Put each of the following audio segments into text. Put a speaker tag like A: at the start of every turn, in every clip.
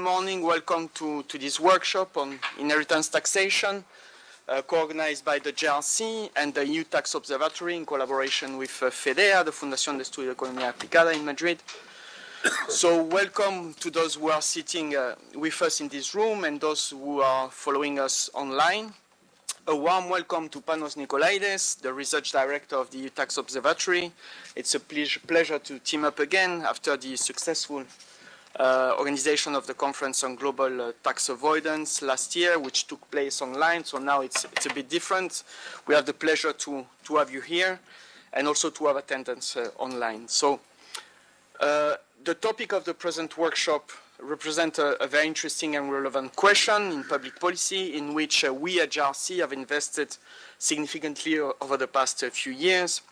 A: morning. Welcome to this workshop on inheritance taxation, co-organized by the JRC and the EU Tax Observatory in collaboration with FEDEA, the Fundación de Estudio de Economía Aplicada in Madrid. So welcome to those who are sitting with us in this room and those who are following us online. A warm welcome to Panos Nicolaides, the Research Director of the EU Tax Observatory. It's a pleasure to team up again after the successful organization of the Conference on Global Tax Avoidance last year, which took place online. So now it's a bit different. We have the pleasure to have you here and also to have attendance online. So the topic of the present workshop represents a very interesting and relevant question in public policy in which we at JRC have invested significantly over the past few years.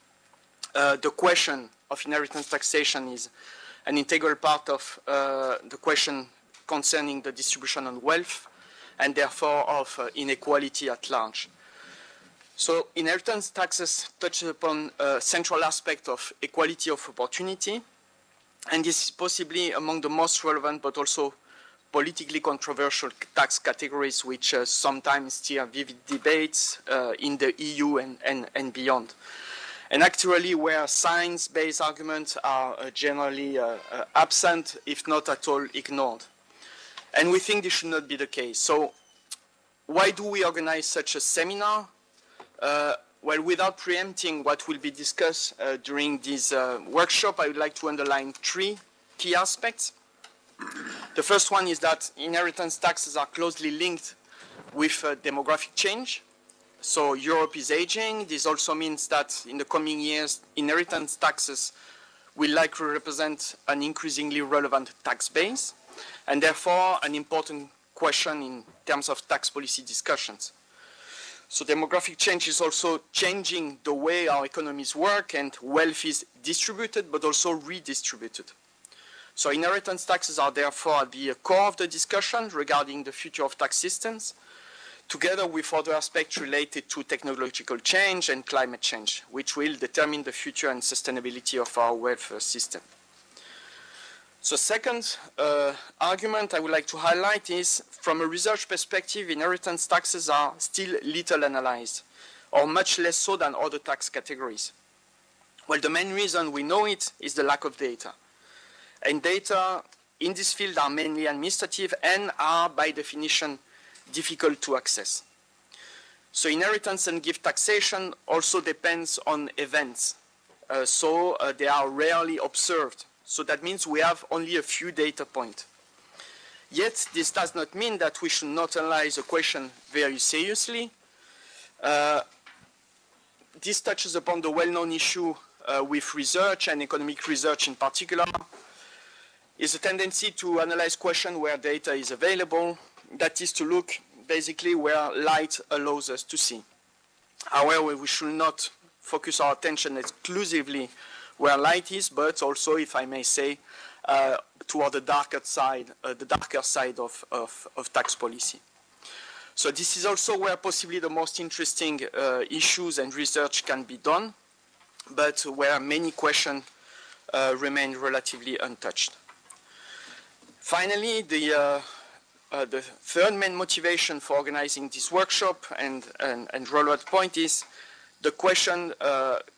A: The question of inheritance taxation is an integral part of the question concerning the distribution of wealth and therefore of inequality at large. So inheritance taxes touch upon a central aspect of equality of opportunity, and this is possibly among the most relevant but also politically controversial tax categories which sometimes steer vivid debates in the EU and beyond. And actually where science-based arguments are generally absent, if not at all ignored. And we think this should not be the case. So why do we organize such a seminar? Well, without preempting what will be discussed during this workshop, I would like to underline three key aspects. The first one is that inheritance taxes are closely linked with demographic change. So Europe is aging. This also means that in the coming years, inheritance taxes will likely represent an increasingly relevant tax base, and therefore an important question in terms of tax policy discussions. So demographic change is also changing the way our economies work and wealth is distributed but also redistributed. So inheritance taxes are therefore at the core of the discussion regarding the future of tax systems, together with other aspects related to technological change and climate change, which will determine the future and sustainability of our welfare system. So second argument I would like to highlight is, from a research perspective, inheritance taxes are still little analyzed, or much less so than other tax categories. Well, the main reason we know it is the lack of data. And data in this field are mainly administrative and are, by definition, difficult to access. So inheritance and gift taxation also depends on events. So they are rarely observed. So that means we have only a few data points. Yet this does not mean that we should not analyze the question very seriously. This touches upon the well-known issue with research and economic research in particular, is a tendency to analyze questions where data is available, that is to look basically where light allows us to see. However, we should not focus our attention exclusively where light is, but also, if I may say, toward the darker side of tax policy. So this is also where possibly the most interesting issues and research can be done, but where many questions remain relatively untouched. Finally, the third main motivation for organizing this workshop and relevant point is the question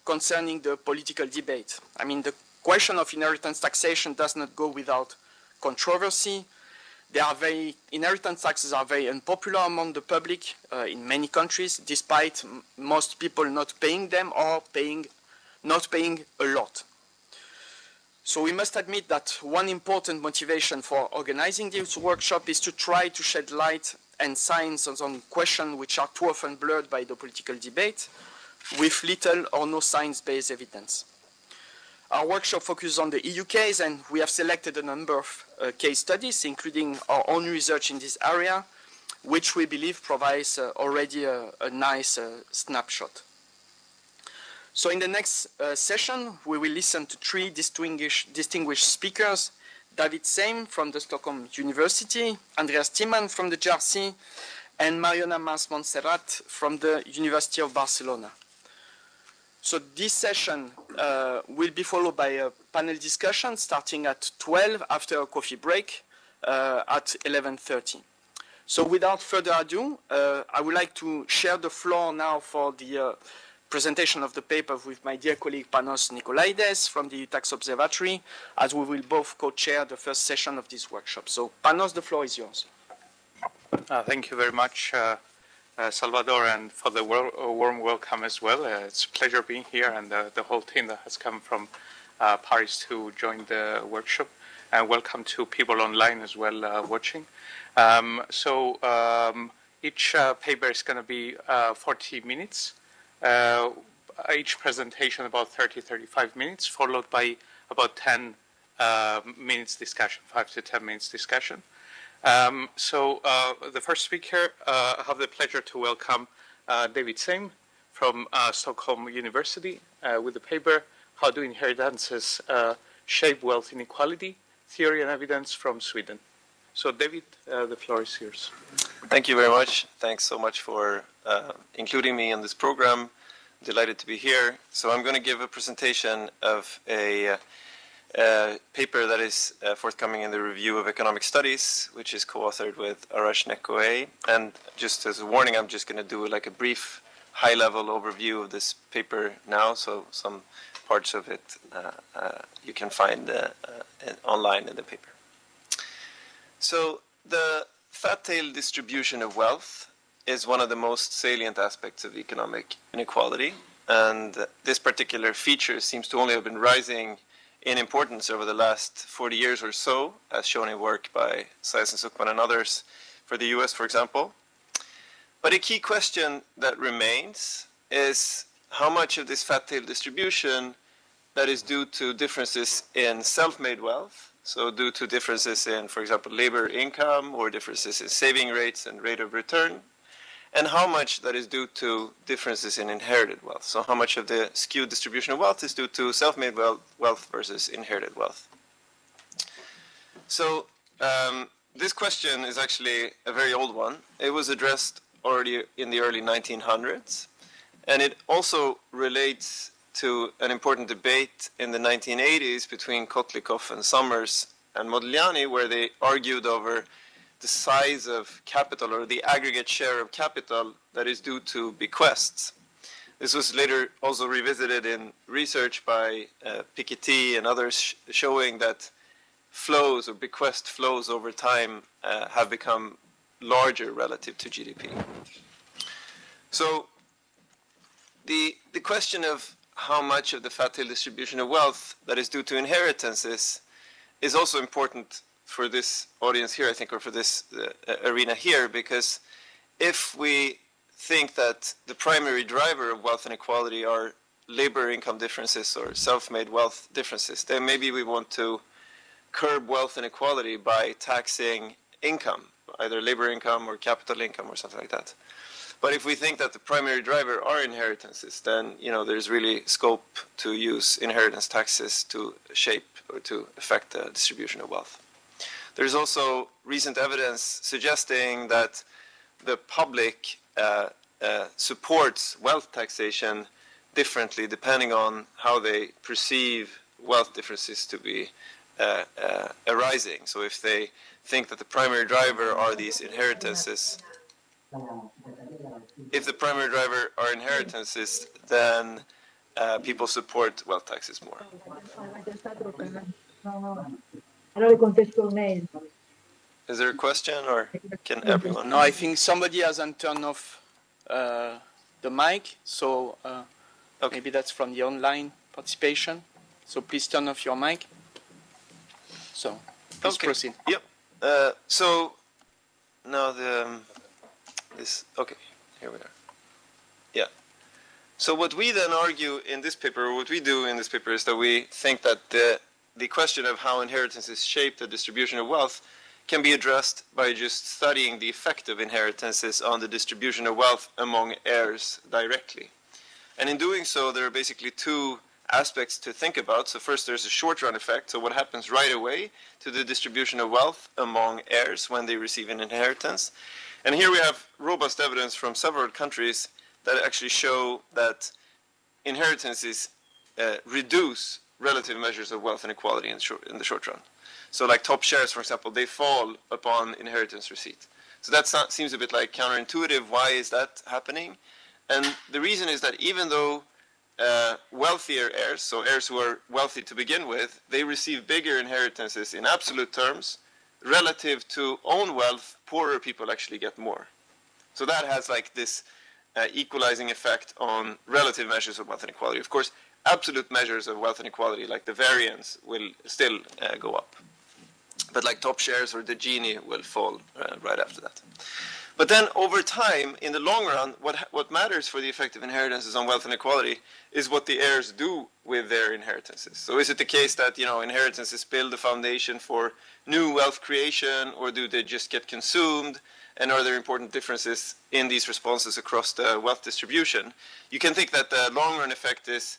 A: concerning the political debate. I mean, the question of inheritance taxation does not go without controversy. Inheritance taxes are very unpopular among the public in many countries, despite most people not paying them or not paying a lot. So we must admit that one important motivation for organizing this workshop is to try to shed light and science on questions which are too often blurred by the political debate, with little or no science-based evidence. Our workshop focuses on the EU case, and we have selected a number of case studies, including our own research in this area, which we believe provides already a nice snapshot. So in the next session, we will listen to three distinguished speakers: David Seim from the Stockholm University, Andreas Timman from the JRC, and Mariona Mas Montserrat from the University of Barcelona. So this session will be followed by a panel discussion starting at 12 after a coffee break, at 11:30. So without further ado, I would like to share the floor now for the presentation of the paper with my dear colleague Panos Nikolaides from the EU Tax Observatory, as we will both co-chair the first session of this workshop. So Panos, the floor is yours.
B: Thank you very much, Salvador, and for the warm welcome as well. It's a pleasure being here, and the whole team that has come from Paris to join the workshop. And welcome to people online as well watching. Each paper is going to be 40 minutes. Each presentation about 30-35 minutes, followed by about 10 minutes discussion, 5 to 10 minutes discussion. The first speaker, I have the pleasure to welcome David Seim from Stockholm University with the paper, How Do Inheritances Shape Wealth Inequality? Theory and Evidence from Sweden. So David, the floor is yours.
C: Thank you very much. Thanks so much for including me in this program. Delighted to be here. So I'm going to give a presentation of a paper that is forthcoming in the Review of Economic Studies, which is co-authored with Arash Nekoe. And just as a warning, I'm just going to do like a brief high-level overview of this paper now. So some parts of it you can find online in the paper. So the fat tail distribution of wealth is one of the most salient aspects of economic inequality, and this particular feature seems to only have been rising in importance over the last 40 years or so, as shown in work by Sayas and Suchman and others for the US, for example. But a key question that remains is how much of this fat tail distribution that is due to differences in self-made wealth, so due to differences in, for example, labor income or differences in saving rates and rate of return, and how much that is due to differences in inherited wealth. So how much of the skewed distribution of wealth is due to self-made wealth versus inherited wealth. So this question is actually a very old one. It was addressed already in the early 1900s, and it also relates to an important debate in the 1980s between Kotlikoff and Summers and Modigliani, where they argued over the size of capital or the aggregate share of capital that is due to bequests. This was later also revisited in research by Piketty and others showing that flows or bequest flows over time have become larger relative to GDP. So the question of how much of the fat tail distribution of wealth that is due to inheritances is also important for this audience here, I think, or for this arena here, because if we think that the primary driver of wealth inequality are labor income differences or self-made wealth differences, then maybe we want to curb wealth inequality by taxing income, either labor income or capital income or something like that. But if we think that the primary driver are inheritances, then there's really scope to use inheritance taxes to shape or to affect the distribution of wealth. There's also recent evidence suggesting that the public supports wealth taxation differently depending on how they perceive wealth differences to be arising. So if they think that the primary driver are these inheritances, then people support wealth taxes more. Is there a question, or can everyone?
A: No, I think somebody hasn't turned off the mic, so okay. Maybe that's from the online participation. So please turn off your mic. So please proceed.
C: Yep. So now okay, here we are. Yeah. So what we then argue in this paper, or what we do in this paper, is that we think that the question of how inheritances shape the distribution of wealth can be addressed by just studying the effect of inheritances on the distribution of wealth among heirs directly. And in doing so, there are basically two aspects to think about. So first, there's a short-run effect, so what happens right away to the distribution of wealth among heirs when they receive an inheritance. And here we have robust evidence from several countries that actually show that inheritances reduce relative measures of wealth inequality in the short run. So like top shares, for example, they fall upon inheritance receipt. So that seems a bit like counterintuitive. Why is that happening? And the reason is that even though wealthier heirs, so heirs who are wealthy to begin with, they receive bigger inheritances in absolute terms, relative to own wealth, poorer people actually get more. So that has like this equalizing effect on relative measures of wealth inequality. Of course, absolute measures of wealth inequality, like the variance, will still go up. But like top shares or the Gini will fall right after that. But then over time, in the long run, what matters for the effect of inheritances on wealth inequality is what the heirs do with their inheritances. So is it the case that, you know, inheritances build the foundation for new wealth creation, or do they just get consumed? And are there important differences in these responses across the wealth distribution? You can think that the long run effect is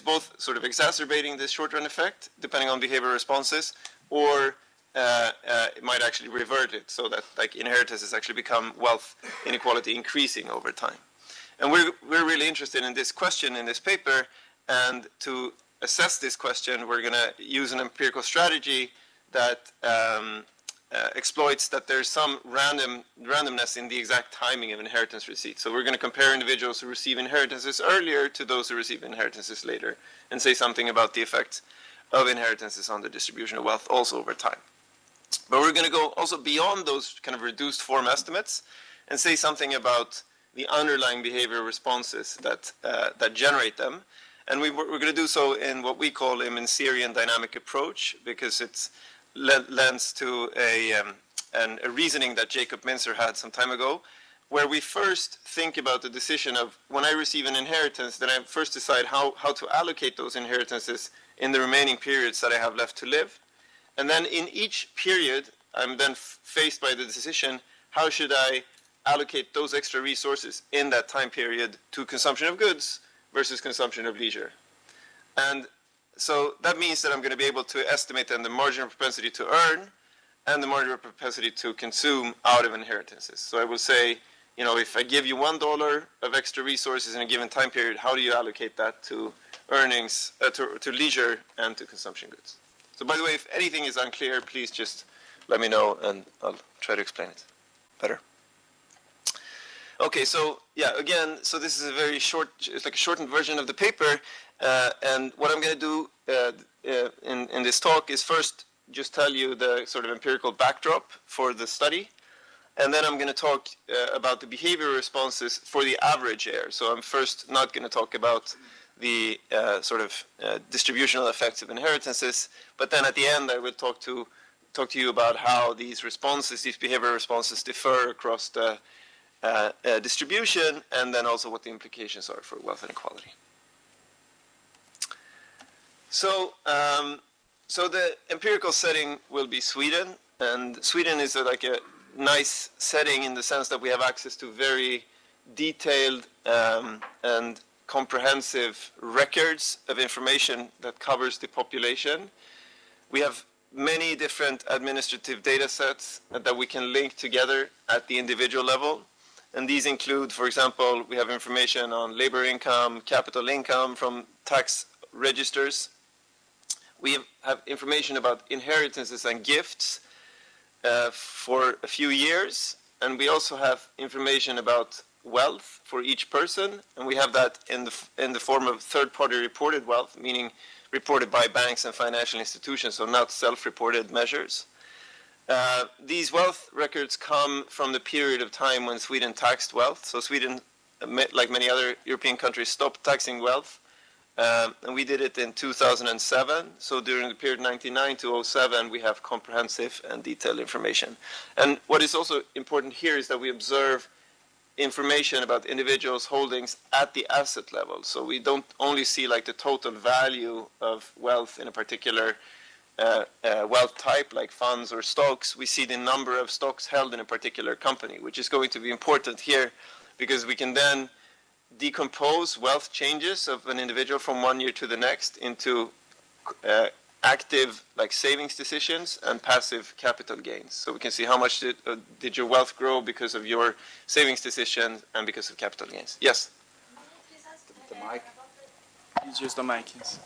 C: both sort of exacerbating this short run effect, depending on behavioral responses, or it might actually revert it, so that like inheritances actually become wealth inequality increasing over time. And we're really interested in this question in this paper, and to assess this question, we're going to use an empirical strategy that exploits that there's some randomness in the exact timing of inheritance receipts. So we're going to compare individuals who receive inheritances earlier to those who receive inheritances later, and say something about the effects of inheritances on the distribution of wealth also over time. But we're going to go also beyond those kind of reduced form estimates and say something about the underlying behavioral responses that generate them. And we're going to do so in what we call a Minserian dynamic approach, because it's lends to a reasoning that Jacob Mincer had some time ago, where we first think about the decision of, when I receive an inheritance, then I first decide how to allocate those inheritances in the remaining periods that I have left to live. And then in each period, I'm then faced by the decision, how should I allocate those extra resources in that time period to consumption of goods versus consumption of leisure. And so that means that I'm going to be able to estimate then the marginal propensity to earn and the marginal propensity to consume out of inheritances. So I will say, you know, if I give you $1 of extra resources in a given time period, how do you allocate that to earnings, to leisure and to consumption goods? So by the way, if anything is unclear, please just let me know and I'll try to explain it better. Okay, so yeah, again, so this is a very short, it's like a shortened version of the paper. And what I'm going to do in this talk is first just tell you the sort of empirical backdrop for the study. And then I'm going to talk about the behavioral responses for the average heir. So I'm first not going to talk about the sort of distributional effects of inheritances, but then at the end I will talk to you about how these responses, these behavioral responses, differ across the distribution, and then also what the implications are for wealth inequality. So, so the empirical setting will be Sweden, and Sweden is like a nice setting in the sense that we have access to very detailed and comprehensive records of information that covers the population. We have many different administrative data sets that we can link together at the individual level. And these include, for example, we have information on labor income, capital income from tax registers. We have information about inheritances and gifts for a few years. And we also have information about wealth for each person, and we have that in the form of third-party reported wealth, meaning reported by banks and financial institutions, so not self-reported measures. These wealth records come from the period of time when Sweden taxed wealth. So Sweden, like many other European countries, stopped taxing wealth, and we did it in 2007. So during the period 1999 to 2007, we have comprehensive and detailed information. And what is also important here is that we observe information about individuals' holdings at the asset level. So we don't only see like the total value of wealth in a particular wealth type, like funds or stocks. We see the number of stocks held in a particular company, which is going to be important here because we can then decompose wealth changes of an individual from one year to the next into active like savings decisions and passive capital gains. So we can see how much did your wealth grow because of your savings decision and because of capital gains. Yes?
D: The mic.
A: Please use the mic, yes.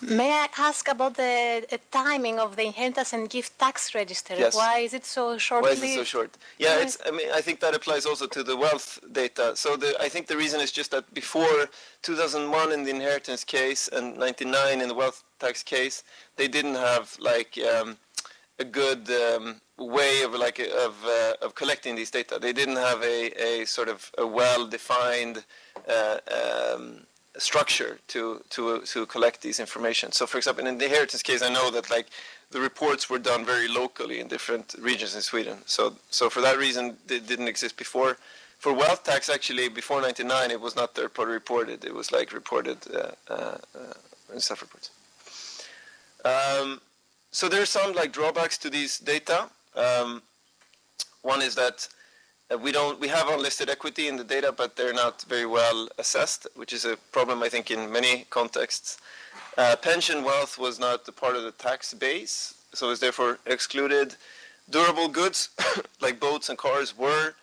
D: May I ask about the timing of the inheritance and gift tax register?
C: Yes.
D: Why is it so short?
C: Why is it so short? Yeah, it's, I mean, I think that applies also to the wealth data. So I think the reason is just that before 2001 in the inheritance case and 99 in the wealth tax case, they didn't have like a good way of collecting these data. They didn't have a sort of a well-defined structure to collect these information. So, for example, in the inheritance case, I know that like the reports were done very locally in different regions in Sweden. So for that reason, they didn't exist before. For wealth tax, actually, before 99, it was not third-party reported. It was like reported in self-reports. So there are some like drawbacks to these data. One is that we have unlisted equity in the data, but they're not very well assessed, which is a problem, I think, in many contexts. Pension wealth was not a part of the tax base, so is therefore excluded. Durable goods, like boats and cars, were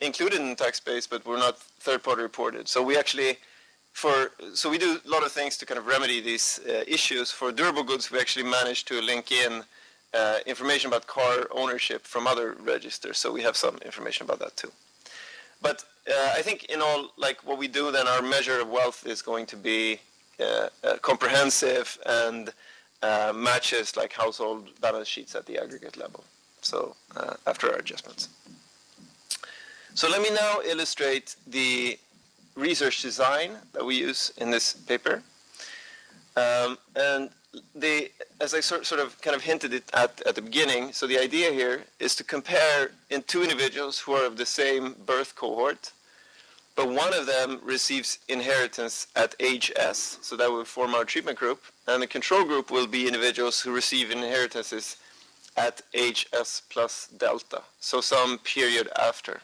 C: included in the tax base, but were not third-party reported. So we actually, so we do a lot of things to kind of remedy these issues. For durable goods, we actually managed to link in information about car ownership from other registers, so we have some information about that too. But I think in all, like what we do then, our measure of wealth is going to be comprehensive and matches like household balance sheets at the aggregate level. So after our adjustments. So let me now illustrate the research design that we use in this paper. And as I sort of kind of hinted it at the beginning, so the idea here is to compare in two individuals who are of the same birth cohort, but one of them receives inheritance at age S, so that will form our treatment group, and the control group will be individuals who receive inheritances at age S plus delta, so some period after.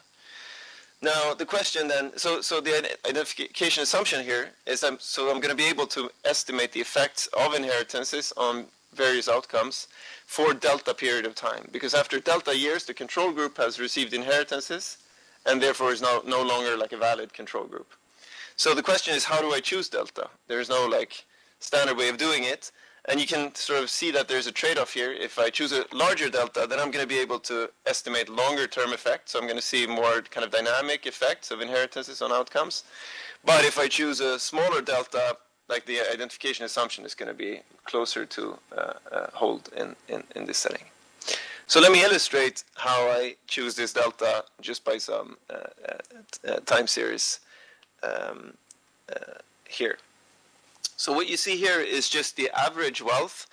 C: Now the question then, so the identification assumption here is I'm going to be able to estimate the effects of inheritances on various outcomes for delta period of time, because after delta years the control group has received inheritances and therefore is no longer like a valid control group. So the question is, how do I choose delta? There's no like standard way of doing it. And you can sort of see that there's a trade-off here. If I choose a larger delta, then I'm going to be able to estimate longer-term effects. So I'm going to see more kind of dynamic effects of inheritances on outcomes. But if I choose a smaller delta, like the identification assumption is going to be closer to hold in this setting. So let me illustrate how I choose this delta just by some time series here. So what you see here is just the average wealth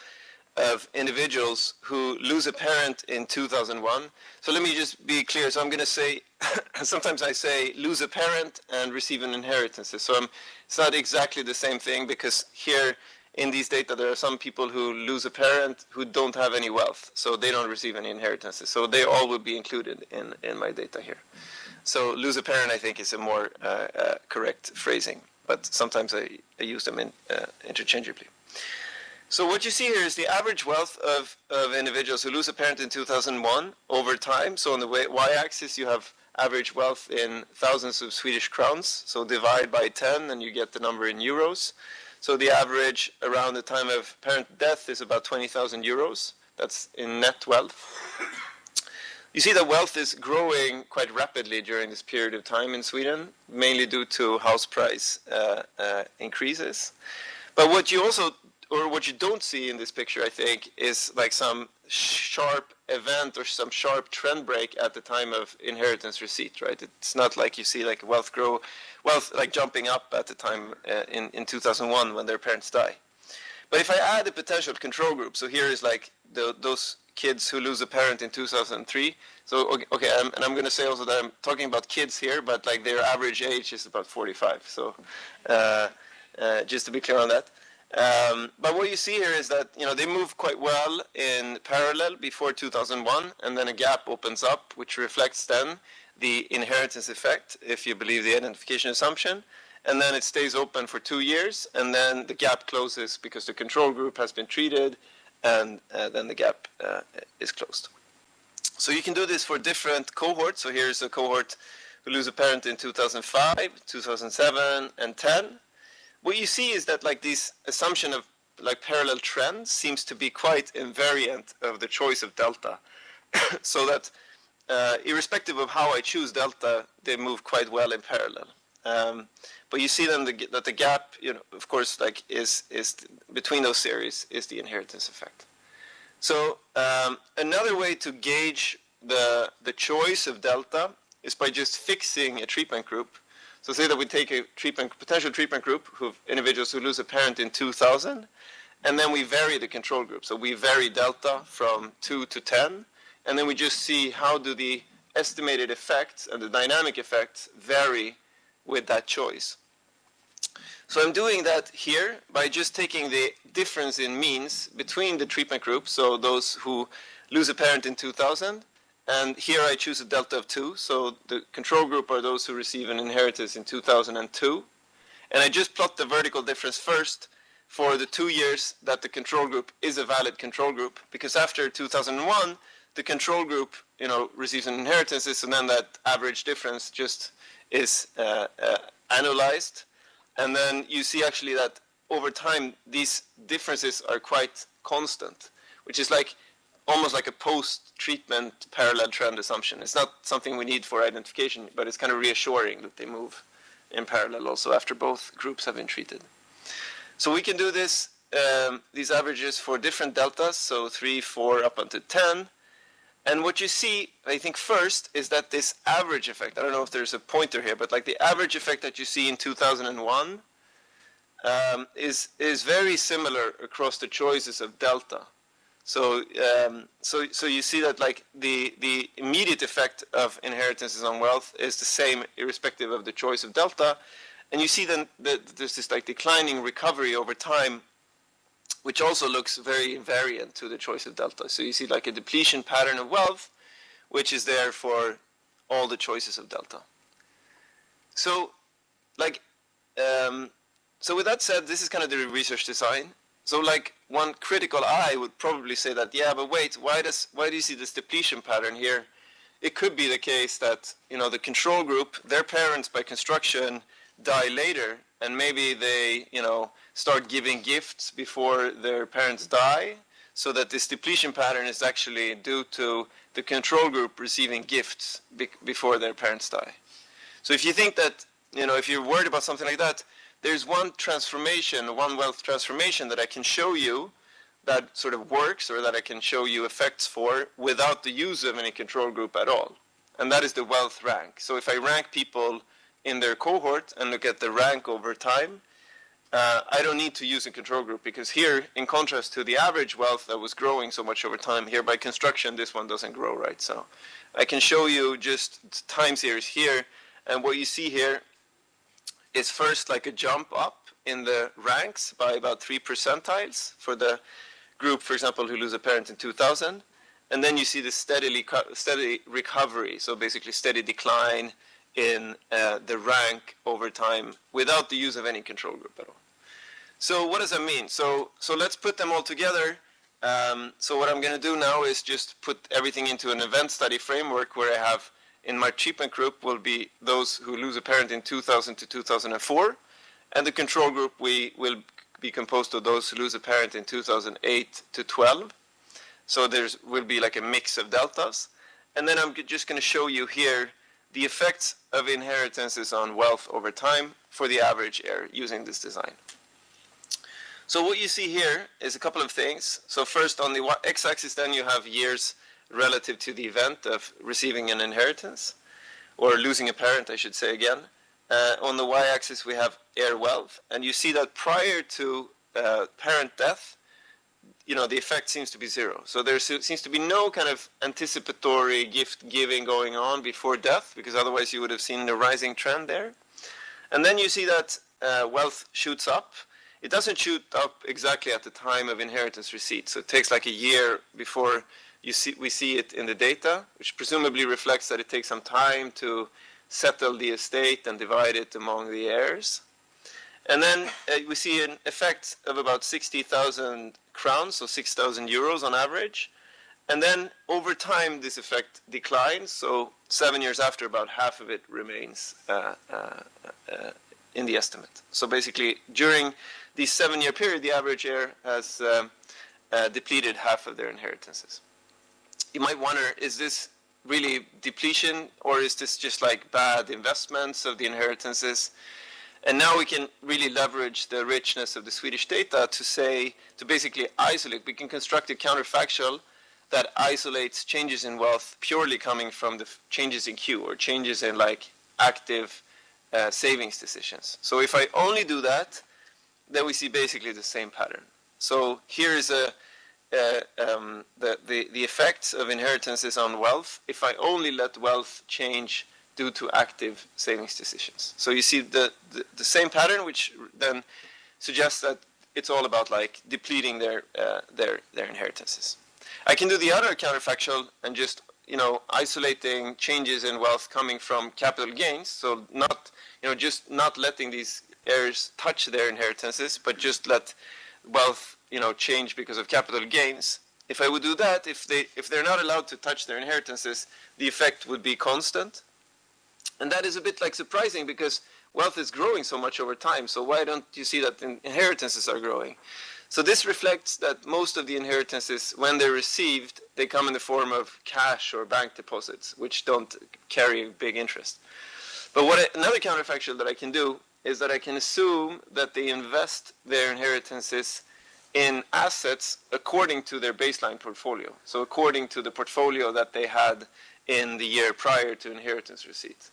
C: of individuals who lose a parent in 2001. So let me just be clear. So I'm going to say, sometimes I say lose a parent and receive an inheritance. So it's not exactly the same thing, because here in these data there are some people who lose a parent who don't have any wealth. So they don't receive any inheritances. So they all will be included in my data here. So lose a parent, I think, is a more correct phrasing. But sometimes I use them interchangeably. So what you see here is the average wealth of individuals who lose a parent in 2001 over time. So on the y-axis you have average wealth in thousands of Swedish crowns. So divide by 10 and you get the number in euros. So the average around the time of parent death is about 20,000 euros. That's in net wealth. You see that wealth is growing quite rapidly during this period of time in Sweden, mainly due to house price increases. But what you also, or what you don't see in this picture, I think, is like some sharp event or some sharp trend break at the time of inheritance receipt, right? It's not like you see like wealth like jumping up at the time in 2001 when their parents die. But if I add a potential control group, so here is like those kids who lose a parent in 2003. So, okay, and I'm going to say also that I'm talking about kids here, but like their average age is about 45. So, just to be clear on that. But what you see here is that, you know, they move quite well in parallel before 2001, and then a gap opens up, which reflects then the inheritance effect, if you believe the identification assumption. And then it stays open for 2 years, and then the gap closes because the control group has been treated, and then the gap is closed. So you can do this for different cohorts. So here's a cohort who lose a parent in 2005, 2007, and 10, what you see is that like this assumption of like parallel trends seems to be quite invariant of the choice of delta. So that irrespective of how I choose delta, they move quite well in parallel. But you see then that the gap, of course, like is between those series is the inheritance effect. So another way to gauge the choice of delta is by just fixing a treatment group. So say that we take a potential treatment group of individuals who lose a parent in 2000, and then we vary the control group. So we vary delta from 2 to 10, and then we just see how do the estimated effects and the dynamic effects vary with that choice. So I'm doing that here by just taking the difference in means between the treatment groups, so those who lose a parent in 2000, and here I choose a delta of 2, so the control group are those who receive an inheritance in 2002. And I just plot the vertical difference first for the 2 years that the control group is a valid control group, because after 2001, the control group, receives an inheritance, and then that average difference just is annualized. And then you see actually that over time, these differences are quite constant, which is like almost like a post-treatment parallel trend assumption. It's not something we need for identification, but it's kind of reassuring that they move in parallel also after both groups have been treated. So we can do this, these averages for different deltas, so 3, 4, up until 10. And what you see, I think, first is that this average effect, I don't know if there's a pointer here, but like the average effect that you see in 2001 is very similar across the choices of delta. So you see that like the immediate effect of inheritances on wealth is the same irrespective of the choice of delta. And you see then that there's this like declining recovery over time, which also looks very invariant to the choice of delta. So you see like a depletion pattern of wealth, which is there for all the choices of delta. So like, so with that said, this is kind of the research design. So like one critical eye would probably say that, yeah, but wait, why do you see this depletion pattern here? It could be the case that, the control group, their parents by construction die later, and maybe they, start giving gifts before their parents die, so that this depletion pattern is actually due to the control group receiving gifts before their parents die. So if you think that, if you're worried about something like that, there's one transformation, one wealth transformation that I can show you that sort of works, or that I can show you effects for without the use of any control group at all. And that is the wealth rank. So if I rank people in their cohort and look at the rank over time, I don't need to use a control group, because here, in contrast to the average wealth that was growing so much over time, here by construction, this one doesn't grow, right? So I can show you just time series here, and what you see here is first like a jump up in the ranks by about 3 percentiles for the group, for example, who lose a parent in 2000, and then you see the steady recovery, so basically steady decline in the rank over time without the use of any control group at all. So what does that mean? So let's put them all together. So what I'm going to do now is just put everything into an event study framework, where I have in my treatment group will be those who lose a parent in 2000 to 2004, and the control group will be composed of those who lose a parent in 2008 to 12. So will be like a mix of deltas. And then I'm just going to show you here the effects of inheritances on wealth over time for the average heir using this design. So what you see here is a couple of things. So first, on the x-axis, then you have years relative to the event of receiving an inheritance, or losing a parent, I should say again. On the y-axis, we have heir wealth, and you see that prior to parent death, the effect seems to be 0. So there seems to be no kind of anticipatory gift giving going on before death, because otherwise you would have seen the rising trend there. And then you see that wealth shoots up. It doesn't shoot up exactly at the time of inheritance receipt. So it takes like a year before we see it in the data, which presumably reflects that it takes some time to settle the estate and divide it among the heirs. And then we see an effect of about 60,000 crowns, so 6,000 euros on average. And then over time, this effect declines. So 7 years after, about half of it remains in the estimate. So basically, during the 7-year period, the average heir has depleted half of their inheritances. You might wonder, is this really depletion, or is this just like bad investments of the inheritances? And now we can really leverage the richness of the Swedish data to basically isolate. We can construct a counterfactual that isolates changes in wealth purely coming from the changes in Q, or changes in like active savings decisions. So if I only do that, then we see basically the same pattern. So here is the effects of inheritances on wealth if I only let wealth change due to active savings decisions. So you see the same pattern, which then suggests that it's all about like depleting their inheritances. I can do the other counterfactual and just isolating changes in wealth coming from capital gains. So just not letting these heirs touch their inheritances, but just let wealth change because of capital gains. If I would do that, if they're not allowed to touch their inheritances, the effect would be constant. And that is a bit like surprising because wealth is growing so much over time. So why don't you see that inheritances are growing? So this reflects that most of the inheritances, when they're received, they come in the form of cash or bank deposits, which don't carry big interest. But another counterfactual that I can do is that I can assume that they invest their inheritances in assets according to their baseline portfolio. So according to the portfolio that they had in the year prior to inheritance receipt.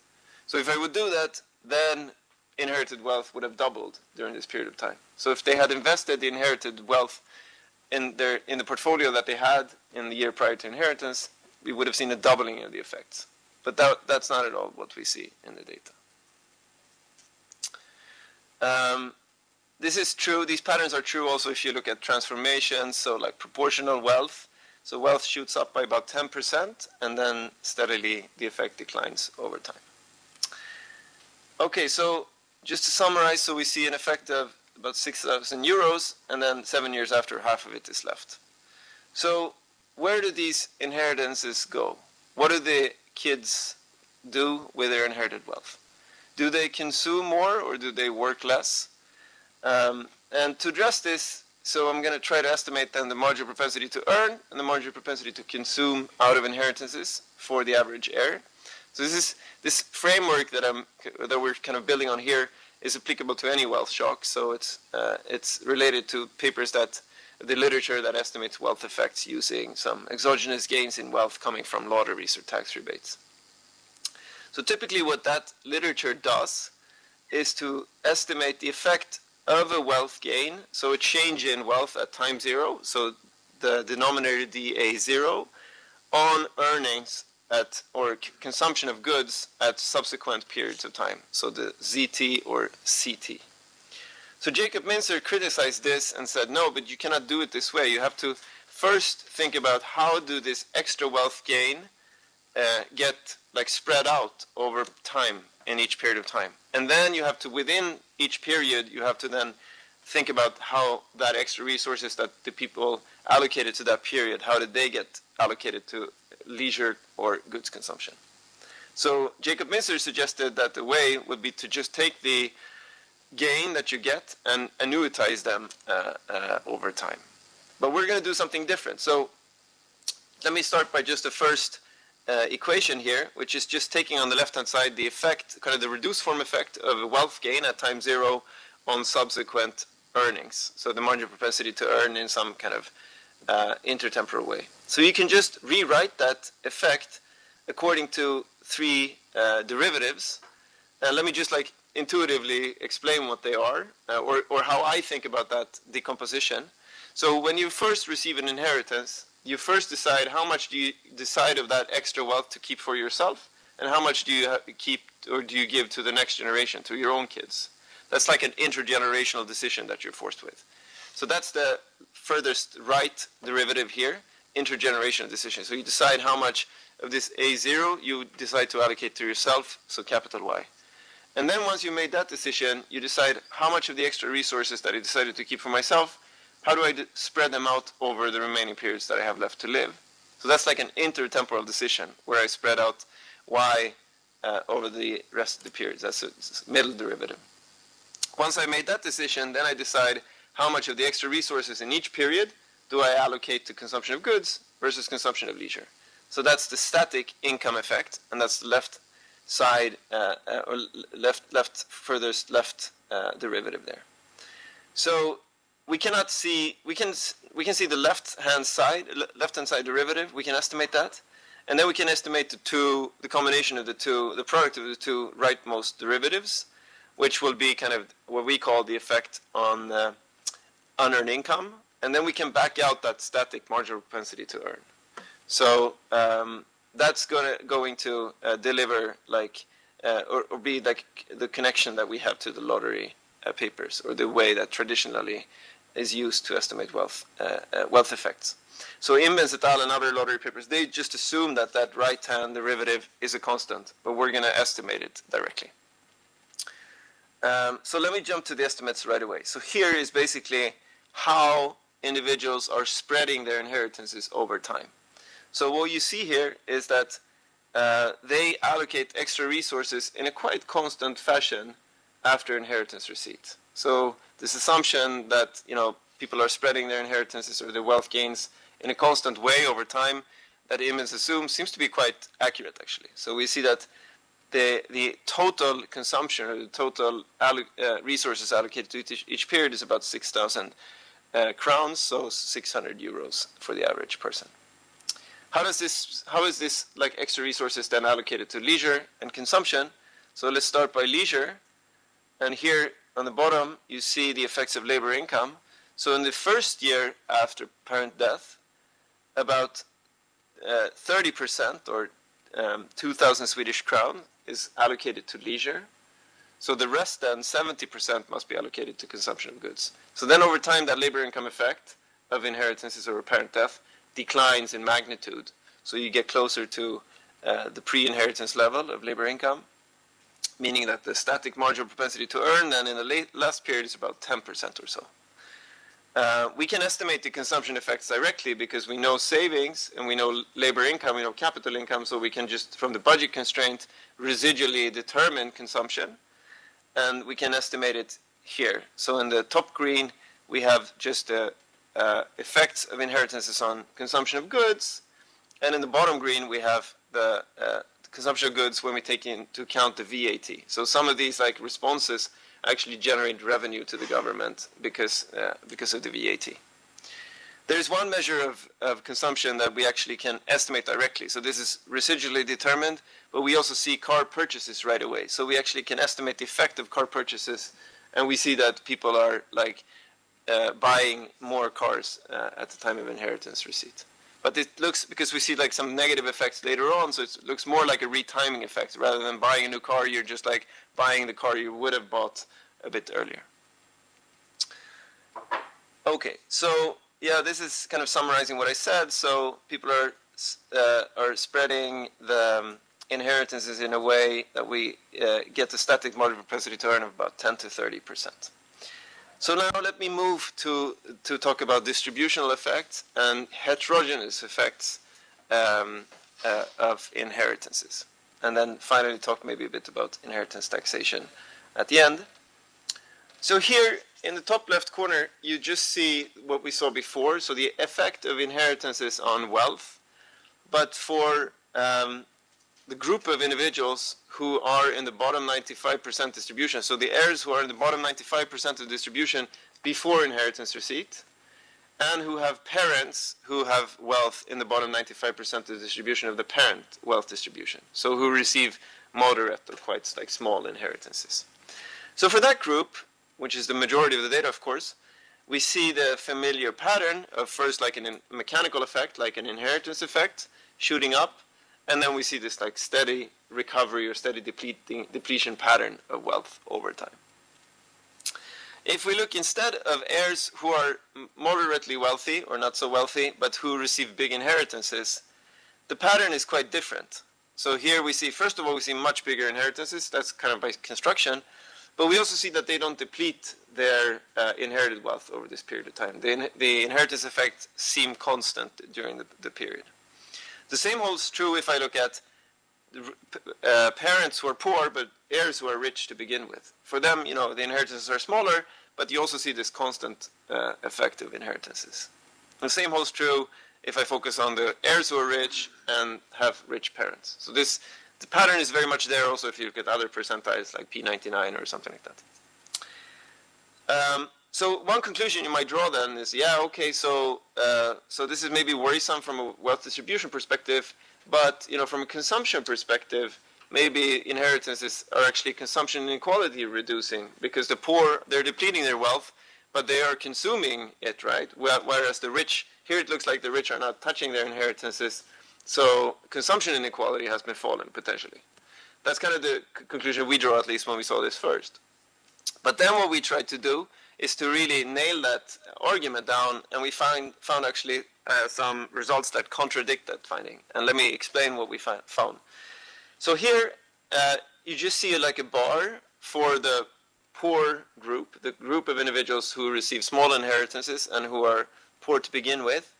C: So if I would do that, then inherited wealth would have doubled during this period of time. So if they had invested the inherited wealth in the portfolio that they had in the year prior to inheritance, we would have seen a doubling of the effects. But that's not at all what we see in the data. This is true. These patterns are true also if you look at transformations, so like proportional wealth. So wealth shoots up by about 10%, and then steadily the effect declines over time. Okay, so just to summarize, so we see an effect of about 6,000 euros, and then 7 years after, half of it is left. So where do these inheritances go? What do the kids do with their inherited wealth? Do they consume more, or do they work less? And to address this, so I'm going to try to estimate then the marginal propensity to earn and the marginal propensity to consume out of inheritances for the average heir. So this framework that we're kind of building on here is applicable to any wealth shock. So it's related to papers the literature that estimates wealth effects using some exogenous gains in wealth coming from lotteries or tax rebates. So typically what that literature does is to estimate the effect of a wealth gain, so a change in wealth at time zero, so the denominator DA0, on earnings or consumption of goods at subsequent periods of time, so the ZT or CT. So Jacob Mincer criticized this and said, no, but you cannot do it this way. You have to first think about how do this extra wealth gain get spread out over time in each period of time. And then you have to, within each period, you have to then think about how that extra resources that the people allocated to that period, how did they get allocated to leisure or goods consumption. So Jacob Mincer suggested that the way would be to just take the gain that you get and annuitize them over time. But we're going to do something different. So let me start by just the first equation here, which is just taking on the left-hand side the effect, kind of the reduced form effect of a wealth gain at time zero on subsequent earnings. So the marginal propensity to earn in some kind of intertemporal way. So you can just rewrite that effect according to three derivatives. Let me just intuitively explain what they are, or how I think about that decomposition. So when you first receive an inheritance, you first decide how much do you decide of that extra wealth to keep for yourself, and how much do you keep or do you give to the next generation, to your own kids. That's like an intergenerational decision that you're forced with. So that's the furthest right derivative here, intergenerational decision. So you decide how much of this A0 you decide to allocate to yourself, so capital Y. And then once you made that decision, you decide how much of the extra resources that I decided to keep for myself, how do I spread them out over the remaining periods that I have left to live? So that's like an intertemporal decision where I spread out y over the rest of the periods. That's a middle derivative. Once I made that decision, then I decide how much of the extra resources in each period do I allocate to consumption of goods versus consumption of leisure. So that's the static income effect, and that's the left side or furthest left derivative there. So we cannot see we can see the left-hand side derivative. We can estimate that, and then we can estimate the combination of the product of the two rightmost derivatives, which will be kind of what we call the effect on unearned income, and then we can back out that static marginal propensity to earn. So that's going to deliver like or be like the connection that we have to the lottery papers, or the way that traditionally is used to estimate wealth effects. So Imbens et al. And other lottery papers, they just assume that that right-hand derivative is a constant, but we're going to estimate it directly. So let me jump to the estimates right away. So here is basically how individuals are spreading their inheritances over time. So what you see here is that they allocate extra resources in a quite constant fashion after inheritance receipt. So this assumption that people are spreading their inheritances or their wealth gains in a constant way over time that Imbens assumes seems to be quite accurate, actually. So we see that the total consumption or the total resources allocated to each period is about 6,000 crowns, so 600 euros for the average person. How is this like extra resources then allocated to leisure and consumption? So let's start by leisure, and here on the bottom you see the effects of labor income. So in the first year after parent death, about 30% or 2,000 Swedish crown is allocated to leisure. So the rest then, 70%, must be allocated to consumption of goods. So then over time, that labor income effect of inheritances or parent death declines in magnitude. So you get closer to the pre-inheritance level of labor income, meaning that the static marginal propensity to earn then in the last period is about 10% or so. We can estimate the consumption effects directly because we know savings and we know labor income, we know capital income, so we can just, from the budget constraint, residually determine consumption, and we can estimate it here. So in the top green, we have just the effects of inheritances on consumption of goods, and in the bottom green, we have the consumption of goods when we take into account the VAT. So some of these like responses actually generate revenue to the government because of the VAT. There's one measure of consumption that we actually can estimate directly. So this is residually determined, but we also see car purchases right away. So we actually can estimate the effect of car purchases, and we see that people are like buying more cars at the time of inheritance receipt. But it looks, because we see like some negative effects later on, so it looks more like a retiming effect. Rather than buying a new car, you're just like buying the car you would have bought a bit earlier. Okay, so yeah, this is kind of summarizing what I said. So people are spreading the inheritances in a way that we get the static marginal propensity to earn of about 10 to 30%. So now let me move to talk about distributional effects and heterogeneous effects of inheritances. And then finally talk maybe a bit about inheritance taxation at the end. So here in the top left corner, you just see what we saw before, so the effect of inheritances on wealth. But for the group of individuals who are in the bottom 95% distribution, so the heirs who are in the bottom 95% of distribution before inheritance receipt, and who have parents who have wealth in the bottom 95% of the distribution of the parent wealth distribution, so who receive moderate or quite like small inheritances. So for that group, which is the majority of the data, of course, we see the familiar pattern of first like a mechanical effect, like an inheritance effect, shooting up, and then we see this like steady recovery or steady depletion pattern of wealth over time. If we look instead of heirs who are moderately wealthy or not so wealthy, but who receive big inheritances, the pattern is quite different. So here we see, first of all, we see much bigger inheritances. That's kind of by construction. But we also see that they don't deplete their inherited wealth over this period of time. The inheritance effect seem constant during the period. The same holds true if I look at parents who are poor but heirs who are rich to begin with. For them, the inheritances are smaller, but you also see this constant effect of inheritances. The same holds true if I focus on the heirs who are rich and have rich parents. So the pattern is very much there also if you look at other percentiles like P99 or something like that. So one conclusion you might draw then is, so this is maybe worrisome from a wealth distribution perspective, but from a consumption perspective, maybe inheritances are actually consumption inequality reducing, because the poor, they're depleting their wealth, but they are consuming it, right? Whereas the rich, here it looks like the rich are not touching their inheritances, so consumption inequality has been falling potentially. That's kind of the conclusion we draw, at least when we saw this first. But then what we tried to do is to really nail that argument down, and we found actually some results that contradict that finding. And let me explain what we found. So here you just see like a bar for the poor group, the group of individuals who receive small inheritances and who are poor to begin with.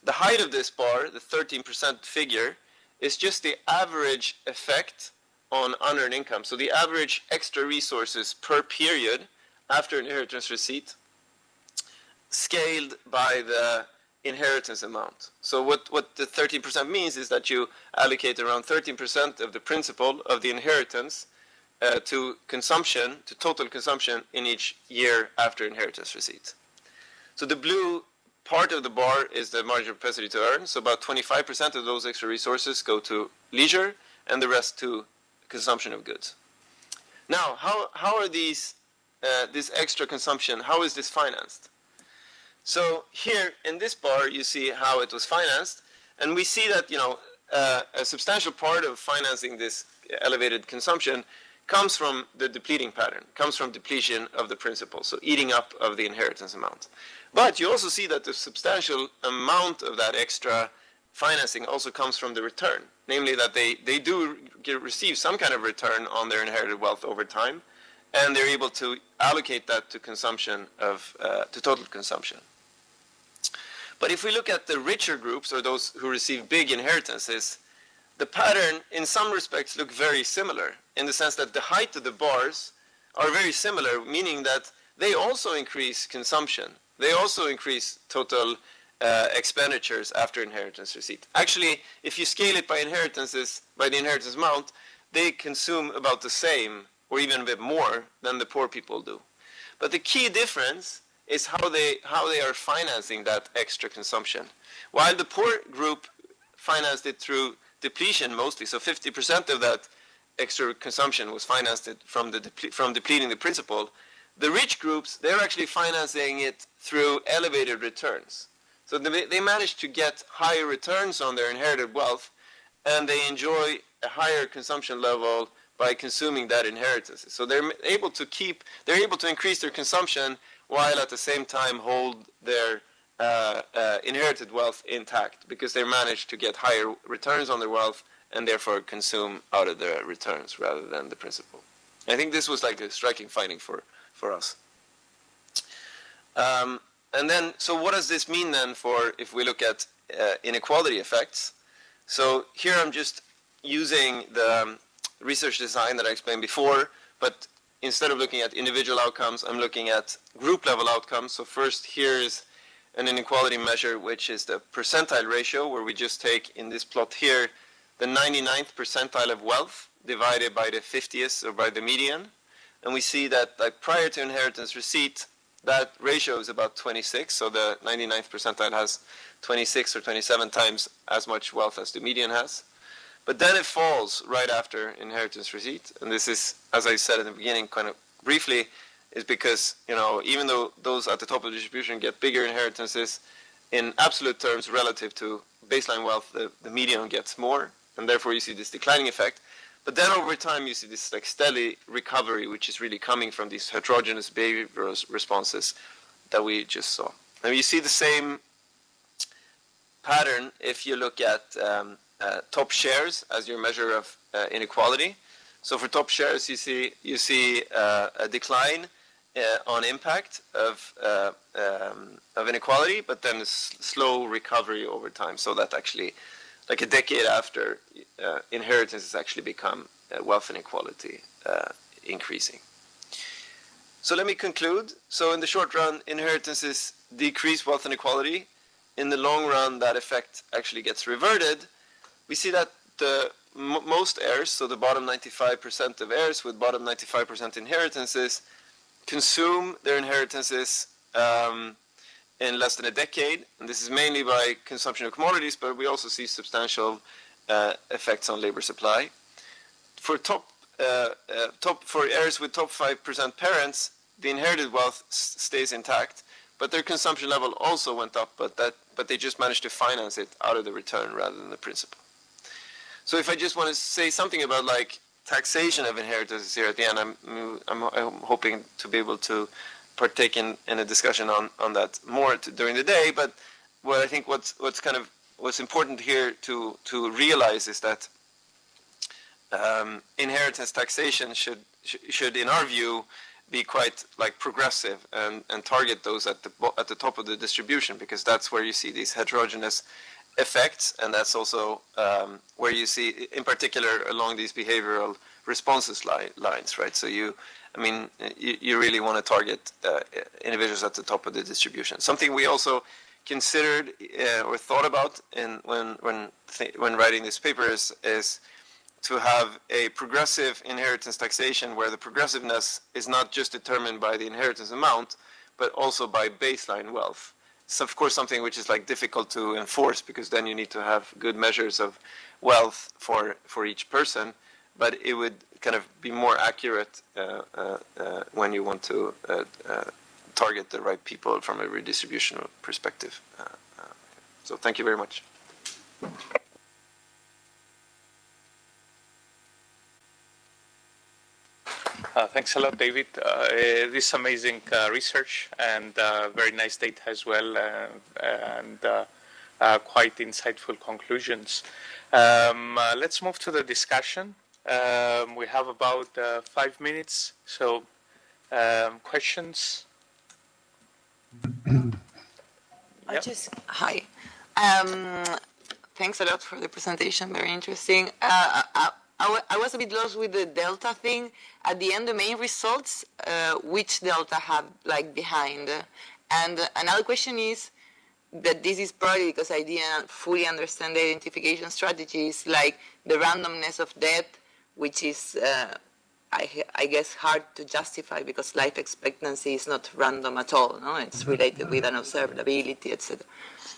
C: The height of this bar, the 13% figure, is just the average effect on unearned income. So the average extra resources per period after inheritance receipt scaled by the inheritance amount. So what the 13% means is that you allocate around 13% of the principal of the inheritance to consumption, to total consumption in each year after inheritance receipt. So the blue part of the bar is the marginal propensity to earn. So about 25% of those extra resources go to leisure and the rest to consumption of goods. Now, how are these this extra consumption, how is this financed? So here in this bar you see how it was financed, and we see that a substantial part of financing this elevated consumption comes from the depleting pattern, comes from depletion of the principal, so eating up of the inheritance amount. But you also see that the substantial amount of that extra financing also comes from the return, namely that they do receive some kind of return on their inherited wealth over time, and they're able to allocate that to consumption to total consumption. But if we look at the richer groups, or those who receive big inheritances, the pattern in some respects look very similar, in the sense that the height of the bars are very similar, meaning that they also increase consumption. They also increase total expenditures after inheritance receipt. Actually, if you scale it by inheritances, by the inheritance amount, they consume about the same or even a bit more than the poor people do. But the key difference is how they are financing that extra consumption. While the poor group financed it through depletion mostly, so 50% of that extra consumption was financed from depleting the principal, the rich groups, they're actually financing it through elevated returns. So they managed to get higher returns on their inherited wealth, and they enjoy a higher consumption level by consuming that inheritance. So they're able to increase their consumption while at the same time hold their inherited wealth intact, because they managed to get higher returns on their wealth and therefore consume out of their returns rather than the principal. I think this was like a striking finding for us. And then, so what does this mean then for if we look at inequality effects? So here I'm just using the research design that I explained before, but instead of looking at individual outcomes, I'm looking at group level outcomes. So first here is an inequality measure, which is the percentile ratio, where we just take in this plot here the 99th percentile of wealth divided by the 50th or by the median. And we see that like prior to inheritance receipt, that ratio is about 26. So the 99th percentile has 26 or 27 times as much wealth as the median has. But then it falls right after inheritance receipt. And this is, as I said in the beginning, kind of briefly, is because, even though those at the top of the distribution get bigger inheritances, in absolute terms relative to baseline wealth, the median gets more, and therefore you see this declining effect. But then over time you see this like steady recovery, which is really coming from these heterogeneous behavioral responses that we just saw. And you see the same pattern if you look at top shares as your measure of inequality. So for top shares, you see a decline on impact of inequality, but then a slow recovery over time. So that actually like a decade after, inheritance has actually become wealth inequality increasing. So let me conclude. So in the short run, inheritances decrease wealth inequality. In the long run, that effect actually gets reverted. We see that the most heirs, so the bottom 95% of heirs with bottom 95% inheritances, consume their inheritances in less than a decade. And this is mainly by consumption of commodities, but we also see substantial effects on labor supply. For for heirs with top 5% parents, the inherited wealth stays intact, but their consumption level also went up, but they just managed to finance it out of the return rather than the principal. So if I just want to say something about like taxation of inheritances here at the end, I'm hoping to be able to partake in a discussion on that more during the day. But what I think what's important here to realize is that inheritance taxation should, in our view, be quite like progressive and target those at the top of the distribution, because that's where you see these heterogeneous effects, and that's also where you see, in particular, along these behavioral responses lines, right? So you really want to target individuals at the top of the distribution. Something we also considered or thought about when writing this paper is to have a progressive inheritance taxation where the progressiveness is not just determined by the inheritance amount, but also by baseline wealth. It's of course something which is like difficult to enforce, because then you need to have good measures of wealth for each person, but it would kind of be more accurate when you want to target the right people from a redistributional perspective. So thank you very much.
B: Thanks a lot, David. This amazing research and very nice data as well, and quite insightful conclusions. Let's move to the discussion. We have about 5 minutes, so questions?
E: Hi. Thanks a lot for the presentation, very interesting. I was a bit lost with the delta thing. At the end, the main results, which delta have like behind? And another question is that this is probably because I didn't fully understand the identification strategies, like the randomness of death, which is, I guess, hard to justify because life expectancy is not random at all. No, it's related with an observability, etc.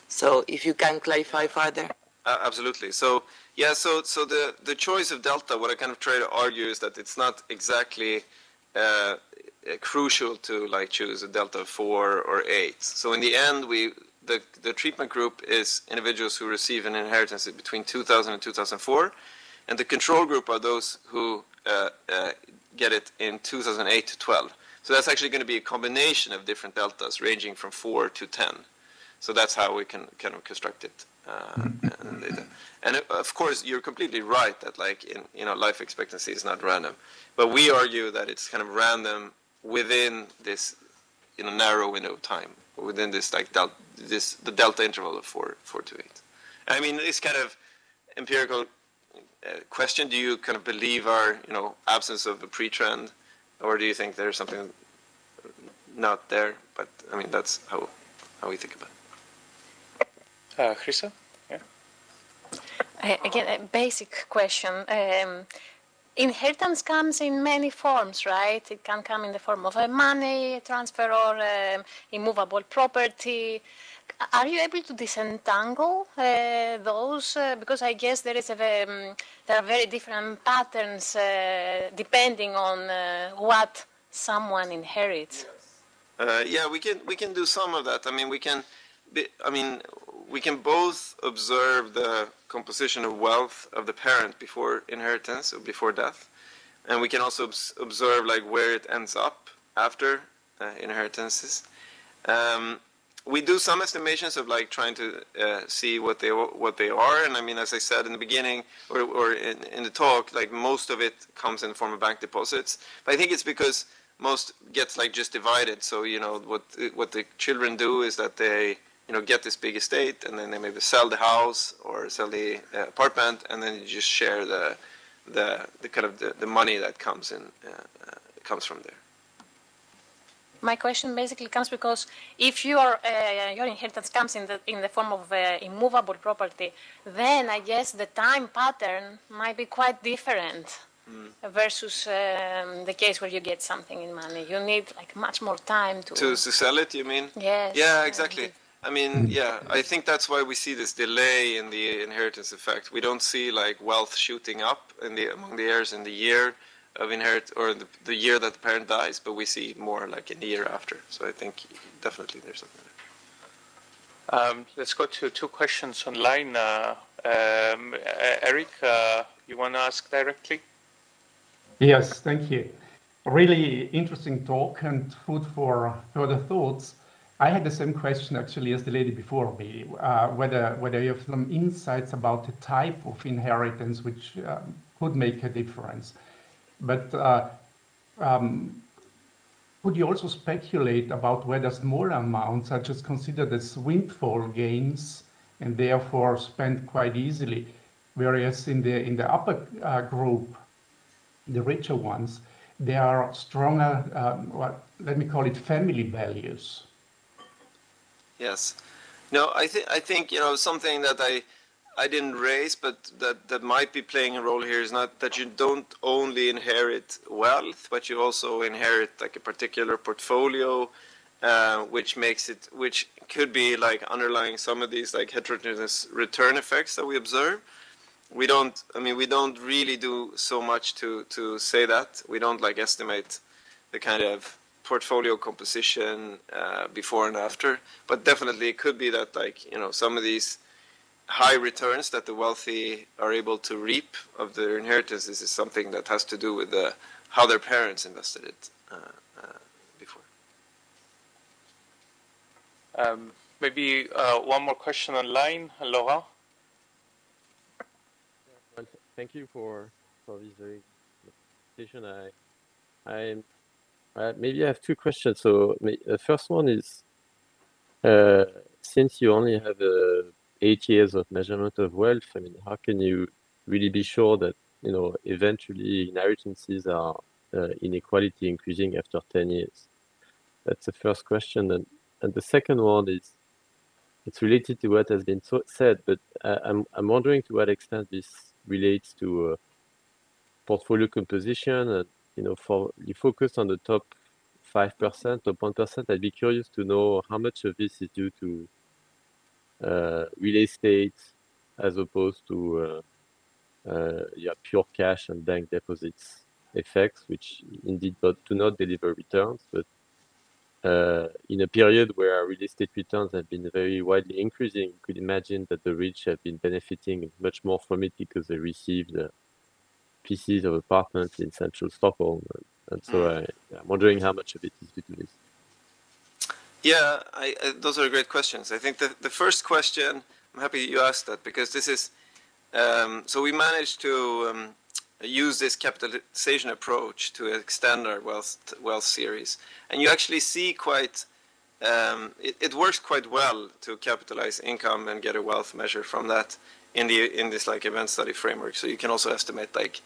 E: So if you can clarify further.
C: Absolutely. So yeah, so the choice of delta, what I kind of try to argue is that it's not exactly crucial to like choose a delta of 4 or 8. So in the end, the treatment group is individuals who receive an inheritance between 2000 and 2004, and the control group are those who get it in 2008 to 12. So that's actually going to be a combination of different deltas ranging from 4 to 10. So that's how we can kind of construct it. And of course, you're completely right that like life expectancy is not random, but we argue that it's kind of random within this narrow window of time, within this like the delta interval of 4 to 8. I mean, this kind of empirical question: do you kind of believe our absence of a pre-trend, or do you think there's something not there? But I mean, that's how we think about it.
B: Chrissa?
D: Again, a basic question. Inheritance comes in many forms, right? It can come in the form of a money transfer or immovable property. Are you able to disentangle those? Because I guess there are very different patterns depending on what someone inherits.
C: Yeah, we can do some of that. I mean, we can both observe the composition of wealth of the parent before inheritance or before death, and we can also observe like where it ends up after inheritances. We do some estimations of like trying to see what they are, and I mean, as I said in the beginning or in the talk, like most of it comes in the form of bank deposits. But I think it's because most gets like just divided. So what the children do is that they get this big estate, and then they maybe sell the house or sell the apartment, and then you just share the kind of the money that comes comes from there.
D: My question basically comes because if your inheritance comes in the form of immovable property, then I guess the time pattern might be quite different versus the case where you get something in money. You need like much more time
C: to sell it. You mean?
D: Yes.
C: Yeah, exactly. I mean, yeah, I think that's why we see this delay in the inheritance effect. We don't see like wealth shooting up among the heirs in the year of the year that the parent dies, but we see more like in the year after. So I think definitely there's something there.
B: Let's go to two questions online. Eric, you want to ask directly?
F: Yes, thank you. Really interesting talk and food for further thoughts. I had the same question actually as the lady before me, whether you have some insights about the type of inheritance which could make a difference. But could you also speculate about whether smaller amounts are just considered as windfall gains and therefore spent quite easily, whereas in the upper group, the richer ones, there are stronger, let me call it family values.
C: Yes. No, I think something that I didn't raise, but that might be playing a role here is not that you don't only inherit wealth, but you also inherit like a particular portfolio, which could be like underlying some of these like heterogeneous return effects that we observe. We don't really do so much to say that. We don't like estimate the kind of portfolio composition before and after, but definitely it could be that like some of these high returns that the wealthy are able to reap of their inheritances is something that has to do with how their parents invested it before.
B: Maybe one more question online, Laura.
G: Well, thank you for this very presentation. Maybe I have two questions. So the first one is, since you only have 8 years of measurement of wealth, I mean, how can you really be sure that eventually inheritances are inequality increasing after 10 years? That's the first question, and the second one is, it's related to what has been said, but I'm wondering to what extent this relates to portfolio composition. And you focus on the top 5%, top 1%. I'd be curious to know how much of this is due to real estate as opposed to pure cash and bank deposits effects, which indeed do not deliver returns. But in a period where real estate returns have been very widely increasing, you could imagine that the rich have been benefiting much more from it because they received pieces of apartments in central Stockholm. And so I'm wondering how much of it is due to this.
C: Yeah, those are great questions. I think the first question, I'm happy you asked that, because this is, so we managed to use this capitalization approach to extend our wealth series. And you actually see it works quite well to capitalize income and get a wealth measure from that in this like event study framework. So you can also estimate like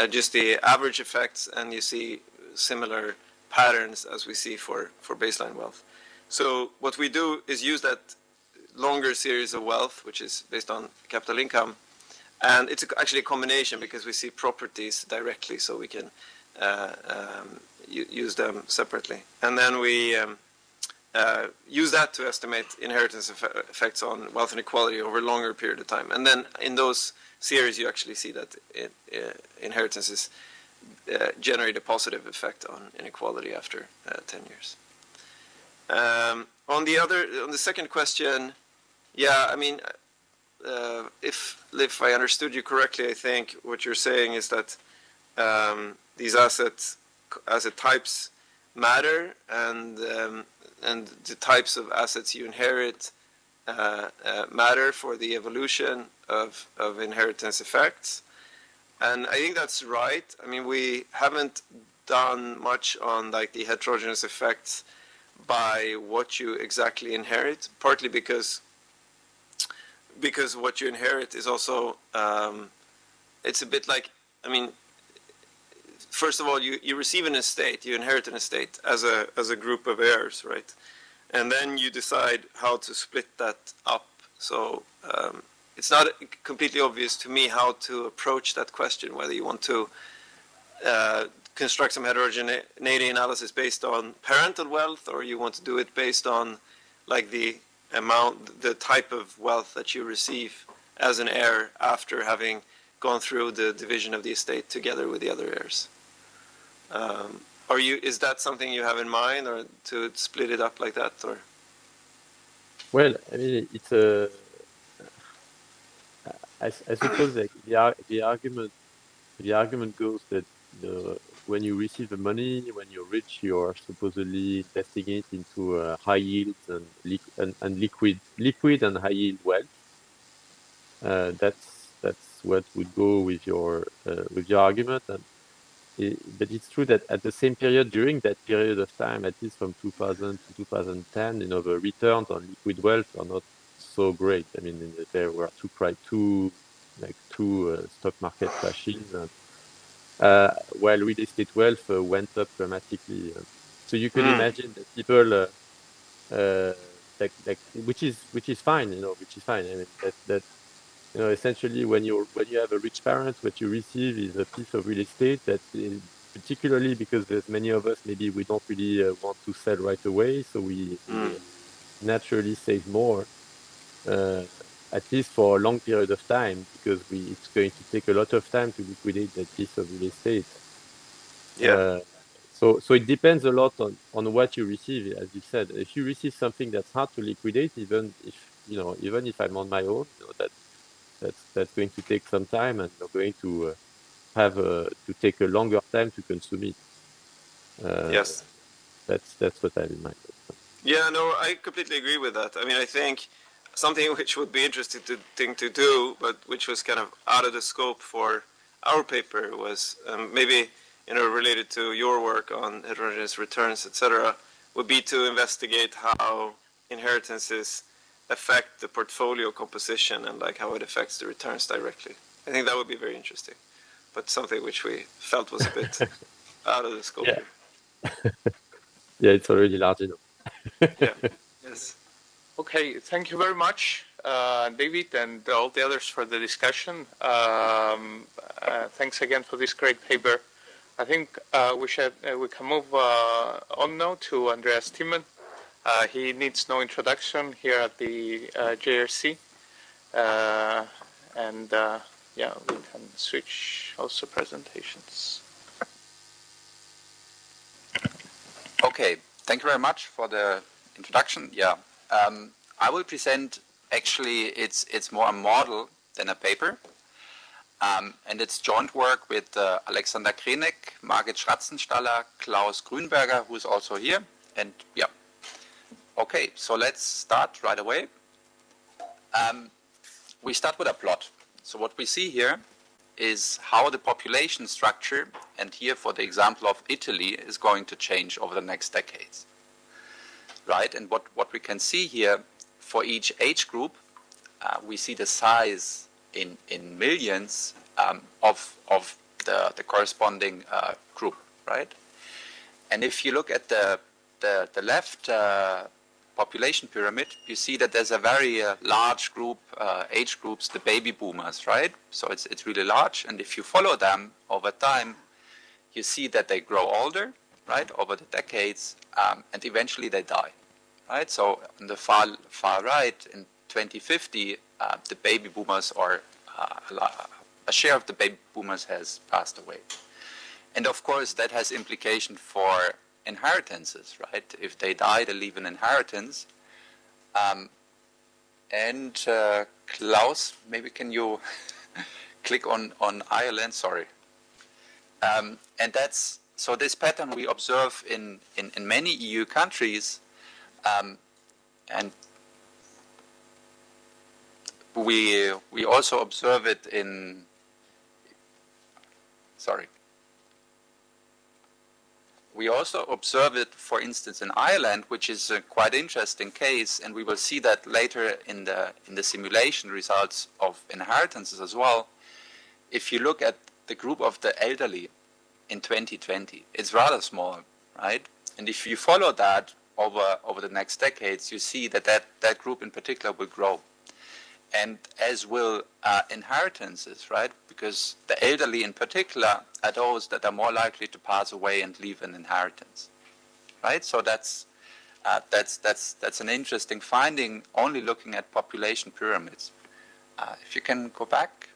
C: just the average effects, and you see similar patterns as we see for baseline wealth. So what we do is use that longer series of wealth, which is based on capital income, and it's actually a combination because we see properties directly, so we can use them separately. And then we use that to estimate inheritance effects on wealth inequality over a longer period of time. And then in those series, you actually see that inheritances generate a positive effect on inequality after 10 years. On the second question, yeah, I mean, if I understood you correctly, I think what you're saying is that these asset types matter, and the types of assets you inherit matter for the evolution of inheritance effects. And I think that's right. I mean, we haven't done much on like the heterogeneous effects by what you exactly inherit, partly because what you inherit is also, it's a bit like, I mean, first of all, you receive an estate, you inherit an estate as a group of heirs, right? And then you decide how to split that up. So it's not completely obvious to me how to approach that question, whether you want to construct some heterogeneity analysis based on parental wealth, or you want to do it based on like the amount, the type of wealth that you receive as an heir after having gone through the division of the estate together with the other heirs. Is that something you have in mind, or to split it up like that, or?
G: Well, I mean, it's a. I suppose like the argument goes that when you receive the money, when you're rich, you're supposedly investing it into high yields and liquid and high yield wealth. That's what would go with your argument. But it's true that at the same period, during that period of time, at least from 2000 to 2010, the returns on liquid wealth are not so great. I mean, there were two stock market crashes, while real estate wealth went up dramatically. So you can imagine that people, which is fine, which is fine. I mean, that essentially when you have a rich parent, what you receive is a piece of real estate that, particularly because there's many of us, maybe we don't really want to sell right away, so we naturally save more, at least for a long period of time, because it's going to take a lot of time to liquidate that piece of real estate.
C: Yeah.
G: So it depends a lot on what you receive, as you said. If you receive something that's hard to liquidate, even if I'm on my own, that's going to take some time, and you're going to have to take a longer time to consume it.
C: Yes.
G: That's what I have in mind.
C: Yeah, no, I completely agree with that. I mean, I think something which would be interesting to do, but which was kind of out of the scope for our paper, was maybe related to your work on heterogeneous returns, etc., would be to investigate how inheritances affect the portfolio composition and like how it affects the returns directly. I think that would be very interesting, but something which we felt was a bit out of the scope.
G: Yeah. Yeah, it's already large enough.
C: Yeah. Yes.
B: Okay, thank you very much, David, and all the others for the discussion. Thanks again for this great paper. I think we can move on now to Andreas Timmen. He needs no introduction here at the JRC, and yeah, we can switch also presentations.
H: Okay, thank you very much for the introduction. Yeah, I will present, actually, it's more a model than a paper. And it's joint work with Alexander Krenek, Margit Schratzenstaller, Klaus Grünberger, who is also here. And yeah, okay, so let's start right away. We start with a plot. So what we see here is how the population structure, and here for the example of Italy, is going to change over the next decades. Right, and what we can see here, for each age group, we see the size in millions of the corresponding group, right? And if you look at the left population pyramid, you see that there's a very large group, age groups, the baby boomers, right? So it's really large, and if you follow them over time, you see that they grow older, right, over the decades, and eventually they die, right? So on the far right, in 2050, the baby boomers, or a share of the baby boomers, has passed away. And of course, that has implication for inheritances, right? If they die, they leave an inheritance. And Klaus, maybe can you click on Ireland? Sorry. And that's, so this pattern we observe in many EU countries, and we also observe it in, we also observe it, for instance, in Ireland, which is a quite interesting case, and we will see that later in the simulation results of inheritances as well. If you look at the group of the elderly in 2020, it's rather small, right? And if you follow that over the next decades, you see that group in particular will grow. And as will inheritances, right? Because the elderly in particular are those that are more likely to pass away and leave an inheritance, right? So that's an interesting finding, only looking at population pyramids. If you can go back.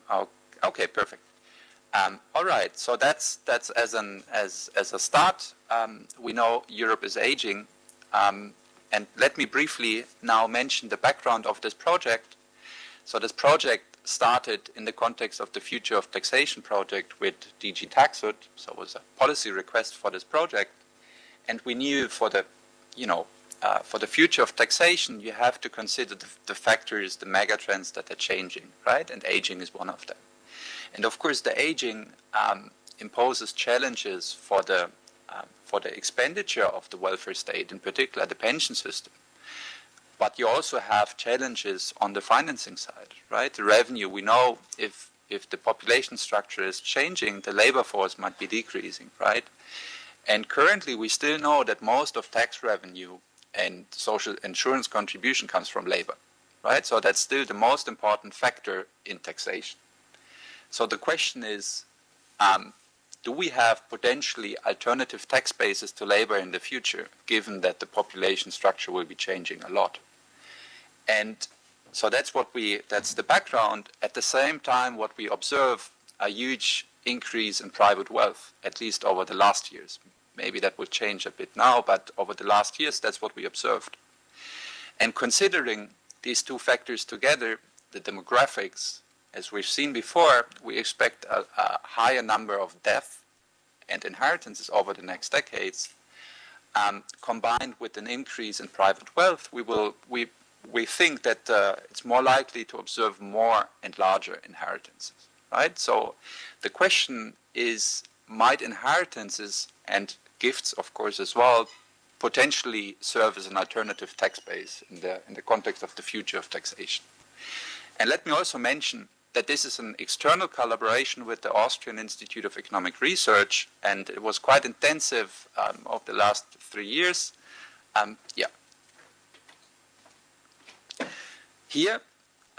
H: Oh, okay, perfect. All right, so that's as a start. We know Europe is aging. And let me briefly now mention the background of this project. So this project started in the context of the Future of Taxation project with DG Taxud. So it was a policy request for this project. And we knew for the future of taxation, you have to consider the factors, the megatrends that are changing, right? And aging is one of them. And of course, the aging imposes challenges for the expenditure of the welfare state, in particular the pension system. But you also have challenges on the financing side, right? The revenue, we know if the population structure is changing, the labor force might be decreasing, right? And currently we still know that most of tax revenue and social insurance contribution comes from labor, right? So that's still the most important factor in taxation. So the question is, do we have potentially alternative tax bases to labor in the future, given that the population structure will be changing a lot? And so that's the background. At the same time, what we observe, a huge increase in private wealth, at least over the last years. Maybe that will change a bit now, but over the last years, that's what we observed. And considering these two factors together, the demographics, as we've seen before, we expect a higher number of deaths and inheritances over the next decades. Combined with an increase in private wealth, we think that it's more likely to observe more and larger inheritances, right? So the question is, might inheritances and gifts, of course, as well, potentially serve as an alternative tax base in the context of the future of taxation? And let me also mention that this is an external collaboration with the Austrian Institute of Economic Research, and it was quite intensive over the last 3 years. Here,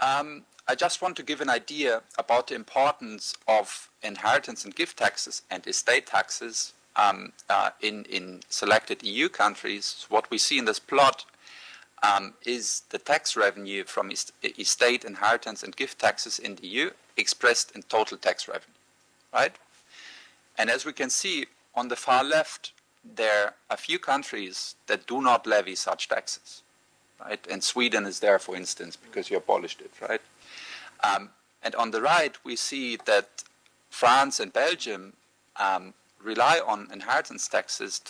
H: I just want to give an idea about the importance of inheritance and gift taxes and estate taxes in selected EU countries. What we see in this plot is the tax revenue from estate, inheritance, and gift taxes in the EU expressed in total tax revenue, right? And as we can see on the far left, there are a few countries that do not levy such taxes, right? And Sweden is there, for instance, because you abolished it, right? And on the right, we see that France and Belgium rely on inheritance taxes.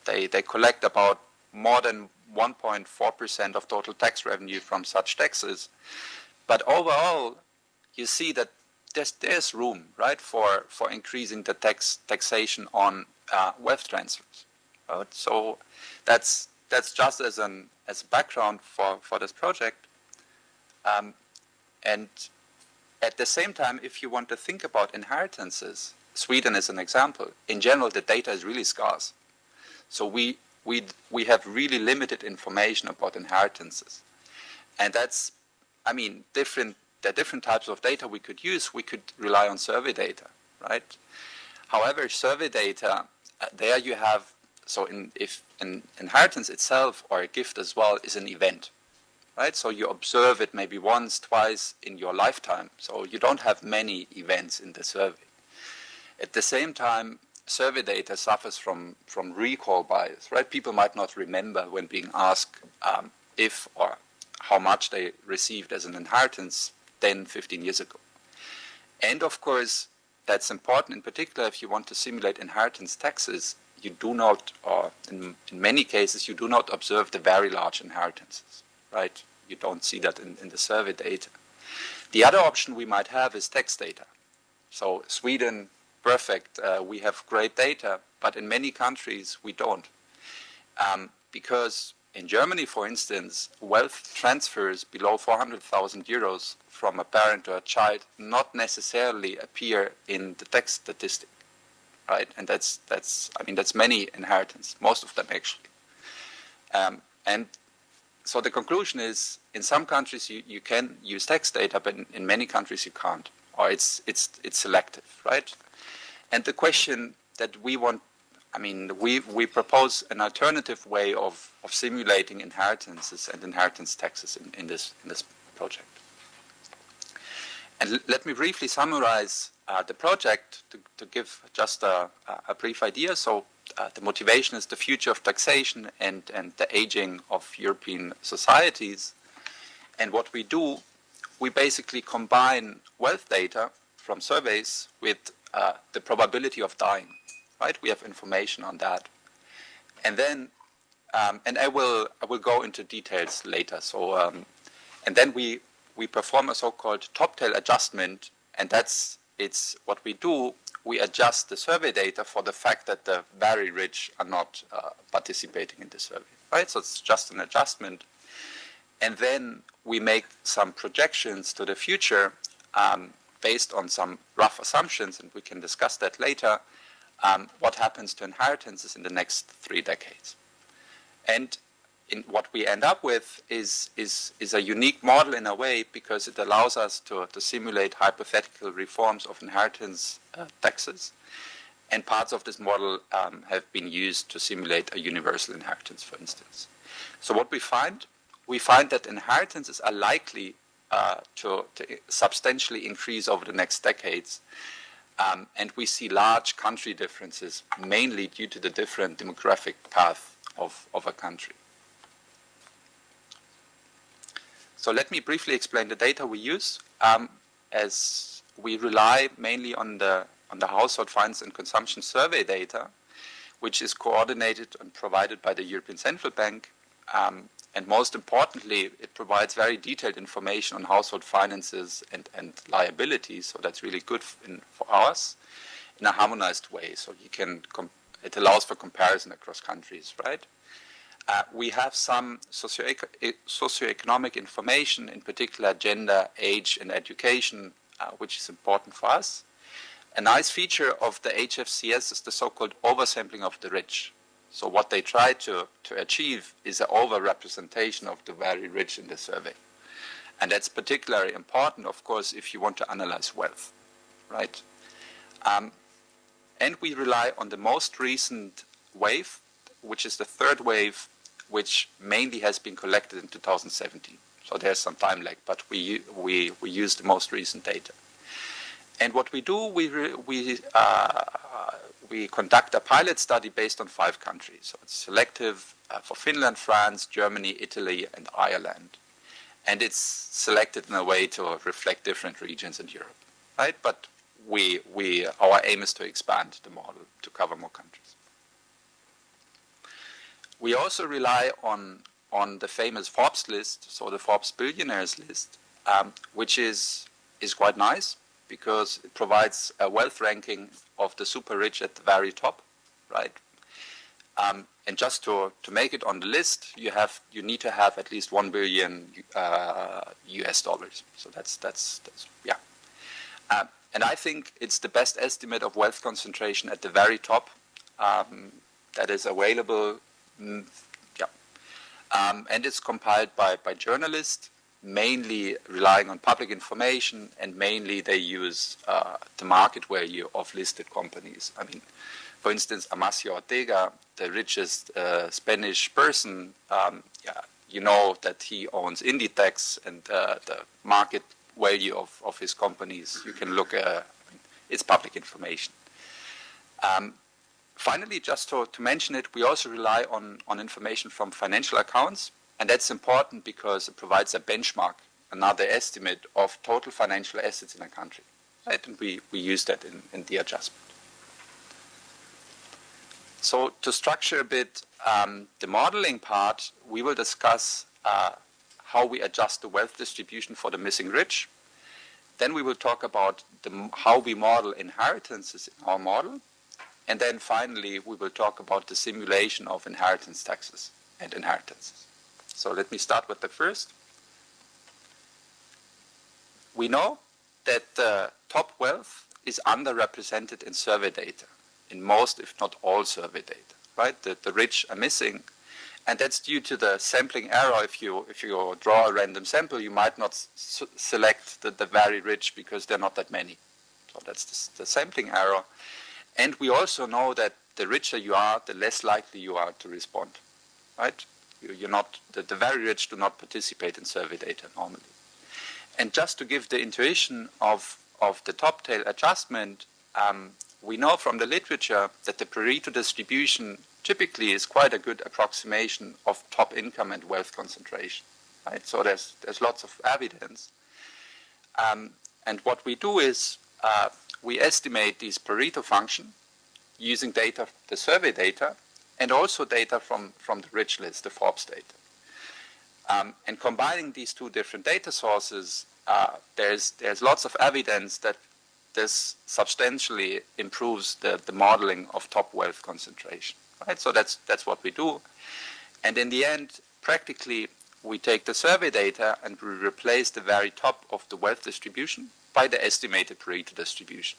H: They collect about more than 1.4% of total tax revenue from such taxes. But overall, you see that there's room, right, for increasing the taxation on wealth transfers. Right? So that's just as a background for this project. And at the same time, if you want to think about inheritances, Sweden is an example. In general, the data is really scarce. So we have really limited information about inheritances. And that's, there are different types of data we could use. We could rely on survey data, right? However, survey data, there you have, if an inheritance itself or a gift as well is an event, right? So you observe it maybe once, twice in your lifetime. So you don't have many events in the survey. At the same time, survey data suffers from recall bias, right? People might not remember when being asked if or how much they received as an inheritance 10, 15 years ago. And of course, that's important in particular if you want to simulate inheritance taxes. You do not, or in many cases, you do not observe the very large inheritances, right? You don't see that in the survey data. The other option we might have is tax data, So Sweden, perfect, we have great data, but in many countries we don't. Because in Germany, for instance, wealth transfers below 400,000 euros from a parent to a child not necessarily appear in the tax statistic, right? And that's many inheritance, most of them actually. And so the conclusion is, in some countries you can use tax data, but in many countries you can't, or it's selective, right? And the question that we want, we propose an alternative way of simulating inheritances and inheritance taxes in this project. And let me briefly summarize the project to give just a brief idea. So the motivation is the future of taxation and the aging of European societies. And what we do, we basically combine wealth data from surveys with the probability of dying, right? We have information on that. And then, and I will go into details later. So, and then we perform a so-called top-tail adjustment, and it's what we do. We adjust the survey data for the fact that the very rich are not participating in the survey, right? So it's just an adjustment. And then we make some projections to the future based on some rough assumptions, and we can discuss that later, what happens to inheritances in the next 3 decades. And what we end up with is a unique model in a way, because it allows us to simulate hypothetical reforms of inheritance taxes. And parts of this model have been used to simulate a universal inheritance, for instance. So what we find that inheritances are likely to substantially increase over the next decades. And we see large country differences, mainly due to the different demographic path of a country. So let me briefly explain the data we use, as we rely mainly on the household finance and consumption survey data, which is coordinated and provided by the European Central Bank. And most importantly, it provides very detailed information on household finances and liabilities. So that's really good for us in a harmonized way. So it allows for comparison across countries, right? We have some socioeconomic information, in particular gender, age, and education, which is important for us. A nice feature of the HFCS is the so-called oversampling of the rich. So what they try to achieve is an overrepresentation of the very rich in the survey. And that's particularly important, of course, if you want to analyze wealth, right? And we rely on the most recent wave, which is the third wave, which mainly has been collected in 2017. So there's some time lag, but we use the most recent data. And what we do, we conduct a pilot study based on 5 countries. So it's selective for Finland, France, Germany, Italy, and Ireland. And it's selected in a way to reflect different regions in Europe, right? But our aim is to expand the model to cover more countries. We also rely on the famous Forbes list, so the Forbes billionaires list, which is quite nice, because it provides a wealth ranking of the super rich at the very top, right? And just to make it on the list, you need to have at least $1 billion US dollars. So that's yeah. And I think it's the best estimate of wealth concentration at the very top that is available. Yeah. And it's compiled by journalists, mainly relying on public information, and mainly they use the market value of listed companies. I mean, for instance, Amancio Ortega, the richest Spanish person, you know that he owns Inditex, and the market value of his companies, you can look at, it's public information. Finally, just to mention it, we also rely on information from financial accounts. And that's important because it provides a benchmark, another estimate of total financial assets in a country. Right? And we use that in the adjustment. So to structure a bit the modeling part, we will discuss how we adjust the wealth distribution for the missing rich. Then we will talk about how we model inheritances in our model. And then finally, we will talk about the simulation of inheritance taxes and inheritances. So let me start with the first. We know that top wealth is underrepresented in survey data, in most, if not all, survey data, right? The rich are missing. And that's due to the sampling error. If you draw a random sample, you might not select the very rich because there are not that many. So that's the sampling error. And we also know that the richer you are, the less likely you are to respond, right? You're not, the very rich do not participate in survey data normally. And just to give the intuition of the top tail adjustment, we know from the literature that the Pareto distribution typically is quite a good approximation of top income and wealth concentration, right? So there's lots of evidence. And what we do is we estimate these Pareto function using data, the survey data, and also data from the rich list, the Forbes data. And combining these two different data sources, there's lots of evidence that this substantially improves the modeling of top wealth concentration, right? So that's what we do. And in the end, practically, we take the survey data and we replace the very top of the wealth distribution by the estimated Pareto distribution.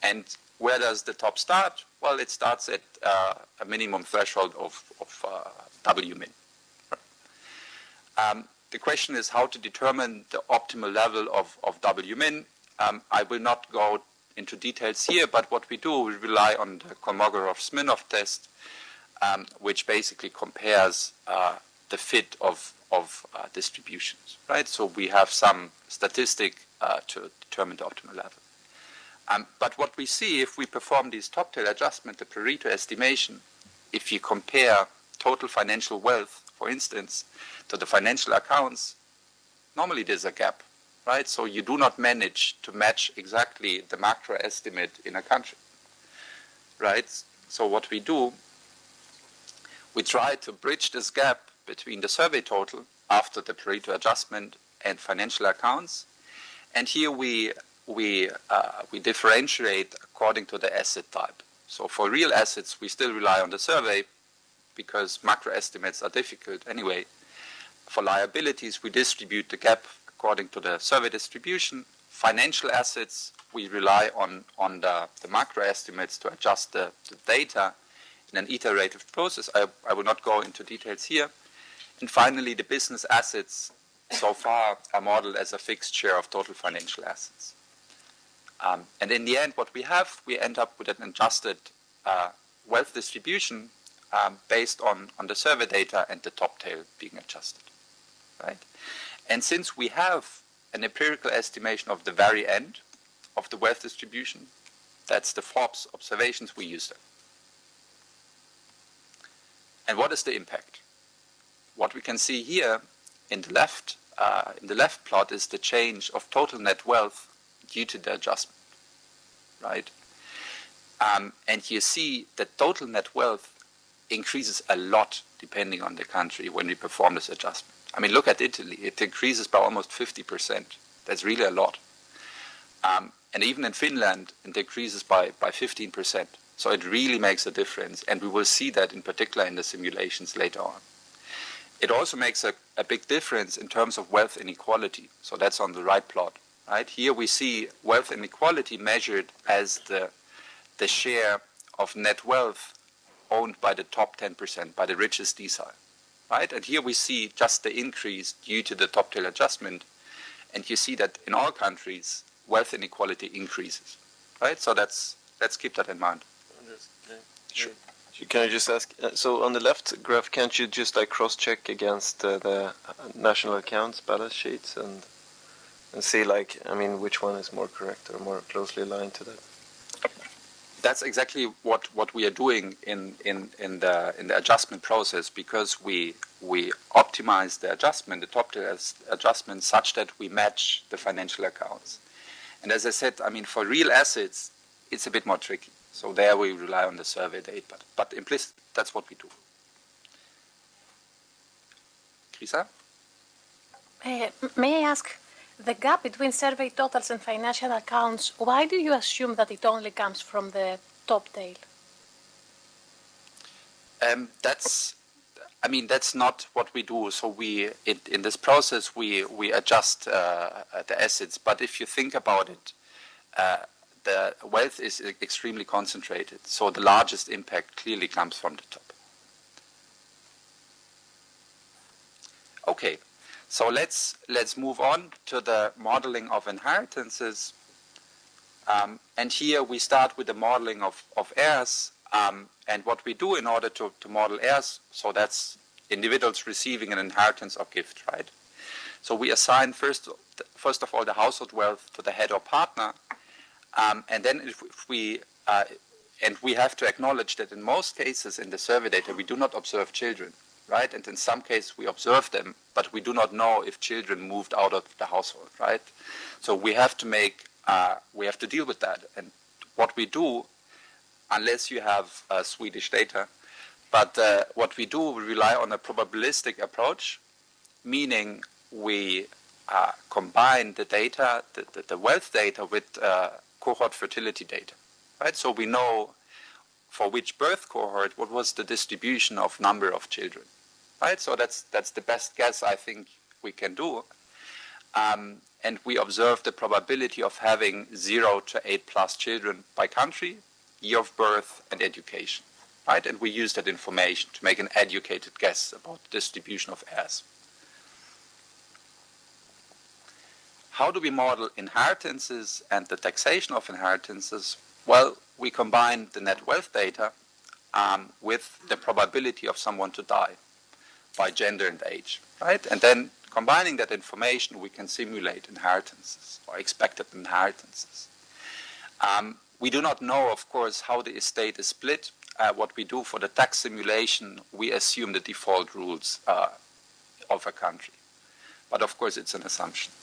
H: And where does the top start? Well, it starts at a minimum threshold of W min. The question is how to determine the optimal level of W min. I will not go into details here, but what we do, we rely on the Kolmogorov-Smirnov test, which basically compares the fit of distributions, right? So we have some statistic to determine the optimal level. But what we see if we perform these top tail adjustment, the Pareto estimation, if you compare total financial wealth, for instance, to the financial accounts, normally there's a gap, right? So you do not manage to match exactly the macro estimate in a country, right? So what we do, we try to bridge this gap between the survey total after the Pareto adjustment and financial accounts. And here we differentiate according to the asset type. So for real assets, we still rely on the survey because macro estimates are difficult anyway. For liabilities, we distribute the gap according to the survey distribution. Financial assets, we rely on the macro estimates to adjust the data in an iterative process. I will not go into details here. And finally, the business assets so far are modeled as a fixed share of total financial assets. And in the end, what we end up with an adjusted wealth distribution based on the survey data and the top tail being adjusted, right? And since we have an empirical estimation of the very end of the wealth distribution, that's the Forbes observations, we use them. And what is the impact? What we can see here in the left plot is the change of total net wealth due to the adjustment, right? And you see that total net wealth increases a lot depending on the country when we perform this adjustment. I mean, look at Italy. It increases by almost 50%. That's really a lot. And even in Finland, it decreases by 15%. So it really makes a difference. And we will see that in particular in the simulations later on. It also makes a big difference in terms of wealth inequality. So that's on the right plot, right? Here we see wealth inequality measured as the share of net wealth owned by the top 10%, by the richest decile, right? And here we see just the increase due to the top tail adjustment. And you see that in all countries, wealth inequality increases, right? So let's keep that in mind.
C: Sure. Can I just ask, so on the left graph, can't you just like cross-check against the national accounts balance sheets and see like, I mean, which one is more correct or more closely aligned to that?
H: That's exactly what we are doing in the adjustment process, because we optimize the adjustment, the top tail adjustment, such that we match the financial accounts. And as I said, I mean, for real assets, it's a bit more tricky. So there we rely on the survey data, but implicit, that's what we do. Krisa?
D: May I ask, The gap between survey totals and financial accounts, why do you assume that it only comes from the top tail?
H: That's not what we do. So in this process, we adjust the assets. But if you think about it, the wealth is extremely concentrated. So the largest impact clearly comes from the top. Okay, so let's move on to the modeling of inheritances. And here we start with the modeling of heirs. And what we do in order to model heirs, so that's individuals receiving an inheritance or gift, right? So we assign first of all the household wealth to the head or partner, and then if we and we have to acknowledge that in most cases in the survey data we do not observe children, right? And in some cases we observe them, but we do not know if children moved out of the household, right? So we have to deal with that. And what we do, unless you have Swedish data, but what we do, we rely on a probabilistic approach, meaning we combine the data, the wealth data with cohort fertility data, right? So we know for which birth cohort what was the distribution of number of children, right? So that's the best guess I think we can do. And we observe the probability of having 0 to 8+ children by country, year of birth, and education, right? And we use that information to make an educated guess about the distribution of heirs. How do we model inheritances and the taxation of inheritances? Well, we combine the net wealth data with the probability of someone to die by gender and age, right? And then combining that information, we can simulate inheritances or expected inheritances. We do not know, of course, how the estate is split. What we do for the tax simulation, we assume the default rules of a country. But of course, it's an assumption.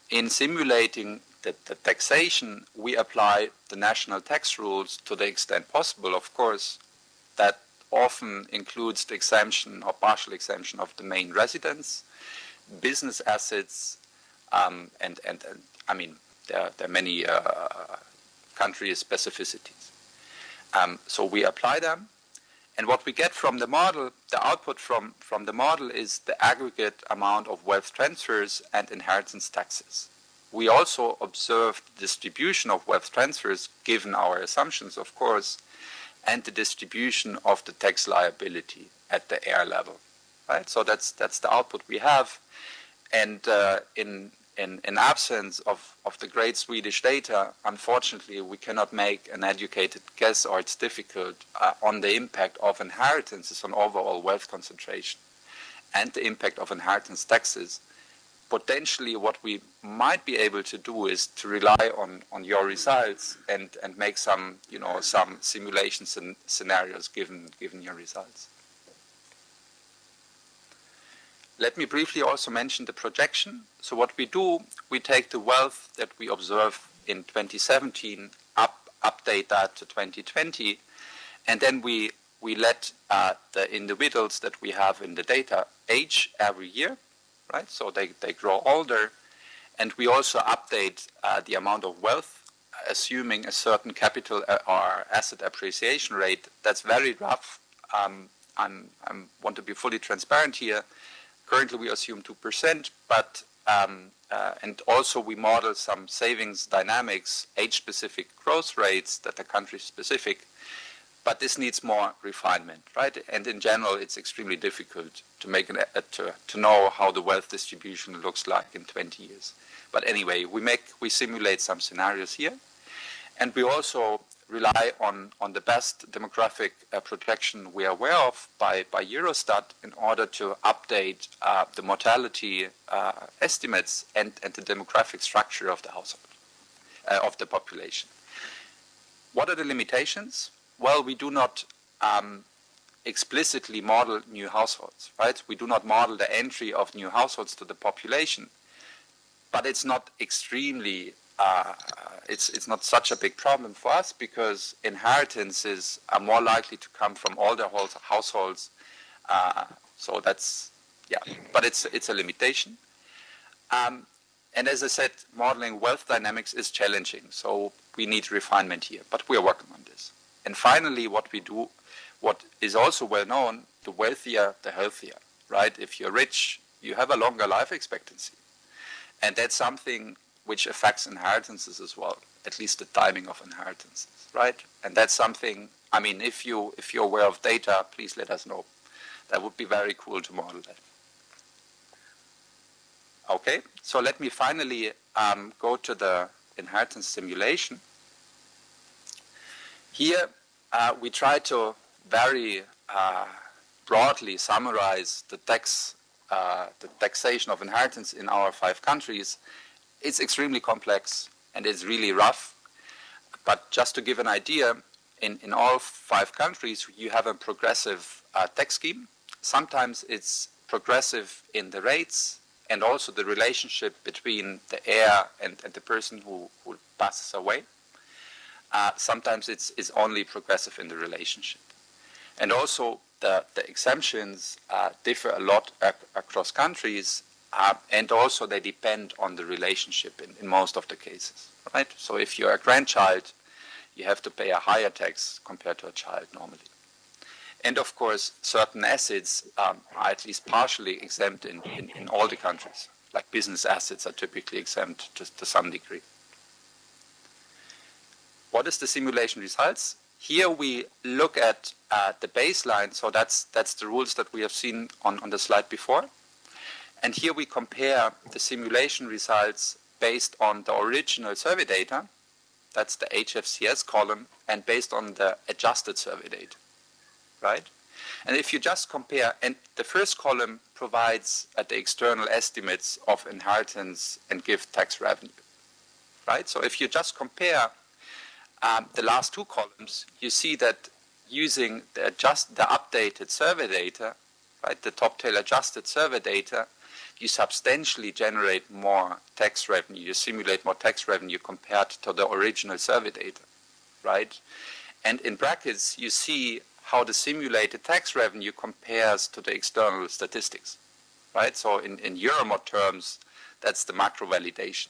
H: In simulating the taxation, we apply the national tax rules to the extent possible. Of course, that often includes the exemption or partial exemption of the main residence, business assets, and I mean, there are many country specificities. So we apply them. And what we get from the model, the output from the model is the aggregate amount of wealth transfers and inheritance taxes. We also observe the distribution of wealth transfers, given our assumptions, of course, and the distribution of the tax liability at the heir level, right? So that's the output we have. And in absence of the great Swedish data, unfortunately, we cannot make an educated guess, or it's difficult, on the impact of inheritances on overall wealth concentration and the impact of inheritance taxes. Potentially, what we might be able to do is to rely on your results and make some simulations and scenarios given your results. Let me briefly also mention the projection. So what we do, we take the wealth that we observe in 2017, update that to 2020, and then we let the individuals that we have in the data age every year, right? So they grow older, and we also update the amount of wealth, assuming a certain capital or asset appreciation rate. That's very rough. I want to be fully transparent here. Currently, we assume 2%, but and also we model some savings dynamics, age-specific growth rates that are country-specific, but this needs more refinement, right? And in general, it's extremely difficult to make to know how the wealth distribution looks like in 20 years. But anyway, we simulate some scenarios here, and we also rely on the best demographic projection we are aware of by Eurostat in order to update the mortality estimates and the demographic structure of the household, of the population. What are the limitations? Well, we do not explicitly model new households, right? We do not model the entry of new households to the population, but it's not extremely it's not such a big problem for us, because inheritances are more likely to come from older households. So that's, yeah, but it's a limitation. And as I said, modeling wealth dynamics is challenging, so we need refinement here, but we are working on this. And finally, what we do, what is also well known, the wealthier, the healthier, right? If you're rich, you have a longer life expectancy. And that's something which affects inheritances as well, at least the timing of inheritances, right? And that's something, I mean, if you're aware of data, please let us know. That would be very cool to model that. Okay, so let me finally go to the inheritance simulation. Here, we try to very broadly summarize the taxation of inheritance in our 5 countries. It's extremely complex and it's really rough. But just to give an idea, in all 5 countries, you have a progressive tax scheme. Sometimes it's progressive in the rates and also the relationship between the heir and the person who passes away. Sometimes it's only progressive in the relationship. And also the exemptions differ a lot across countries, and also they depend on the relationship in most of the cases, right? So if you're a grandchild, you have to pay a higher tax compared to a child normally. And of course, certain assets are at least partially exempt in all the countries, like business assets are typically exempt to some degree. What is the simulation results? Here we look at the baseline, so that's the rules that we have seen on the slide before. And here we compare the simulation results based on the original survey data, that's the HFCS column, and based on the adjusted survey data, right? And if you just compare, and the first column provides the external estimates of inheritance and gift tax revenue, right? So if you just compare the last 2 columns, you see that using the updated survey data, right, the top tail adjusted survey data, you substantially generate more tax revenue, you simulate more tax revenue compared to the original survey data, right? And in brackets, you see how the simulated tax revenue compares to the external statistics, right? So in Euromod terms, that's the macro validation.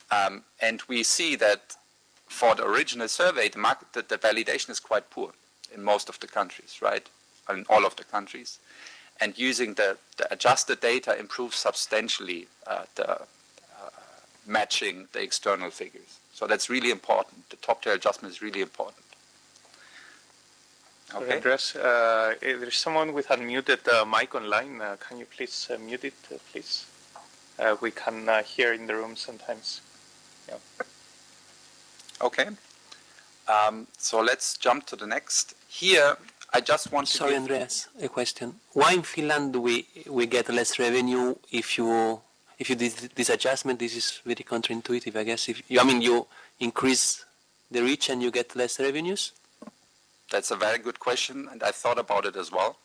H: And we see that for the original survey, the validation is quite poor in most of the countries, right? In all of the countries. And using the adjusted data improves substantially matching the external figures. So that's really important. The top tail adjustment is really important.
B: Okay. Andreas, there's someone with unmuted mic online. Can you please mute it, please? We can hear in the room sometimes. Yeah.
H: Okay. So let's jump to the next. Here, I just want to
I: Sorry, Andreas, a question. Why in Finland do we get less revenue if you do this adjustment? This is very counterintuitive, I guess. If you increase the reach and you get less revenues?
H: That's a very good question, and I thought about it as well.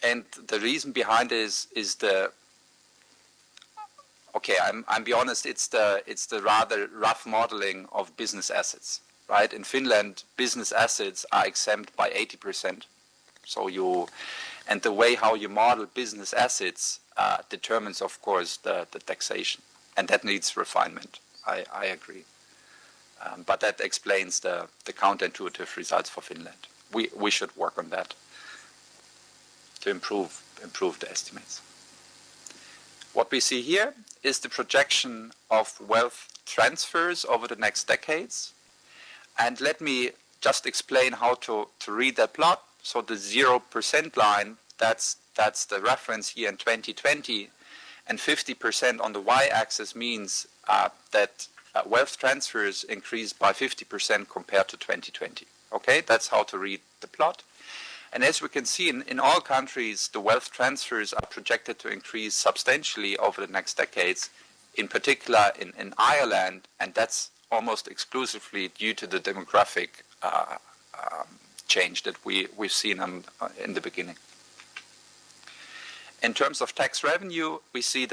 H: And the reason behind it is the okay. I'm be honest. It's the rather rough modeling of business assets, right? In Finland, business assets are exempt by 80%. So and the way how you model business assets determines, of course, the taxation, and that needs refinement. I agree, but that explains the counterintuitive results for Finland. We should work on that to improve the estimates. What we see here is the projection of wealth transfers over the next decades, and let me just explain how to read that plot. So the 0% line, that's the reference here in 2020, and 50% on the y-axis means that wealth transfers increased by 50% compared to 2020. Okay, that's how to read the plot. And as we can see, in all countries, the wealth transfers are projected to increase substantially over the next decades, in particular in Ireland, and that's almost exclusively due to the demographic change that we've seen in the beginning. In terms of tax revenue, we see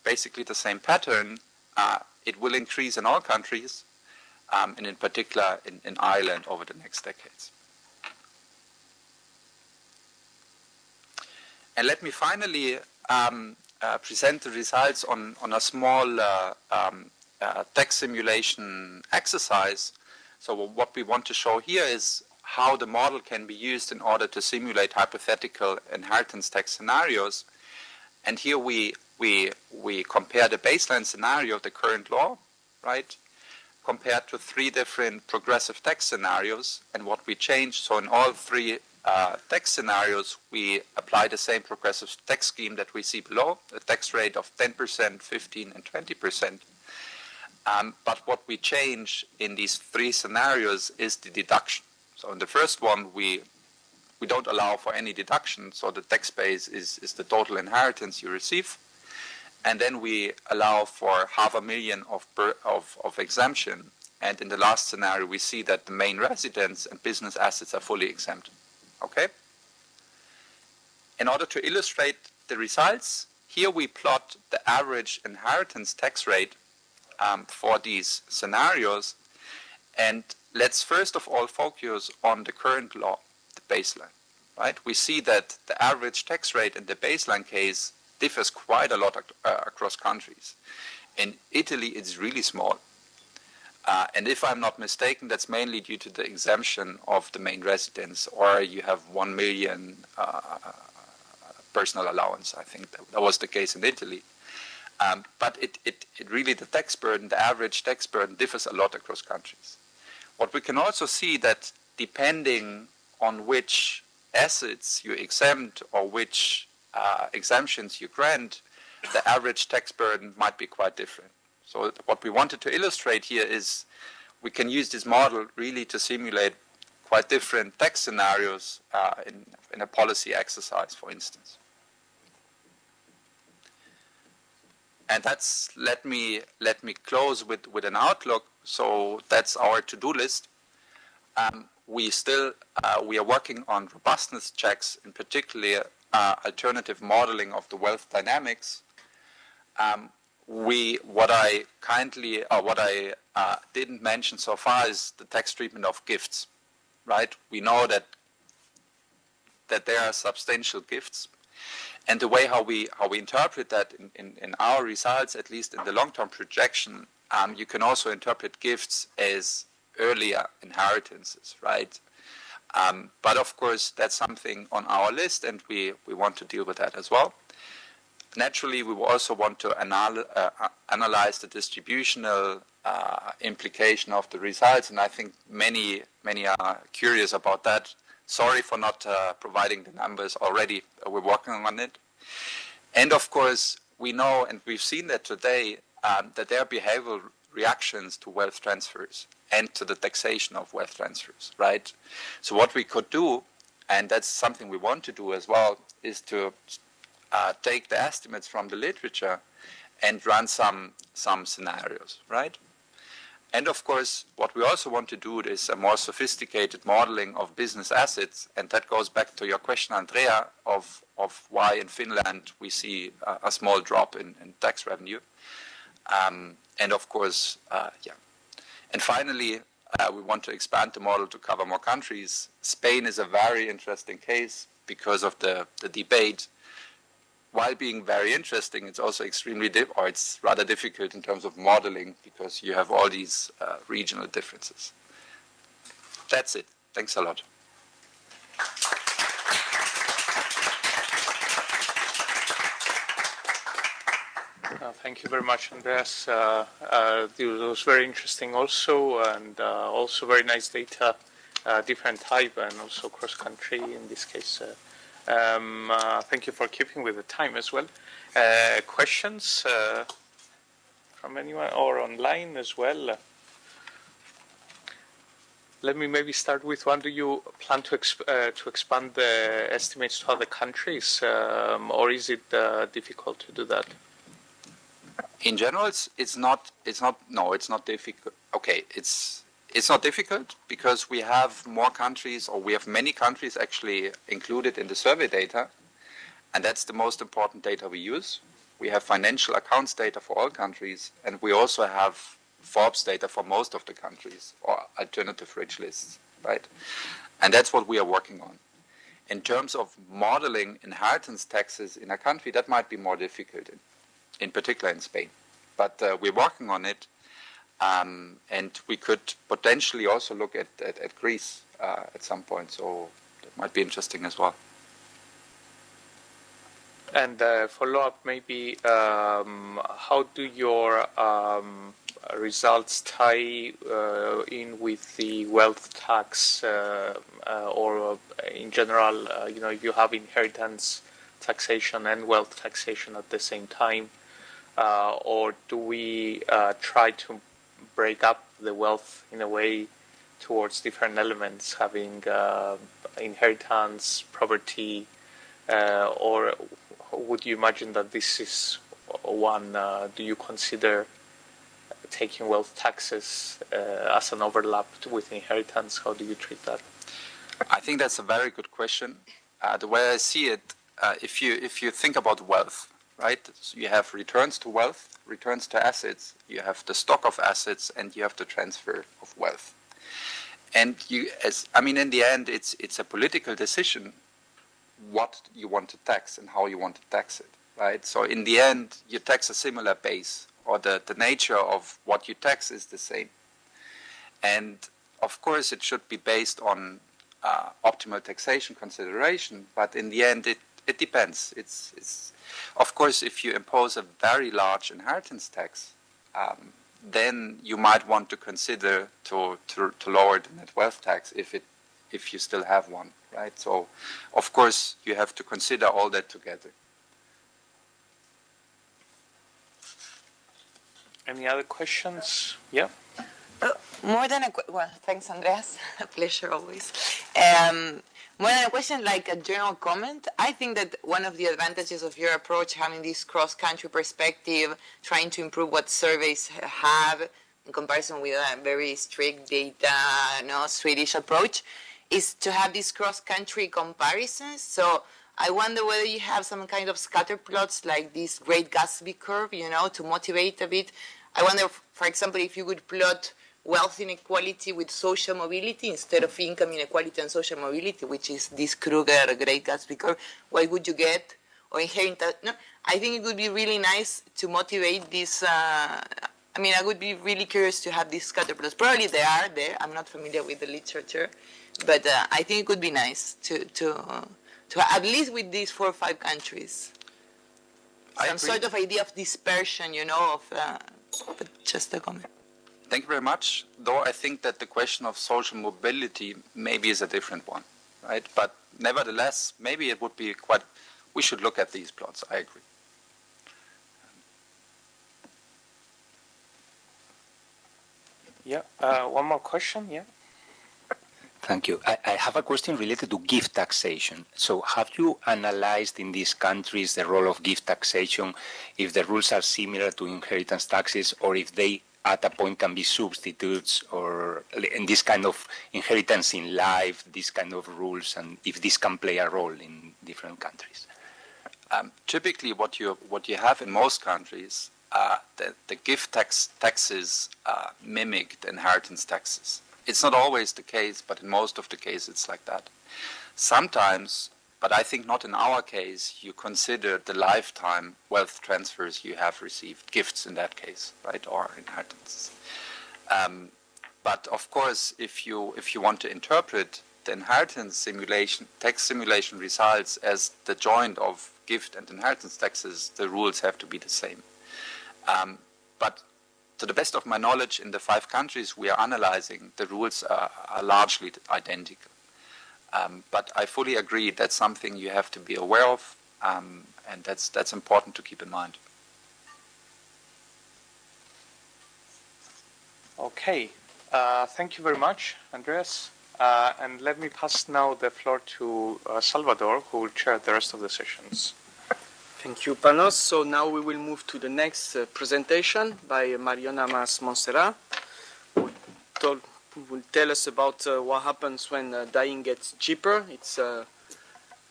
H: basically the same pattern. It will increase in all countries, and in particular in Ireland over the next decades. And let me finally present the results on a small tax simulation exercise. So what we want to show here is how the model can be used in order to simulate hypothetical inheritance tax scenarios. And here we compare the baseline scenario of the current law, right, compared to 3 different progressive tax scenarios, and what we changed. So in all 3 tax scenarios, we apply the same progressive tax scheme that we see below, a tax rate of 10%, 15%, and 20%. But what we change in these 3 scenarios is the deduction. So in the first one, we don't allow for any deduction, so the tax base is the total inheritance you receive. And then we allow for $500,000 of exemption. And in the last scenario, we see that the main residence and business assets are fully exempt. Okay? In order to illustrate the results, here we plot the average inheritance tax rate for these scenarios. And let's first of all focus on the current law, the baseline. Right? We see that the average tax rate in the baseline case differs quite a lot across countries. In Italy, it's really small. And if I'm not mistaken, that's mainly due to the exemption of the main residence, or you have 1 million personal allowance. I think that was the case in Italy. But it really, the tax burden, the average tax burden differs a lot across countries. What we can also see that depending on which assets you exempt or which exemptions you grant, the average tax burden might be quite different. So what we wanted to illustrate here is we can use this model really to simulate quite different tax scenarios in a policy exercise, for instance. And that's, let me close with an outlook. So that's our to-do list. We are working on robustness checks, in particular alternative modeling of the wealth dynamics. What I didn't mention so far is the tax treatment of gifts, right? We know that there are substantial gifts, and the way how we interpret that in our results, at least in the long-term projection, you can also interpret gifts as earlier inheritances, right? But of course, that's something on our list, and we want to deal with that as well. Naturally, we will also want to analyze the distributional implication of the results, and I think many are curious about that. Sorry for not providing the numbers already. We're working on it. And of course, we know, and we've seen that today, that there are behavioral reactions to wealth transfers and to the taxation of wealth transfers, right? So what we could do, and that's something we want to do as well, is to take the estimates from the literature and run some scenarios, right? And of course, what we also want to do is a more sophisticated modeling of business assets, and that goes back to your question, Andrea, of why in Finland we see a small drop in tax revenue. And of course, yeah. And finally, we want to expand the model to cover more countries. Spain is a very interesting case because of the debate. While being very interesting, it's also extremely it's rather difficult in terms of modeling because you have all these regional differences. That's it. Thanks a lot.
B: Thank you very much, Andreas. It was very interesting also, and also very nice data, different type, and also cross-country in this case. Thank you for keeping with the time as well. Questions from anyone or online as well? Let me maybe start with one. Do you plan to expand the estimates to other countries, or is it difficult to do that?
H: In general, it's not difficult. Okay, it's not difficult because we have more countries, or we have many countries actually included in the survey data, and that's the most important data we use. We have financial accounts data for all countries, and we also have Forbes data for most of the countries, or alternative rich lists, right? And that's what we are working on. In terms of modeling inheritance taxes in a country, that might be more difficult, in particular in Spain. But we're working on it, and we could potentially also look at Greece at some point, so that might be interesting as well.
B: And follow-up maybe, how do your results tie in with the wealth tax, or in general, if you have inheritance taxation and wealth taxation at the same time, or do we try to break up the wealth in a way towards different elements, having inheritance, property, or would you imagine that this is one? Do you consider taking wealth taxes as an overlap with inheritance? How do you treat that?
H: I think that's a very good question. The way I see it, if you think about wealth, right? So you have returns to wealth, returns to assets, you have the stock of assets, and you have the transfer of wealth. And in the end, it's a political decision what you want to tax and how you want to tax it, right? So in the end, you tax a similar base, or the nature of what you tax is the same. And of course, it should be based on optimal taxation consideration, but in the end, it depends. It's of course, if you impose a very large inheritance tax, then you might want to consider to lower the net wealth tax if you still have one, right? So, of course, you have to consider all that together.
B: Any other questions? Yeah.
E: More than well, thanks, Andreas. A pleasure always. More than a question, like a general comment, I think that one of the advantages of your approach, having this cross-country perspective, trying to improve what surveys have in comparison with a very strict data, Swedish approach, is to have these cross-country comparisons. So I wonder whether you have some kind of scatter plots like this Great Gatsby curve, to motivate a bit. I wonder, for example, if you would plot wealth inequality with social mobility instead of income inequality and social mobility, which is this Kruger Great Gatsby curve, what would you get? Or inheritance? No, I think it would be really nice to motivate this. I would be really curious to have these scatter plots. Probably they are there. I'm not familiar with the literature, but I think it would be nice to at least with these 4 or 5 countries, some sort of idea of dispersion, but just a comment.
H: Thank you very much. Though I think that the question of social mobility maybe is a different one, right? But nevertheless, maybe it would be we should look at these plots. I agree.
B: Yeah. One more question. Yeah.
J: Thank you. I have a question related to gift taxation. So have you analyzed in these countries the role of gift taxation, if the rules are similar to inheritance taxes, or if they at a point can be substitutes, or in this kind of inheritance in life, these kind of rules, and if this can play a role in different countries?
H: Typically, what you have in most countries, the gift taxes mimic the inheritance taxes. It's not always the case, but in most of the cases it's like that. Sometimes, but I think not in our case, you consider the lifetime wealth transfers you have received, gifts in that case, right, or inheritance. But of course, if you want to interpret the inheritance simulation, tax simulation results as the joint of gift and inheritance taxes, the rules have to be the same. But to the best of my knowledge, in the 5 countries we are analyzing, the rules are largely identical. But I fully agree that's something you have to be aware of, and that's important to keep in mind.
B: Okay. Thank you very much, Andreas. And let me pass now the floor to Salvador, who will chair the rest of the sessions.
A: Thank you, Panos. So now we will move to the next presentation by Mariona Mas Monserrat, who will tell us about what happens when dying gets cheaper. It's a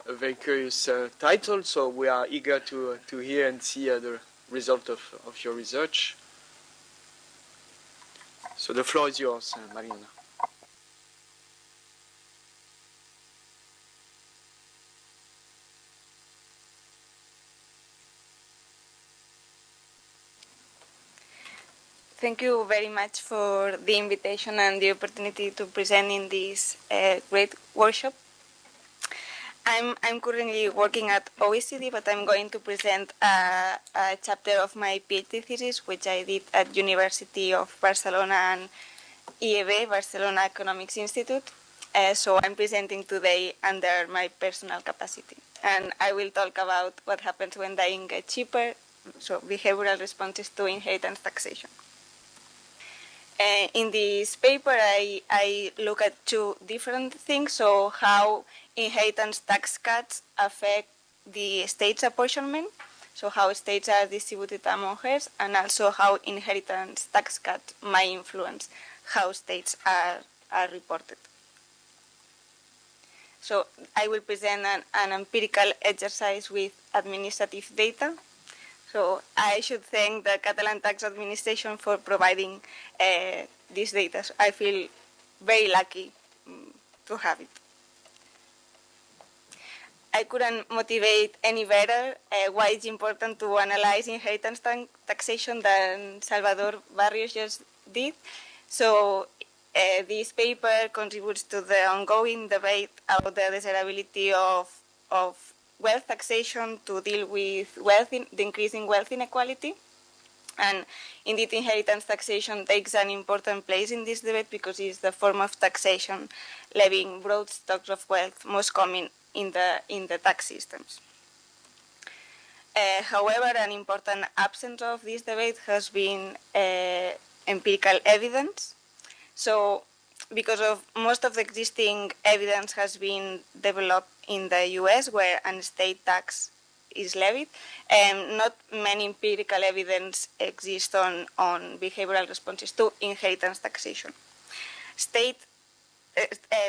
A: very curious title, so we are eager to hear and see the result of your research. So the floor is yours, Mariona.
K: Thank you very much for the invitation and the opportunity to present in this great workshop. I'm currently working at OECD, but I'm going to present a chapter of my PhD thesis, which I did at University of Barcelona and IEB, Barcelona Economics Institute. So I'm presenting today under my personal capacity. And I will talk about what happens when dying gets cheaper, so behavioral responses to inheritance taxation. In this paper, I look at two different things, so how inheritance tax cuts affect the state's apportionment, so how states are distributed among heirs, and also how inheritance tax cuts might influence how states are reported. So I will present an empirical exercise with administrative data. So I should thank the Catalan Tax Administration for providing this data. So I feel very lucky to have it. I couldn't motivate any better why it's important to analyze inheritance taxation than Salvador Barrios just did. So this paper contributes to the ongoing debate about the desirability of wealth taxation to deal with the increasing wealth inequality. And indeed, inheritance taxation takes an important place in this debate because it's the form of taxation levying broad stocks of wealth most common in the tax systems. However, an important absence of this debate has been empirical evidence. So, because of most of the existing evidence has been developed in the US, where an estate tax is levied, not many empirical evidence exists on behavioral responses to inheritance taxation.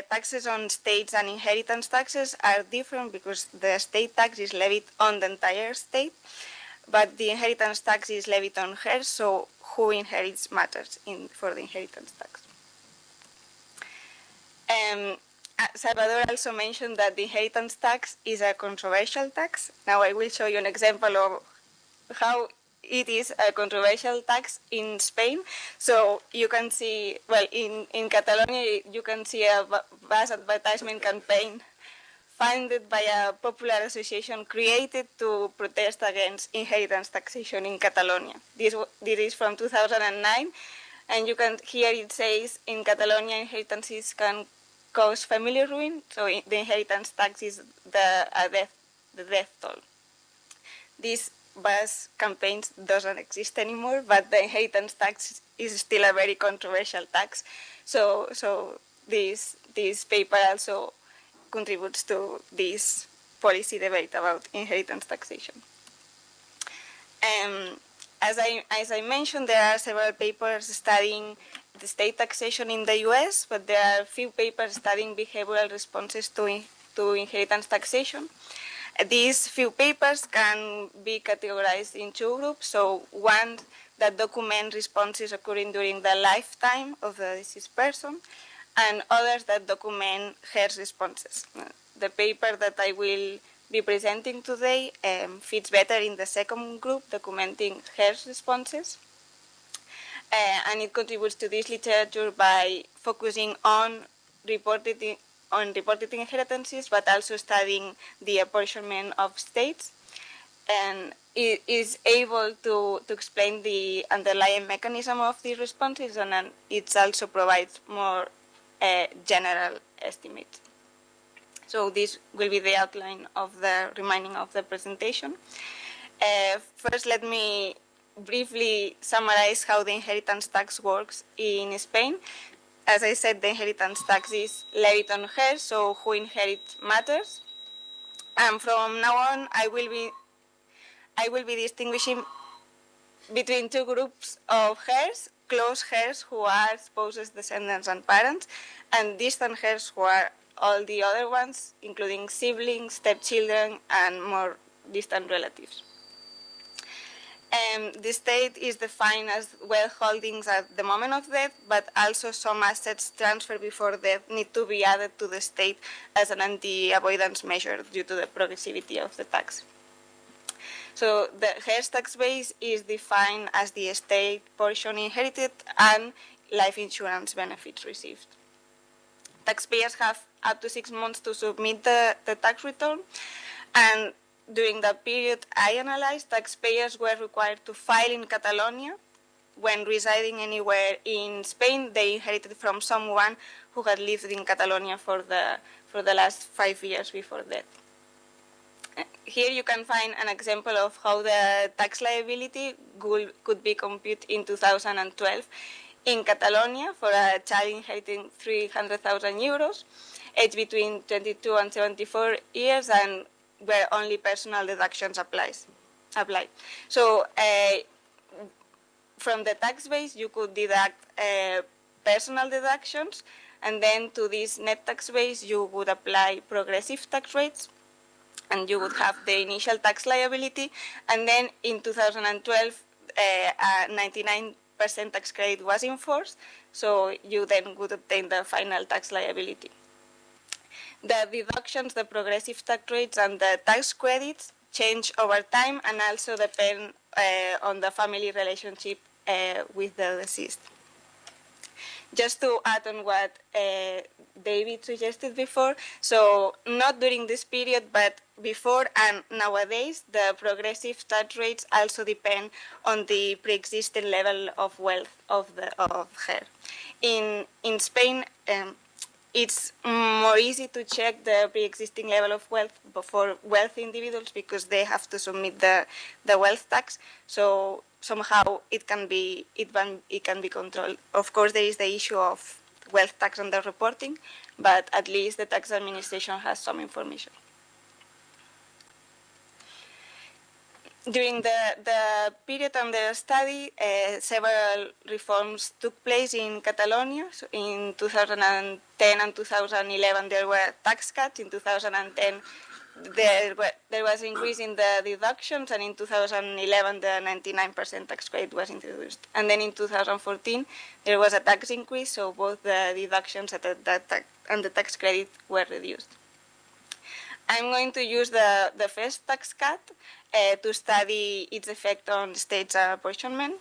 K: Taxes on states and inheritance taxes are different because the estate tax is levied on the entire state, but the inheritance tax is levied on heirs, so who inherits matters for the inheritance tax. Salvador also mentioned that the inheritance tax is a controversial tax. Now I will show you an example of how it is a controversial tax in Spain. So you can see, well, in Catalonia, you can see a vast advertisement campaign funded by a popular association created to protest against inheritance taxation in Catalonia. This is from 2009, and you can hear it says in Catalonia inheritances can cause family ruin, so the inheritance tax is the death toll. This bus campaigns doesn't exist anymore, but the inheritance tax is still a very controversial tax. So this paper also contributes to this policy debate about inheritance taxation. As I mentioned, there are several papers studying the state taxation in the US, but there are few papers studying behavioral responses to inheritance taxation. These few papers can be categorized in two groups. So one that document responses occurring during the lifetime of the deceased person, and others that document heirs' responses. The paper that I will be presenting today fits better in the second group, documenting heirs' responses. And it contributes to this literature by focusing on reported inheritances, but also studying the apportionment of states. And it is able to explain the underlying mechanism of these responses, and it also provides more general estimates. So this will be the outline of the remaining of the presentation. First, let me briefly summarize how the inheritance tax works in Spain. As I said, the inheritance tax is levied on heirs, so who inherits matters. And from now on, I will be distinguishing between two groups of heirs: close heirs, who are spouses, descendants, and parents, and distant heirs, who are all the other ones, including siblings, stepchildren, and more distant relatives. The state is defined as wealth holdings at the moment of death, but also some assets transferred before death need to be added to the state as an anti-avoidance measure due to the progressivity of the tax. So the heirs tax base is defined as the estate portion inherited and life insurance benefits received. Taxpayers have up to 6 months to submit the tax return, and during that period I analyzed, taxpayers were required to file in Catalonia. When residing anywhere in Spain, they inherited from someone who had lived in Catalonia for the last 5 years before death. Here you can find an example of how the tax liability could be computed in 2012 in Catalonia for a child inheriting 300,000 euros, aged between 22 and 74 years, and where only personal deductions apply. So from the tax base, you could deduct personal deductions, and then to this net tax base, you would apply progressive tax rates, and you would have the initial tax liability, and then in 2012, a 99% tax credit was enforced, so you then would obtain the final tax liability. The deductions, the progressive tax rates, and the tax credits change over time and also depend on the family relationship with the deceased. Just to add on what David suggested before, so not during this period, but before and nowadays, the progressive tax rates also depend on the pre-existing level of wealth of her. In Spain, it's more easy to check the pre-existing level of wealth for wealthy individuals because they have to submit the wealth tax. So somehow it can be controlled. Of course, there is the issue of wealth tax under reporting, but at least the tax administration has some information. During the period under study, several reforms took place in Catalonia. So in 2010 and 2011, there were tax cuts. In 2010, there was an increase in the deductions, and in 2011, the 99% tax credit was introduced. And then in 2014, there was a tax increase, so both the deductions and the tax credit were reduced. I'm going to use the first tax cut to study its effect on states apportionment,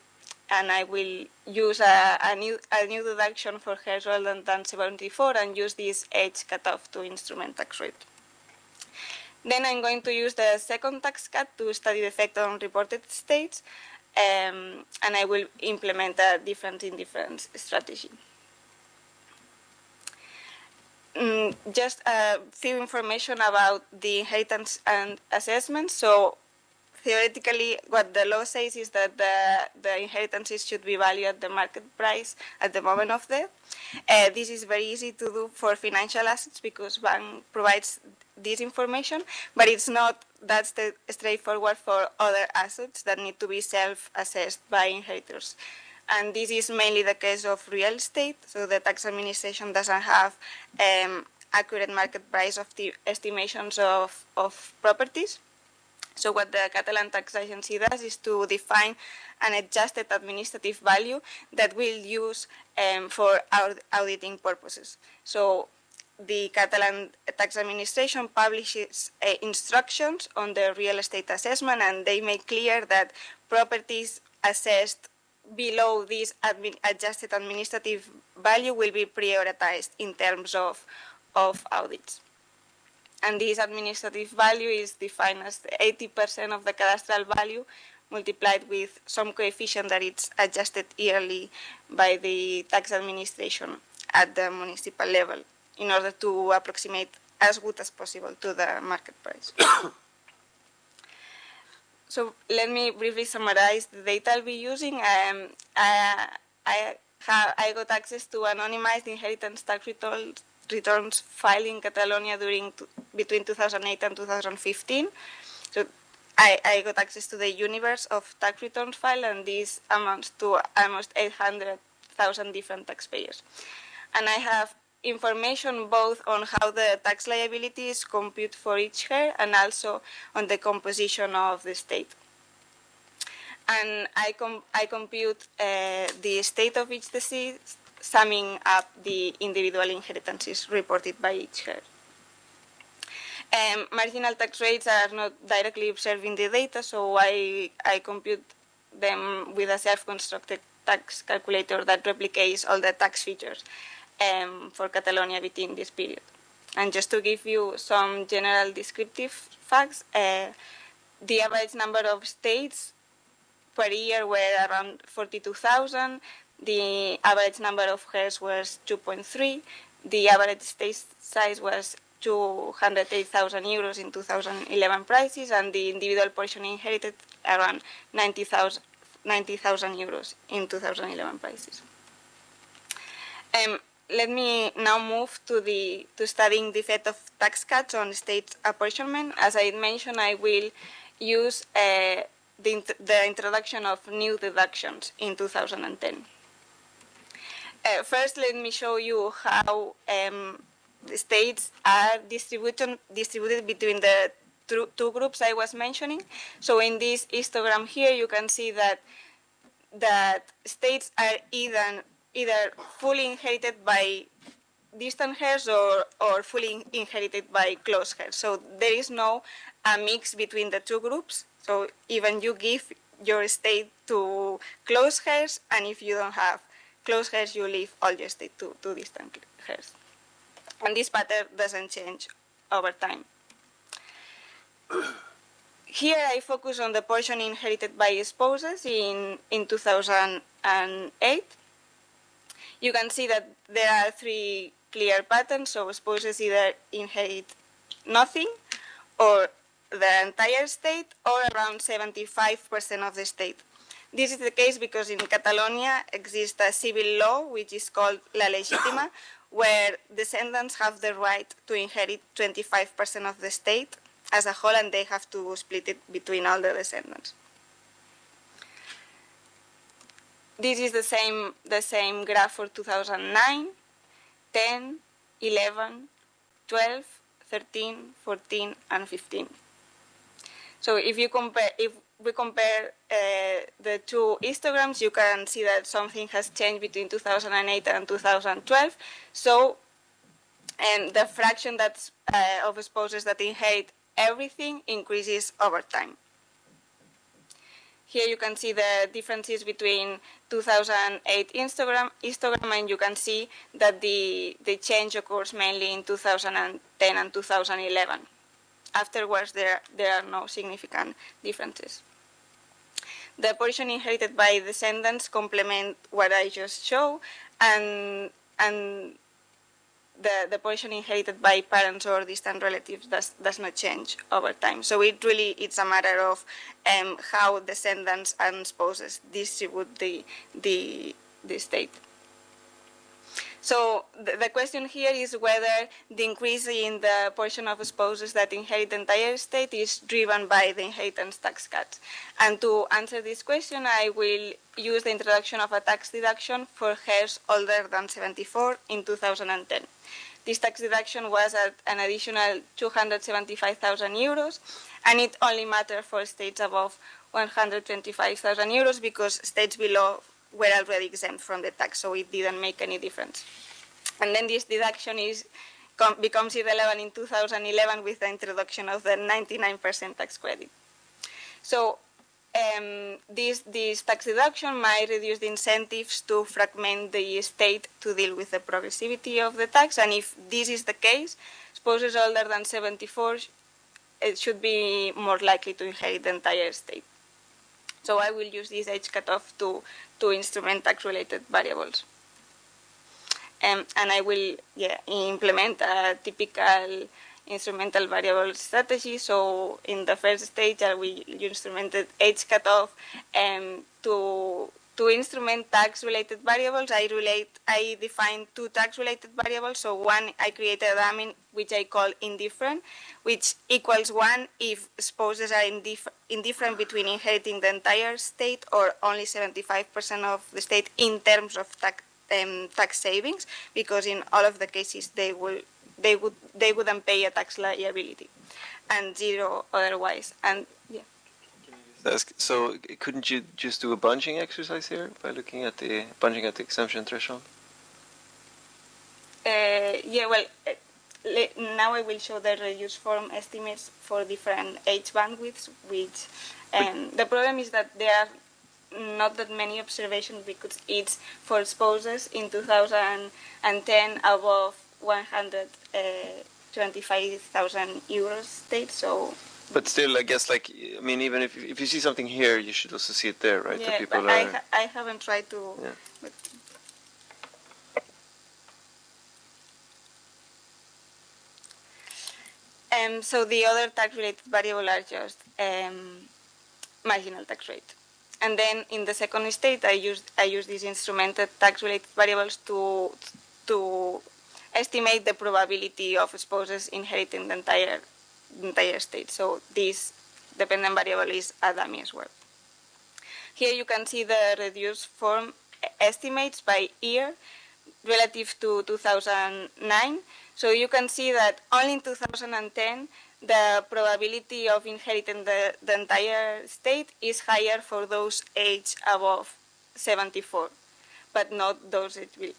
K: and I will use a new deduction for hairs older than 74 and use this age cutoff to instrument tax rate. Then I'm going to use the second tax cut to study the effect on reported states, and I will implement a difference in difference strategy. Just a few information about the inheritance and assessment. So theoretically, what the law says is that the inheritances should be valued at the market price at the moment of death. This is very easy to do for financial assets because bank provides this information, but it's not that straightforward for other assets that need to be self-assessed by inheritors. And this is mainly the case of real estate, so the tax administration doesn't have accurate market price of the estimations of properties. So what the Catalan tax agency does is to define an adjusted administrative value that we'll use for auditing purposes. So the Catalan tax administration publishes instructions on the real estate assessment, and they make clear that properties assessed below this adjusted administrative value will be prioritized in terms of audits. And this administrative value is defined as 80% of the cadastral value multiplied with some coefficient that it's adjusted yearly by the tax administration at the municipal level in order to approximate as good as possible to the market price. So let me briefly summarize the data I'll be using. I got access to anonymized inheritance tax returns filed in Catalonia between 2008 and 2015. So I got access to the universe of tax returns filed, and this amounts to almost 800,000 different taxpayers. And I have information both on how the tax liability is computed for each heir and also on the composition of the estate. And I compute the estate of each deceased, summing up the individual inheritances reported by each heir. Marginal tax rates are not directly observed in the data, so I compute them with a self-constructed tax calculator that replicates all the tax features for Catalonia within this period. And just to give you some general descriptive facts, the average number of states per year were around 42,000. The average number of heirs was 2.3. The average state size was 208,000 euros in 2011 prices, and the individual portion inherited around 90,000 euros in 2011 prices. Let me now move to studying the effect of tax cuts on state apportionment. As I mentioned, I will use the introduction of new deductions in 2010. First, let me show you how the states are distributed between the two groups I was mentioning. So in this histogram here, you can see that states are either fully inherited by distant heirs or fully inherited by close heirs. So there is no mix between the two groups. So even you give your estate to close heirs, and if you don't have close heirs, you leave all your estate to distant heirs. And this pattern doesn't change over time. Here I focus on the portion inherited by spouses in 2008. You can see that there are three clear patterns. So spouses either inherit nothing, or the entire estate, or around 75% of the estate. This is the case because in Catalonia exists a civil law which is called La Legitima, where descendants have the right to inherit 25% of the estate as a whole, and they have to split it between all the descendants. This is the same graph for 2009, 10, 11, 12, 13, 14, and 15. So if we compare the two histograms, you can see that something has changed between 2008 and 2012. So, and the fraction that's of spouses that inherit everything increases over time. Here you can see the differences between 2008 histogram, and you can see that the change occurs mainly in 2010 and 2011. Afterwards, there are no significant differences. The portion inherited by descendants complement what I just showed, and the portion inherited by parents or distant relatives does not change over time. So it's a matter of how descendants and spouses distribute the estate. So the question here is whether the increase in the portion of spouses that inherit the entire estate is driven by the inheritance tax cuts. And to answer this question, I will use the introduction of a tax deduction for heirs older than 74 in 2010. This tax deduction was at an additional 275,000 euros, and it only mattered for states above 125,000 euros because states below were already exempt from the tax, so it didn't make any difference. And then this deduction becomes irrelevant in 2011 with the introduction of the 99% tax credit. So this tax deduction might reduce the incentives to fragment the estate to deal with the progressivity of the tax, and if this is the case, spouses older than 74 should be more likely to inherit the entire estate. So I will use this age cutoff to instrument tax-related variables. And I will implement a typical instrumental variable strategy. So in the first stage, we instrumented age cutoff to instrument tax-related variables. I defined two tax-related variables. So one, I created a dummy which I call indifferent, which equals 1 if spouses are indifferent between inheriting the entire estate or only 75% of the estate in terms of tax savings, because in all of the cases they wouldn't pay a tax liability, and 0 otherwise. And yeah.
C: So couldn't you just do a bunching exercise here by looking at bunching at the exemption threshold?
K: Yeah, well, now I will show the reduced form estimates for different age bandwidths, which the problem is that there are not that many observations because it's for spouses in 2010 above 125,000 euros state. So,
C: but still, I guess, like, I mean, even if you see something here, you should also see it there, right?
K: yeah,
C: That people
K: but
C: are.
K: I haven't tried to.
C: Yeah.
K: But, so the other tax-related variable are just marginal tax rate. And then in the second state, I use these instrumented tax-related variables to estimate the probability of spouses inheriting the entire state. So this dependent variable is a dummy as well. Here you can see the reduced form estimates by year relative to 2009. So you can see that only in 2010 the probability of inheriting the entire state is higher for those aged above 74, but not those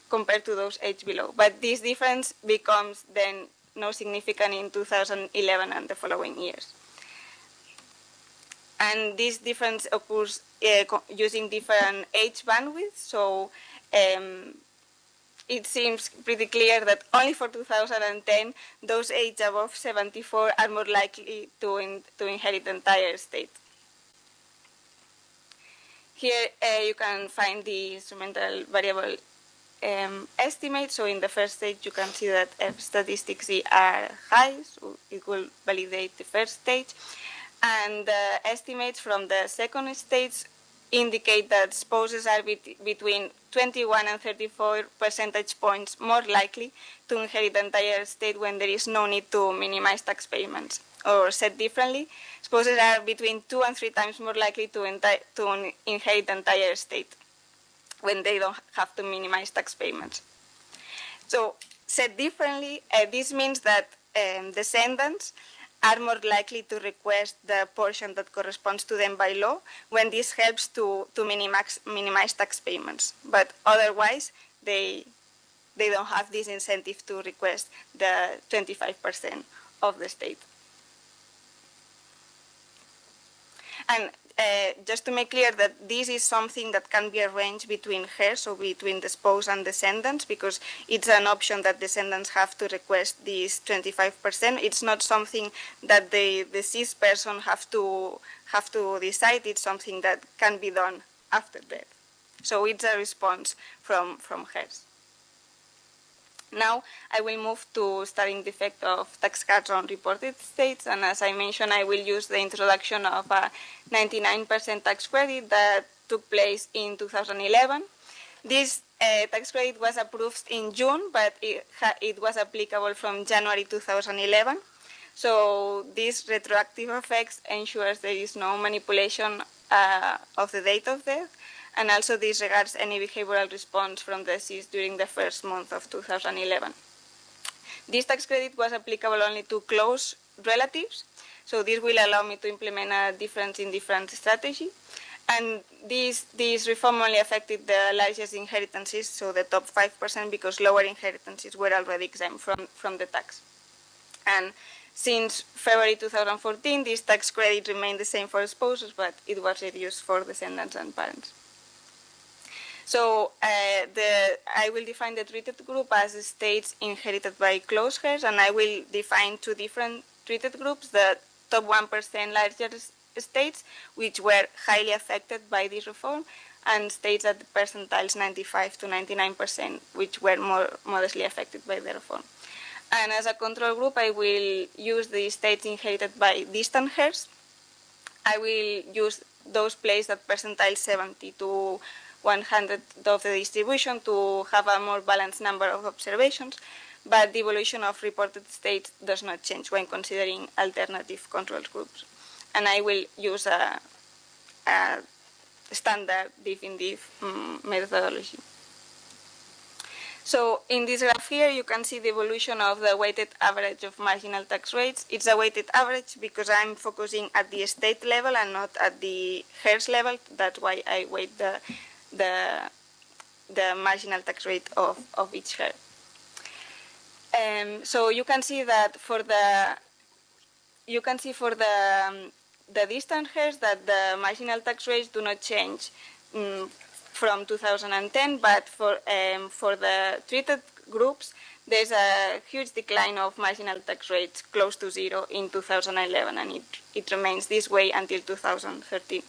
K: compared to those aged below. But this difference becomes then no significant in 2011 and the following years. And this difference occurs using different age bandwidths. So it seems pretty clear that only for 2010, those aged above 74 are more likely to inherit the entire state. Here you can find the instrumental variable estimate. So in the first stage, you can see that F statistics are high, so it will validate the first stage. And the estimates from the second stage indicate that spouses are between 21 and 34 percentage points more likely to inherit the entire state when there is no need to minimize tax payments. Or said differently, spouses are between 2 and 3 times more likely to inherit the entire state when they don't have to minimize tax payments. So said differently, this means that descendants are more likely to request the portion that corresponds to them by law when this helps to minimize tax payments. But otherwise, they don't have this incentive to request the 25% of the state. And just to make clear that this is something that can be arranged between heirs, so between the spouse and descendants, because it's an option that descendants have to request this 25%. It's not something that the deceased person have to decide. It's something that can be done after death. So it's a response from heirs. Now I will move to studying the effect of tax cuts on reported states, and as I mentioned, I will use the introduction of a 99% tax credit that took place in 2011. This tax credit was approved in June, but it was applicable from January 2011. So these retroactive effects ensures there is no manipulation of the date of death, and also disregards any behavioral response from the deceased during the first month of 2011. This tax credit was applicable only to close relatives, so this will allow me to implement a difference in different strategy. And this reform only affected the largest inheritances, so the top 5%, because lower inheritances were already exempt from the tax. And since February 2014, this tax credit remained the same for spouses, but it was reduced for descendants and parents. So I will define the treated group as states inherited by close heirs, and I will define 2 different treated groups: the top 1% larger states, which were highly affected by this reform, and states at the percentiles 95 to 99%, which were more modestly affected by the reform. And as a control group, I will use the states inherited by distant heirs. I will use those placed at percentile 70 to 100 of the distribution to have a more balanced number of observations, but the evolution of reported states does not change when considering alternative control groups. And I will use a standard diff in diff methodology. So in this graph here, you can see the evolution of the weighted average of marginal tax rates. It's a weighted average because I'm focusing at the state level and not at the heirs level. That's why I weight the marginal tax rate of each heir. So you can see that for the the distant hairs that the marginal tax rates do not change from 2010, but for the treated groups, there's a huge decline of marginal tax rates close to zero in 2011, and it remains this way until 2013.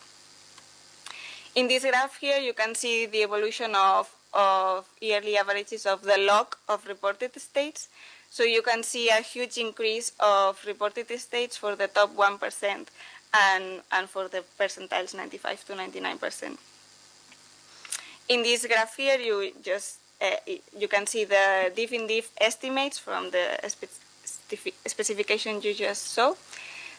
K: In this graph here, you can see the evolution of yearly averages of the log of reported states. So you can see a huge increase of reported states for the top 1% and for the percentiles 95 to 99%. In this graph here, you can see the diff in diff estimates from the specification you just saw.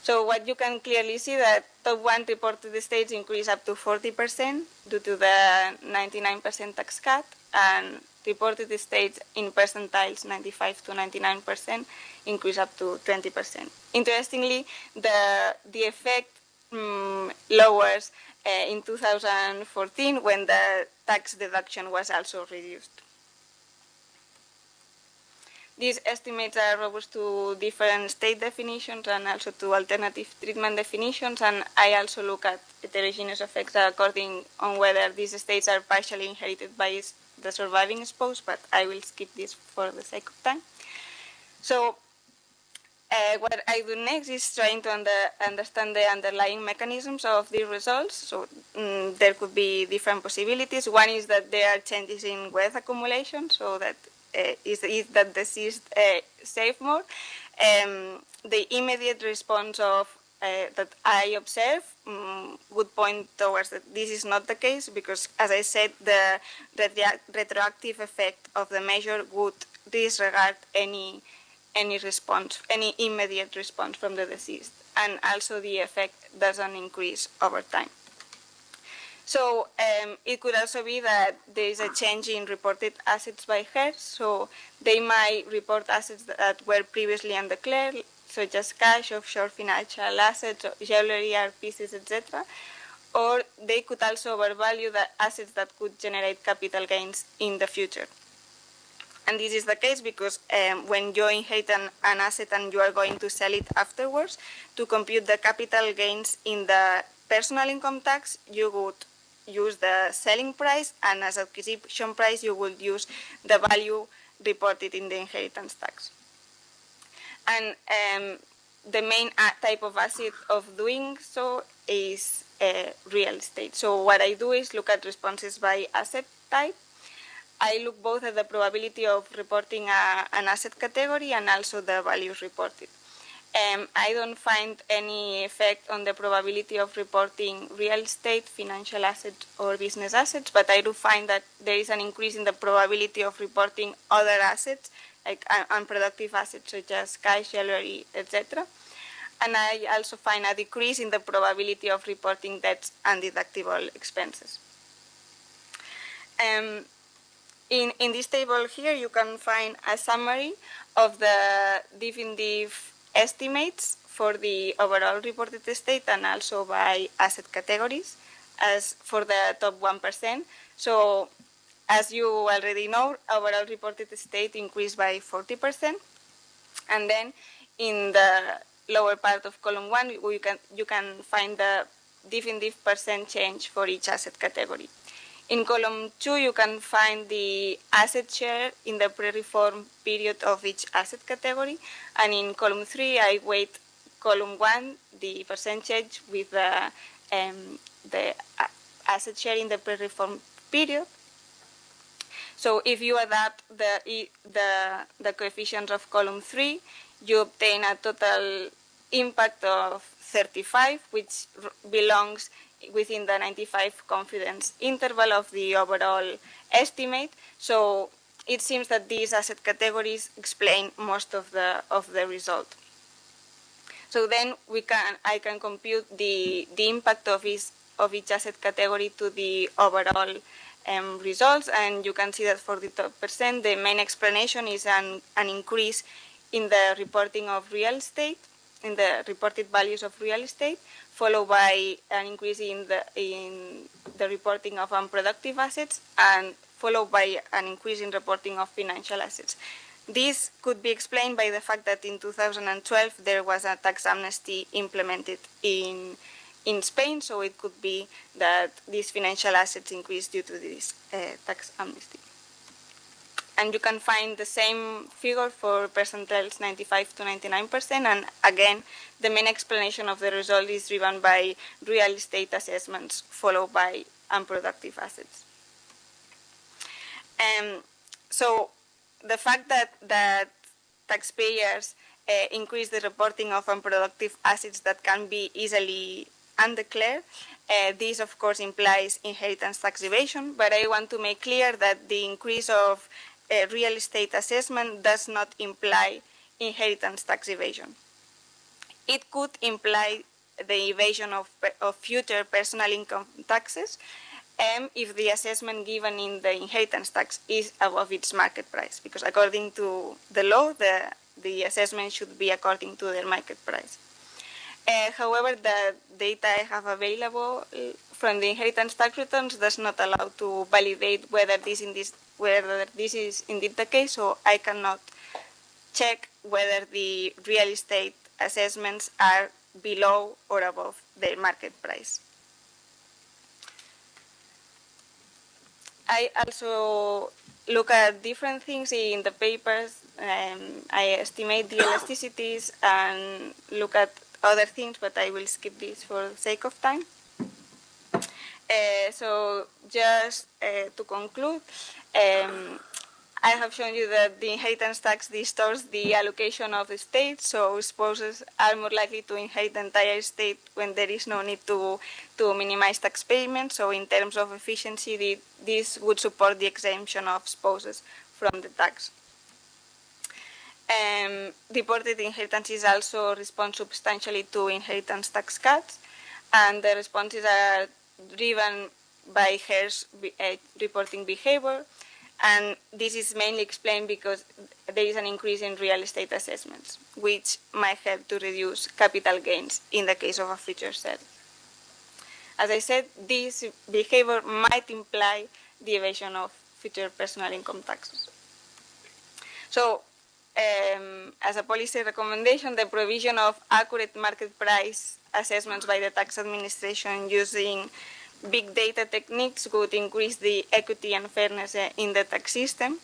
K: So what you can clearly see that top 1 reported states increase up to 40% due to the 99% tax cut, and reported states in percentiles 95 to 99% increase up to 20%. Interestingly, the effect lowers in 2014 when the tax deduction was also reduced. These estimates are robust to different state definitions and also to alternative treatment definitions, and I also look at heterogeneous effects according on whether these states are partially inherited by the surviving spouse, but I will skip this for the sake of time. So what I do next is trying to understand the underlying mechanisms of these results. So there could be different possibilities. One is that there are changes in wealth accumulation, so that is that deceased save more. The immediate response of that I observe would point towards that this is not the case, because, as I said, the retroactive effect of the measure would disregard any response, any immediate response from the deceased, and also the effect doesn't increase over time. So it could also be that there is a change in reported assets by heirs. So they might report assets that were previously undeclared, such as cash, offshore financial assets, jewelry, art pieces, etc. Or they could also overvalue the assets that could generate capital gains in the future. And this is the case because when you inherit an asset and you are going to sell it afterwards, to compute the capital gains in the personal income tax, you would use the selling price, and as acquisition price, you would use the value reported in the inheritance tax. And the main type of asset of doing so is real estate. So what I do is look at responses by asset type. I look both at the probability of reporting an asset category and also the values reported. I don't find any effect on the probability of reporting real estate, financial assets, or business assets, but I do find that there is an increase in the probability of reporting other assets, like unproductive assets such as cash, jewelry, etc. And I also find a decrease in the probability of reporting debts and deductible expenses. In this table here, you can find a summary of the diff in diff estimates for the overall reported estate and also by asset categories as for the top 1%. So as you already know, overall reported estate increased by 40%. And then in the lower part of column 1, you can find the diff in diff percent change for each asset category. In column 2, you can find the asset share in the pre-reform period of each asset category. And in column 3, I weight column 1, the percentage with the asset share in the pre-reform period. So if you adapt the coefficients of column 3, you obtain a total impact of 35, which belongs within the 95 confidence interval of the overall estimate. So it seems that these asset categories explain most of the result. So then I can compute the impact of each asset category to the overall results, and you can see that for the top percent, the main explanation is an increase in the reporting of real estate, in the reported values of real estate, followed by an increase in the reporting of unproductive assets, and followed by an increase in reporting of financial assets. This could be explained by the fact that in 2012 there was a tax amnesty implemented in Spain, so it could be that these financial assets increased due to this tax amnesty. And you can find the same figure for percentiles 95 to 99%, and again, the main explanation of the result is driven by real estate assessments, followed by unproductive assets. So the fact that taxpayers increase the reporting of unproductive assets that can be easily undeclared, this of course implies inheritance tax evasion, but I want to make clear that the increase of real estate assessment does not imply inheritance tax evasion. It could imply the evasion of future personal income taxes if the assessment given in the inheritance tax is above its market price, because according to the law, the assessment should be according to the market price. However, the data I have available from the inheritance tax returns does not allow to validate whether this is indeed the case, so I cannot check whether the real estate assessments are below or above their market price. I also look at different things in the papers. I estimate the elasticities and look at other things, but I will skip this for the sake of time. So just to conclude, I have shown you that the inheritance tax distorts the allocation of the estate, so spouses are more likely to inherit the entire estate when there is no need to minimize tax payments. So in terms of efficiency, this would support the exemption of spouses from the tax. Reported inheritances also respond substantially to inheritance tax cuts, and the responses are driven by heirs' reporting behavior. And this is mainly explained because there is an increase in real estate assessments, which might help to reduce capital gains in the case of a future sale. As I said, this behavior might imply the evasion of future personal income taxes. So, as a policy recommendation, the provision of accurate market price assessments by the tax administration using big data techniques would increase the equity and fairness in the tax system.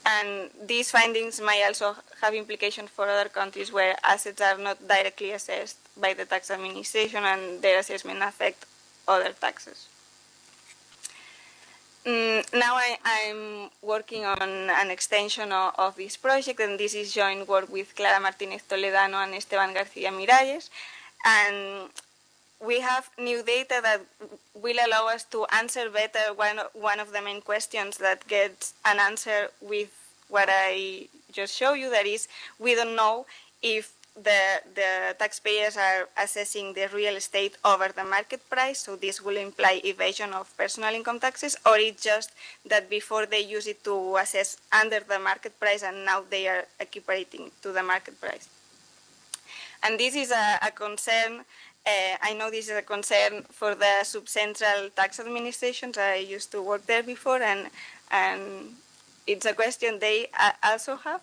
K: And these findings may also have implications for other countries where assets are not directly assessed by the tax administration and their assessment affect other taxes. Now I'm working on an extension of this project, and this is joint work with Clara Martínez Toledano and Esteban García Miralles. And we have new data that will allow us to answer better one of the main questions that gets an answer with what I just showed you. That is, we don't know if the taxpayers are assessing the real estate over the market price, so this will imply evasion of personal income taxes, or it's just that before they use it to assess under the market price and now they are equiparating to the market price. And this is a concern. I know this is a concern for the subcentral tax administrations. I used to work there before, and it's a question they also have.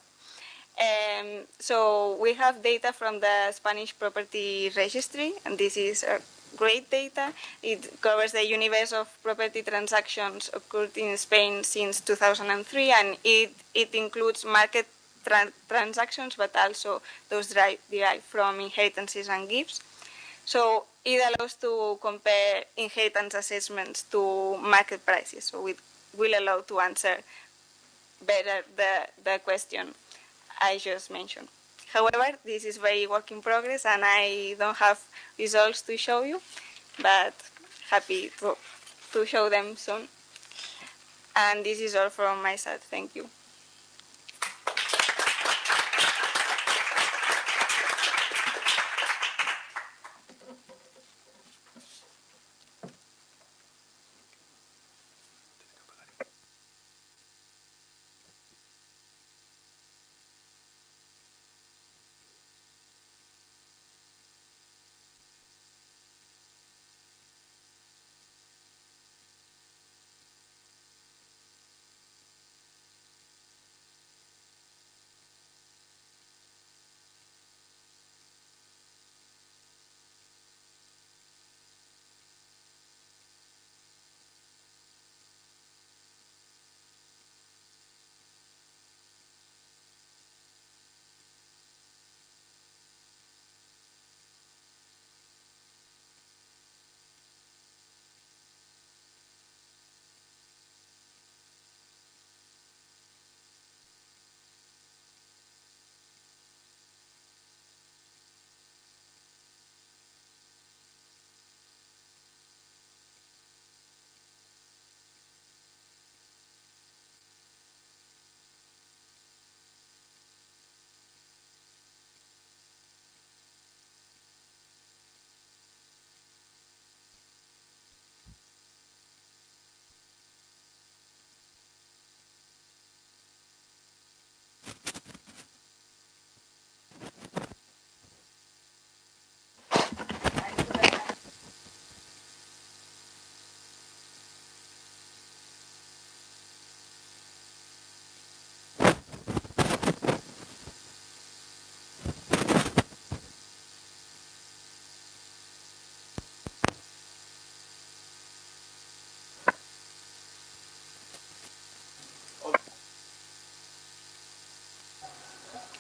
K: So we have data from the Spanish property registry, and this is great data. It covers the universe of property transactions occurred in Spain since 2003, and it includes market transactions, but also those derived from inheritances and gifts. So it allows to compare inheritance assessments to market prices. So it will allow to answer better the question I just mentioned. However, this is very work in progress, and I don't have results to show you, but happy to show them soon. And this is all from my side. Thank you.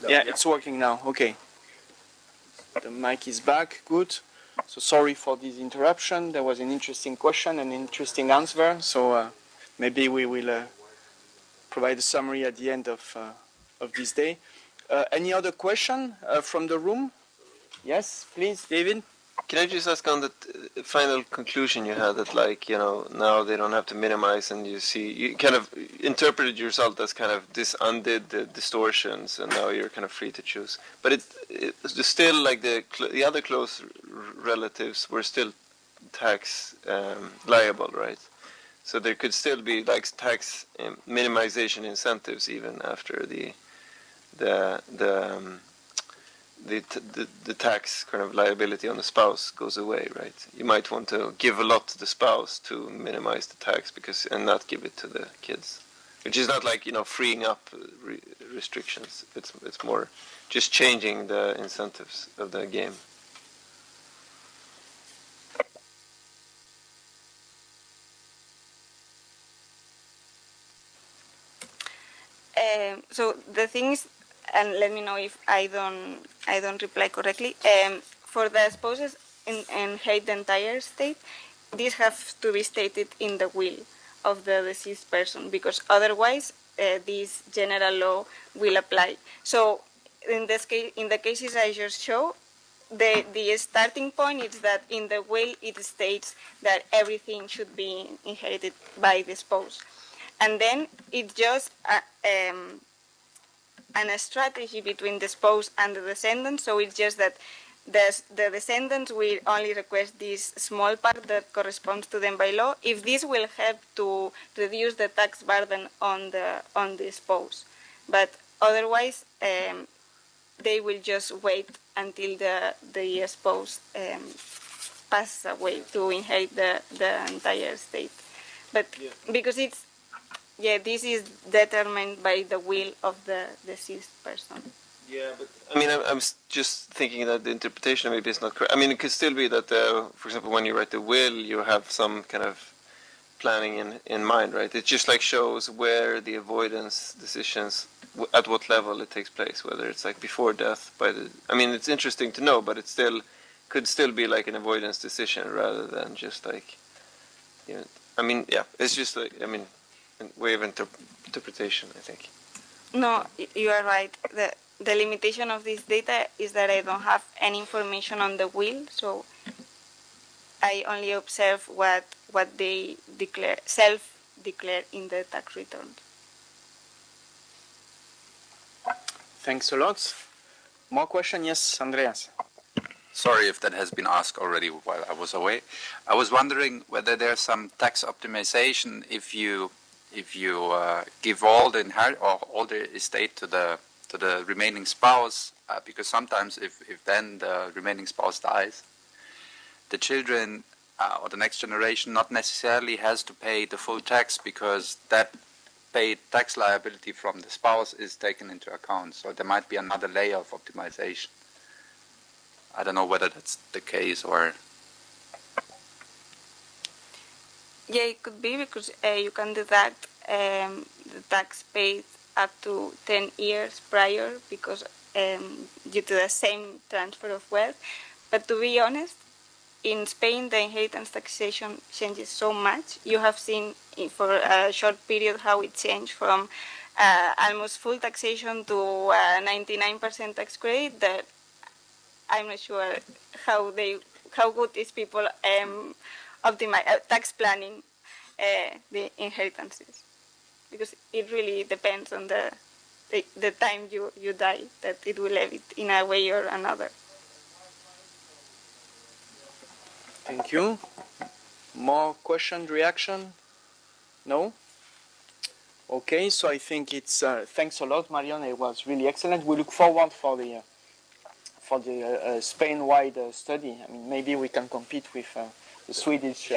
A: Yeah, it's working now. Okay. The mic is back. Good. So sorry for this interruption. There was an interesting question and interesting answer. So maybe we will provide a summary at the end of this day. Any other question from the room? Yes, please, David.
C: Can I just ask on the final conclusion you had that, like, you know, now they don't have to minimize, and you kind of interpreted your result as kind of this undid the distortions, and now you're kind of free to choose. But it's still like the other close relatives were still tax liable, right? So there could still be like tax minimization incentives even after the tax kind of liability on the spouse goes away, right? You might want to give a lot to the spouse to minimize the tax and not give it to the kids, which is not like, you know, freeing up restrictions. It's more just changing the incentives of the game.
K: So the thing is, and let me know if I don't reply correctly. For the spouses inherit the entire estate, these have to be stated in the will of the deceased person, because otherwise this general law will apply. So in this case, in the cases I just showed, the starting point is that in the will it states that everything should be inherited by the spouse, and then it just and a strategy between the spouse and the descendants. So it's just that the descendants will only request this small part that corresponds to them by law, if this will help to reduce the tax burden on the spouse. But otherwise, they will just wait until the spouse passes away to inherit the entire estate. But because this is determined by the will of the deceased person.
C: Yeah, but I mean, I'm just thinking that the interpretation maybe is not correct. I mean, it could still be that, for example, when you write the will, you have some kind of planning in mind, right? It just like shows where the avoidance decisions, at what level it takes place, whether it's like before death I mean, it's interesting to know, but it could still be like an avoidance decision rather than just like, you know, I mean, yeah, it's just like, I mean, a way of interpretation, I think.
K: No, you are right. The limitation of this data is that I don't have any information on the will, so I only observe what they self-declare in the tax returns.
A: Thanks a lot. More question? Yes, Andreas.
H: Sorry if that has been asked already while I was away. I was wondering whether there's some tax optimization if you give all the all the estate to the remaining spouse, because sometimes if then the remaining spouse dies, the children or the next generation not necessarily has to pay the full tax, because that paid tax liability from the spouse is taken into account. So there might be another layer of optimization. I don't know whether that's the case or...
K: Yeah, it could be, because you can deduct the tax paid up to 10 years prior, because due to the same transfer of wealth. But to be honest, in Spain, the inheritance taxation changes so much. You have seen for a short period how it changed from almost full taxation to 99% tax credit, that I'm not sure how good these people optimize tax planning the inheritances, because it really depends on the time you die, that it will have it in a way or another.
A: Thank you. More question, reaction? No? Okay, so I think it's thanks a lot, Marion. It was really excellent. We look forward for the Spain-wide study. I mean, maybe we can compete with the Swedish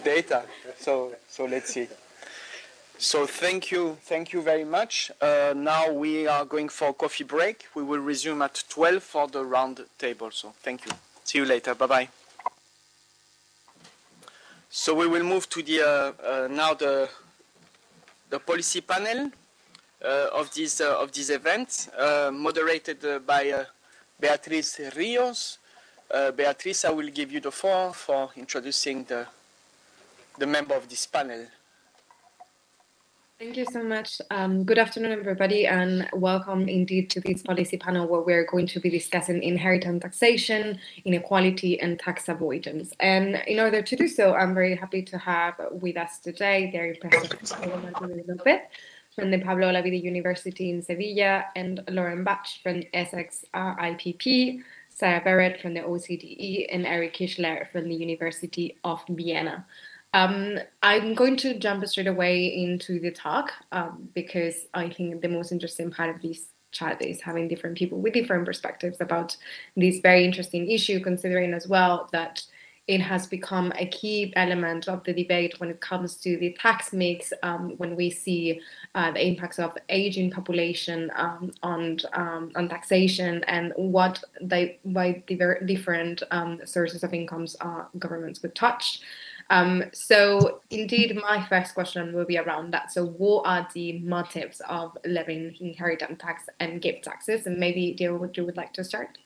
A: data. So let's see. So thank you very much. Now we are going for a coffee break. We will resume at 12 for the round table. So thank you. See you later. Bye-bye. So we will move to the now the policy panel. of this event, moderated by Beatriz Rios. Beatriz, I will give you the floor for introducing the member of this panel.
L: Thank you so much. Good afternoon, everybody, and welcome indeed to this policy panel where we're going to be discussing inheritance taxation, inequality, and tax avoidance. And in order to do so, I'm very happy to have with us today their impressive from the Pablo Olavide University in Sevilla, and Lauren Batch from Essex IPP, Sarah Barrett from the OCDE, and Eric Kischler from the University of Vienna. I'm going to jump straight away into the talk because I think the most interesting part of this chat is having different people with different perspectives about this very interesting issue, considering as well that it has become a key element of the debate when it comes to the tax mix, when we see the impacts of aging population on taxation and what by the different sources of incomes governments would touch. So indeed, my first question will be around that. So what are the motives of levying inheritance tax and gift taxes? And maybe, Diego, would you like to start?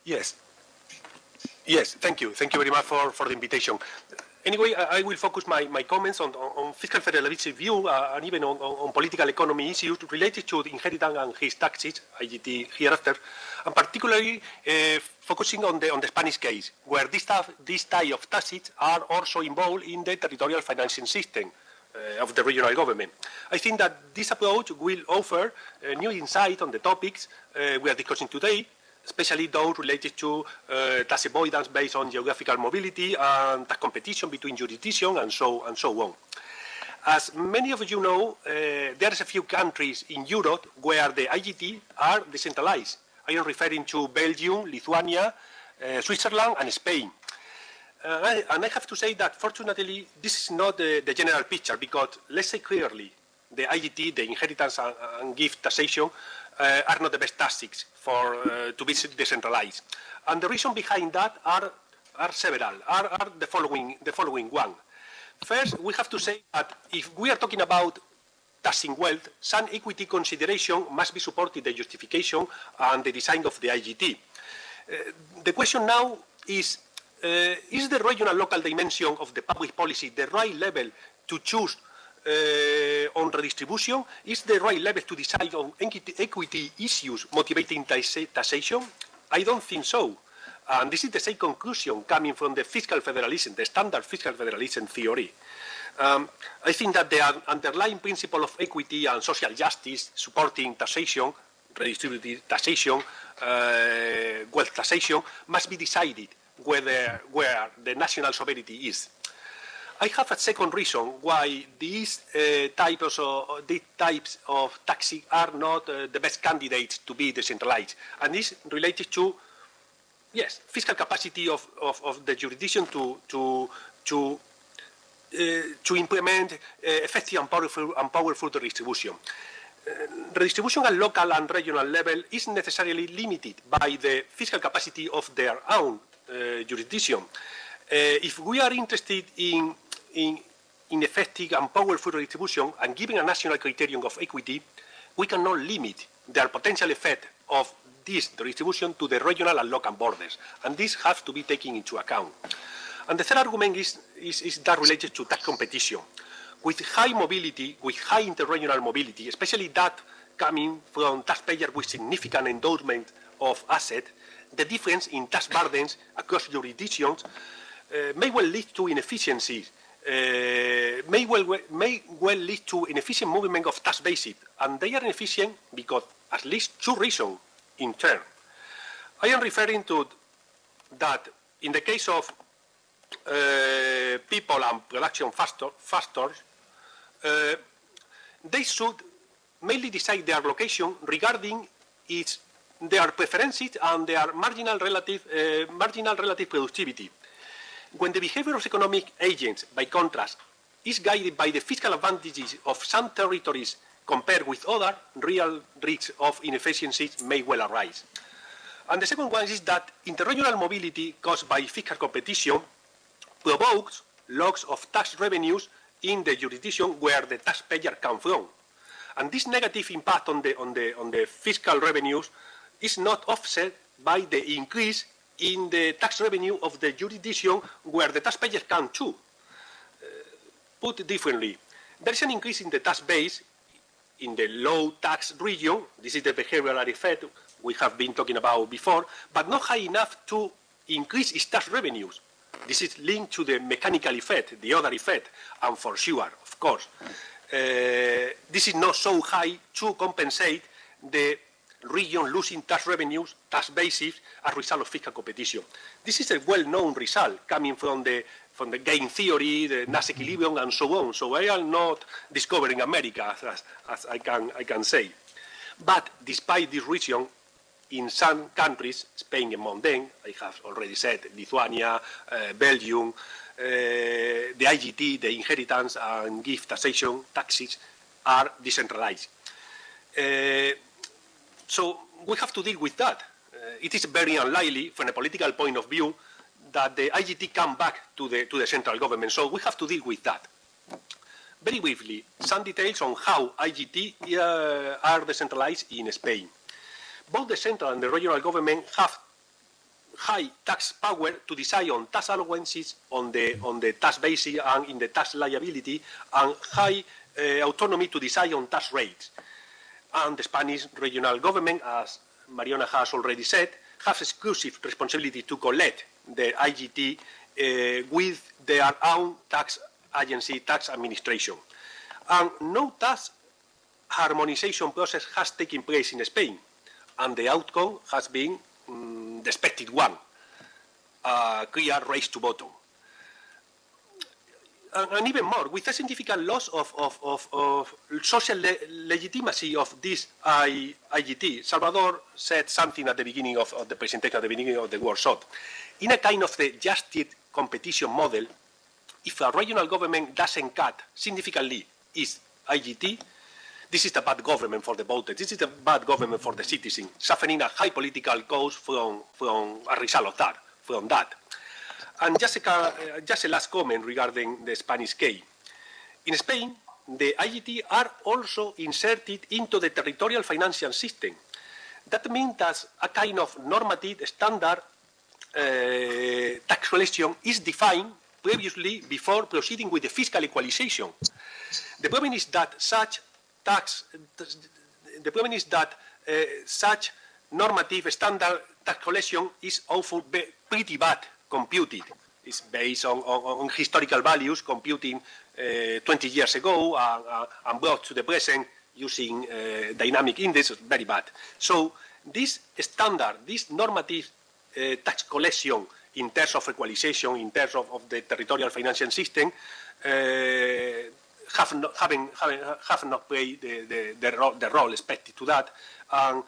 M: Yes. Yes, thank you. Thank you very much for the invitation. Anyway, I will focus my comments on fiscal federalism view and even on political economy issues related to the inheritance and his taxes, IGT hereafter, and particularly focusing on the Spanish case, where this type of taxes are also involved in the territorial financing system of the regional government. I think that this approach will offer new insight on the topics we are discussing today, especially those related to tax avoidance based on geographical mobility and tax competition between jurisdictions and so on. As many of you know, there are a few countries in Europe where the IGT are decentralized. I am referring to Belgium, Lithuania, Switzerland, and Spain. And I have to say that, fortunately, this is not the general picture, because, let's say clearly, the IGT, the inheritance and gift taxation, are not the best tactics to be decentralized. And the reason behind that are several, are the following one. First, we have to say that if we are talking about taxing wealth, some equity consideration must be supported the justification and the design of the IGT. The question now is the regional local dimension of the public policy the right level to choose on redistribution? Is the right level to decide on equity issues motivating taxation? I don't think so. And this is the same conclusion coming from the fiscal federalism, the standard fiscal federalism theory. I think that the underlying principle of equity and social justice supporting taxation, redistributive taxation, wealth taxation, must be decided where the national sovereignty is. I have a second reason why these types of taxing are not the best candidates to be decentralized, and this related to, yes, fiscal capacity of the jurisdiction to implement effective and powerful redistribution. Redistribution at local and regional level is necessarily limited by the fiscal capacity of their own jurisdiction. If we are interested in effective and powerful redistribution and giving a national criterion of equity, we cannot limit their potential effect of this redistribution to the regional and local borders, and this has to be taken into account. And the third argument is that related to tax competition. With high mobility, with high interregional mobility, especially that coming from taxpayers with significant endowment of assets, the difference in tax burdens across jurisdictions may well lead to inefficiencies, may well lead to inefficient movement of tax bases, and they are inefficient because at least two reasons in turn. I am referring to that in the case of people and production factors, they should mainly decide their location regarding their preferences and their marginal relative productivity. When the behavior of economic agents, by contrast, is guided by the fiscal advantages of some territories compared with other, real risks of inefficiencies may well arise. And the second one is that interregional mobility caused by fiscal competition provokes loss of tax revenues in the jurisdiction where the taxpayer come from. And this negative impact on the fiscal revenues is not offset by the increase in the tax revenue of the jurisdiction where the taxpayer come to. Put differently, there is an increase in the tax base in the low tax region. This is the behavioral effect we have been talking about before, but not high enough to increase its tax revenues. This is linked to the mechanical effect, the other effect, and for sure, of course, this is not so high to compensate the region losing tax revenues, tax bases, as a result of fiscal competition. This is a well-known result coming from the game theory, the Nash equilibrium, and so on. So I am not discovering America, as I can say. But despite this region, in some countries, Spain among them, I have already said, Lithuania, Belgium, the IGT, the inheritance and gift taxation taxes are decentralized. So we have to deal with that. It is very unlikely, from a political point of view, that the IGT come back to the central government. So we have to deal with that. Very briefly, some details on how IGT are decentralized in Spain. Both the central and the regional government have high tax power to decide on tax allowances on the tax basis and in the tax liability, and high autonomy to decide on tax rates. And the Spanish regional government, as Mariona has already said, has exclusive responsibility to collect the IGT with their own tax agency, tax administration. And no tax harmonization process has taken place in Spain, and the outcome has been the expected one, a clear race to bottom. And even more, with a significant loss of social legitimacy of this IGT. Salvador said something at the beginning of the presentation, at the beginning of the workshop. In a kind of the just competition model, if a regional government doesn't cut significantly its IGT, this is the bad government for the voters. This is the bad government for the citizen, suffering a high political cost from a result of that, from that. And just a last comment regarding the Spanish case. In Spain, the IGT are also inserted into the territorial financial system. That means that a kind of normative standard tax collection is defined previously before proceeding with the fiscal equalization. The problem is that such normative standard tax collection is often pretty bad computed. It's based on historical values, computing 20 years ago and brought to the present using dynamic index, very bad. So this standard, this normative tax collection in terms of equalization, in terms of the territorial financial system, have not played the role expected to that, and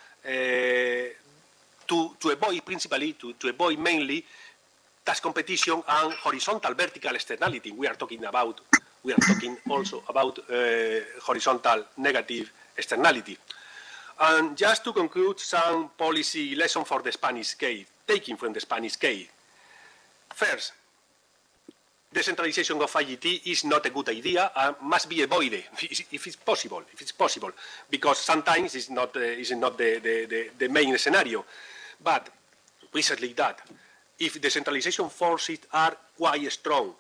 M: to avoid principally, to avoid mainly tax competition and horizontal vertical externality. We are talking also about horizontal negative externality. And just to conclude, some policy lesson for the Spanish case, taking from the Spanish case. First, decentralization of IGT is not a good idea and must be avoided if it's possible. Because sometimes it's not the main scenario. But precisely that, if decentralization forces are quite strong,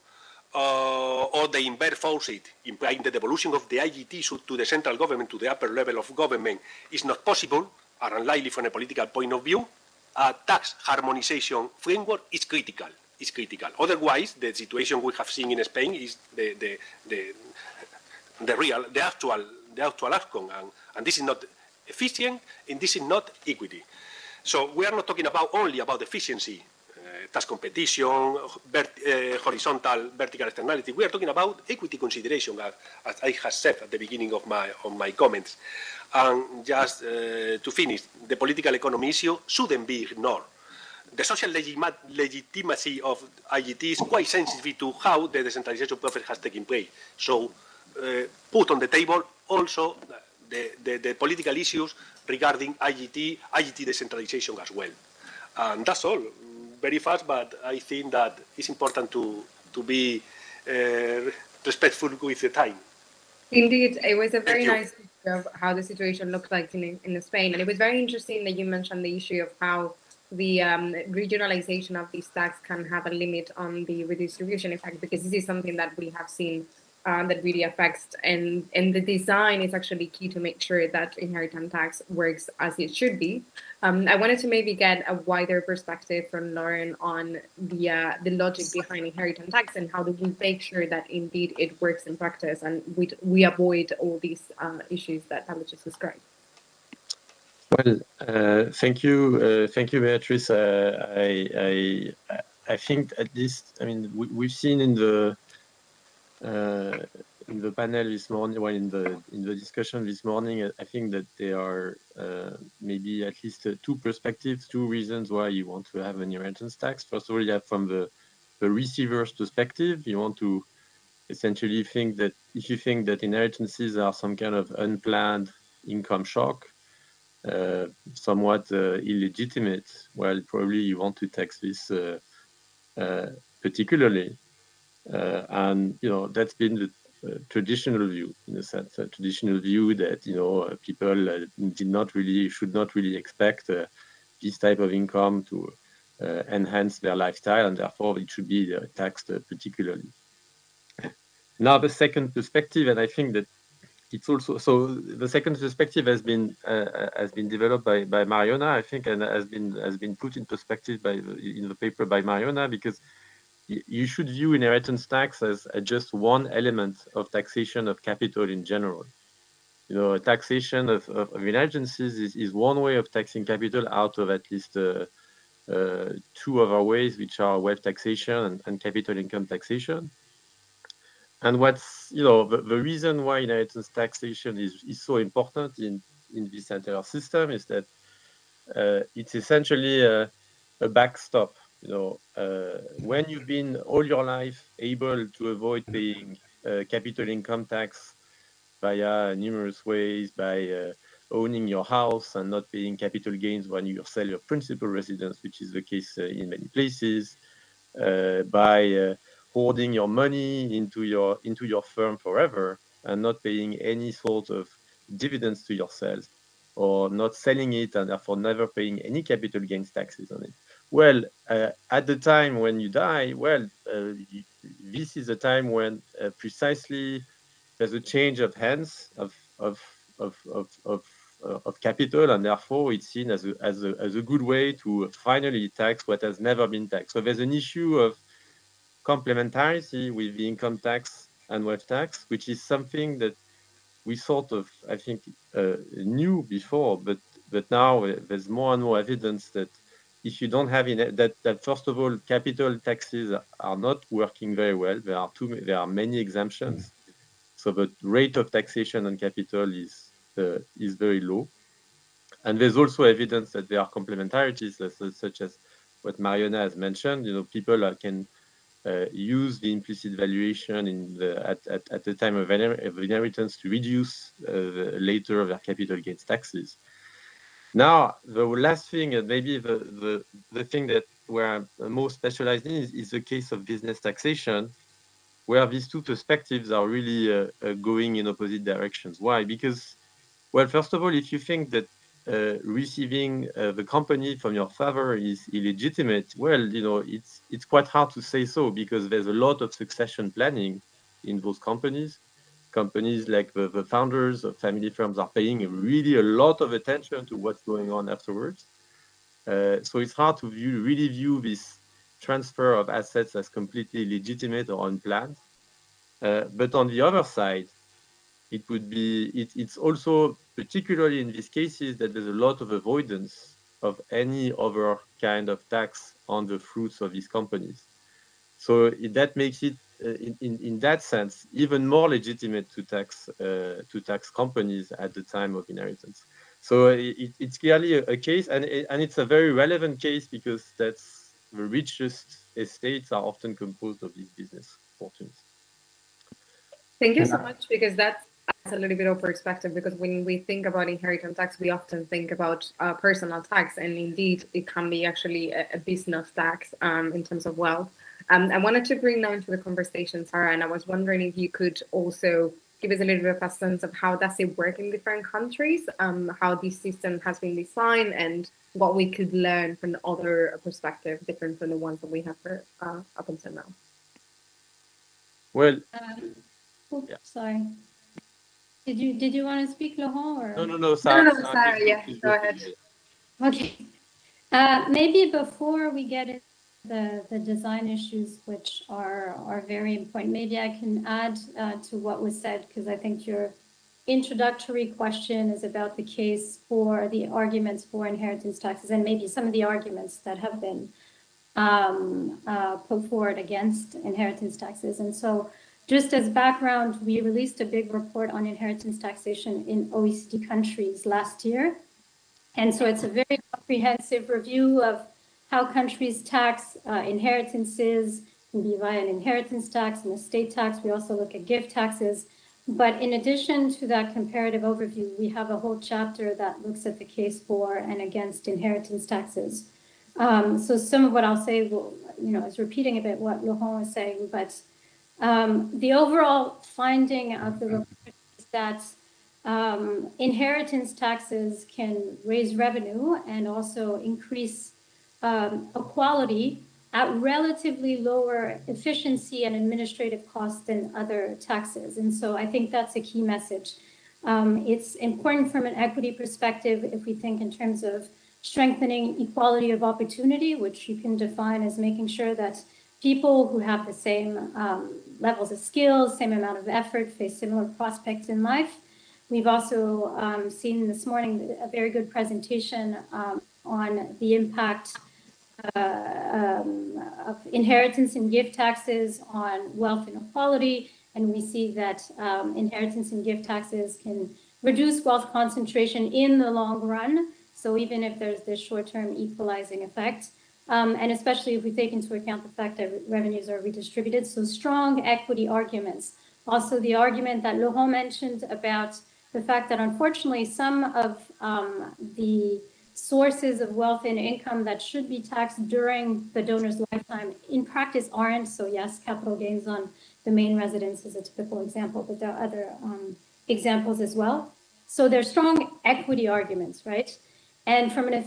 M: or the inverse forces, implying the devolution of the IGT to the central government, to the upper level of government, is not possible, or unlikely from a political point of view, a tax harmonization framework is critical. Otherwise, the situation we have seen in Spain is the actual outcome, and this is not efficient, and this is not equity. So we are not talking only about efficiency, tax competition, horizontal, vertical externality. We are talking about equity consideration, as I have said at the beginning of my comments. And just to finish, the political economy issue shouldn't be ignored. The social legitimacy of IGT is quite sensitive to how the decentralization process has taken place. So put on the table also the political issues regarding IGT decentralization as well. And that's all. Very fast, but I think that it's important to be respectful with the time.
L: Indeed, it was a very
M: you.
L: nice picture of how the situation looked like in Spain. And it was very interesting that you mentioned the issue of how the regionalization of these tax can have a limit on the redistribution effect, because this is something that we have seen that really affects, and the design is actually key to make sure that inheritance tax works as it should be. I wanted to maybe get a wider perspective from Lauren on the logic behind inheritance tax and how do we make sure that indeed it works in practice and we avoid all these issues that Pablo just described.
G: Well, thank you, Beatrice. I think at least, I mean, we've seen in the panel this morning, well, in the discussion this morning, I think that there are maybe at least two perspectives, two reasons why you want to have an inheritance tax. First of all, you have from the receiver's perspective, you want to essentially think that if you think that inheritances are some kind of unplanned income shock, somewhat illegitimate, well, probably you want to tax this particularly. And, you know, that's been the traditional view, in a sense, a traditional view that, you know, people should not really expect this type of income to enhance their lifestyle, and therefore it should be taxed particularly. Now, the second perspective, and I think that it's also, so the second perspective has been developed by Mariona, I think, and has been put in perspective in the paper by Mariona, because you should view inheritance tax as just one element of taxation of capital in general. You know, taxation of inheritances is one way of taxing capital out of at least two other ways, which are wealth taxation and capital income taxation. And what's, you know, the reason why inheritance taxation is so important in this entire system is that it's essentially a backstop. You know, when you've been all your life able to avoid paying capital income tax via numerous ways, by owning your house and not paying capital gains when you sell your principal residence, which is the case in many places, by hoarding your money into your firm forever and not paying any sort of dividends to yourself, or not selling it and therefore never paying any capital gains taxes on it. Well, at the time when you die, well, this is a time when precisely there's a change of hands of capital, and therefore it's seen as a good way to finally tax what has never been taxed. So there's an issue of complementarity with the income tax and wealth tax, which is something that we sort of, I think, knew before, but now there's more and more evidence that if you don't have that first of all, capital taxes are not working very well. There are many exemptions, so the rate of taxation on capital is very low. And there's also evidence that there are complementarities, such as what Mariona has mentioned. You know, people can use the implicit valuation at the time of inheritance to reduce later their capital gains taxes. Now, the last thing, and maybe the thing that we're most specialized in is the case of business taxation, where these two perspectives are really going in opposite directions. Why? Because, well, first of all, if you think that receiving the company from your father is illegitimate, well, you know, it's quite hard to say so, because there's a lot of succession planning in those companies. Companies like the founders of family firms are paying really a lot of attention to what's going on afterwards. So it's hard to really view this transfer of assets as completely legitimate or unplanned. But on the other side, it's also particularly in these cases that there's a lot of avoidance of any other kind of tax on the fruits of these companies. So that makes it, in that sense, even more legitimate to tax companies at the time of inheritance. So it's clearly a case, and it's a very relevant case, because that's the richest estates are often composed of these business fortunes.
L: Thank you so much, because that's a little bit of perspective, because when we think about inheritance tax, we often think about personal tax, and indeed it can be actually a business tax in terms of wealth. I wanted to bring now into the conversation, Sarah, and I was wondering if you could also give us a little bit of a sense of how does it work in different countries, how this system has been designed, and what we could learn from other perspectives different from the ones that we have heard up until now.
G: Well,
N: yeah. Sorry. Did you want to speak, Laurent? Or?
G: No, Sarah.
L: No, Sarah, yeah, go ahead.
N: Okay. Maybe before we get into the design issues, which are very important, maybe I can add to what was said, because I think your introductory question is about the case for the arguments for inheritance taxes and maybe some of the arguments that have been put forward against inheritance taxes. And so just as background, we released a big report on inheritance taxation in OECD countries last year. And so it's a very comprehensive review of how countries tax inheritances, can be via an inheritance tax and estate tax. We also look at gift taxes. But in addition to that comparative overview, we have a whole chapter that looks at the case for and against inheritance taxes. So some of what I'll say will, is repeating a bit what Laurent was saying, but the overall finding of the report is that inheritance taxes can raise revenue and also increase equality at relatively lower efficiency and administrative costs than other taxes. And so I think that's a key message. It's important from an equity perspective if we think in terms of strengthening equality of opportunity, which you can define as making sure that people who have the same levels of skills, same amount of effort, face similar prospects in life. We've also seen this morning a very good presentation on the impact of inheritance and gift taxes on wealth inequality. And we see that inheritance and gift taxes can reduce wealth concentration in the long run. So even if there's this short-term equalizing effect, and especially if we take into account the fact that revenues are redistributed, so strong equity arguments. Also, the argument that Laurent mentioned about the fact that unfortunately some of the sources of wealth and income that should be taxed during the donor's lifetime in practice aren't. So yes, capital gains on the main residence is a typical example, but there are other examples as well. So there's strong equity arguments, right? And from an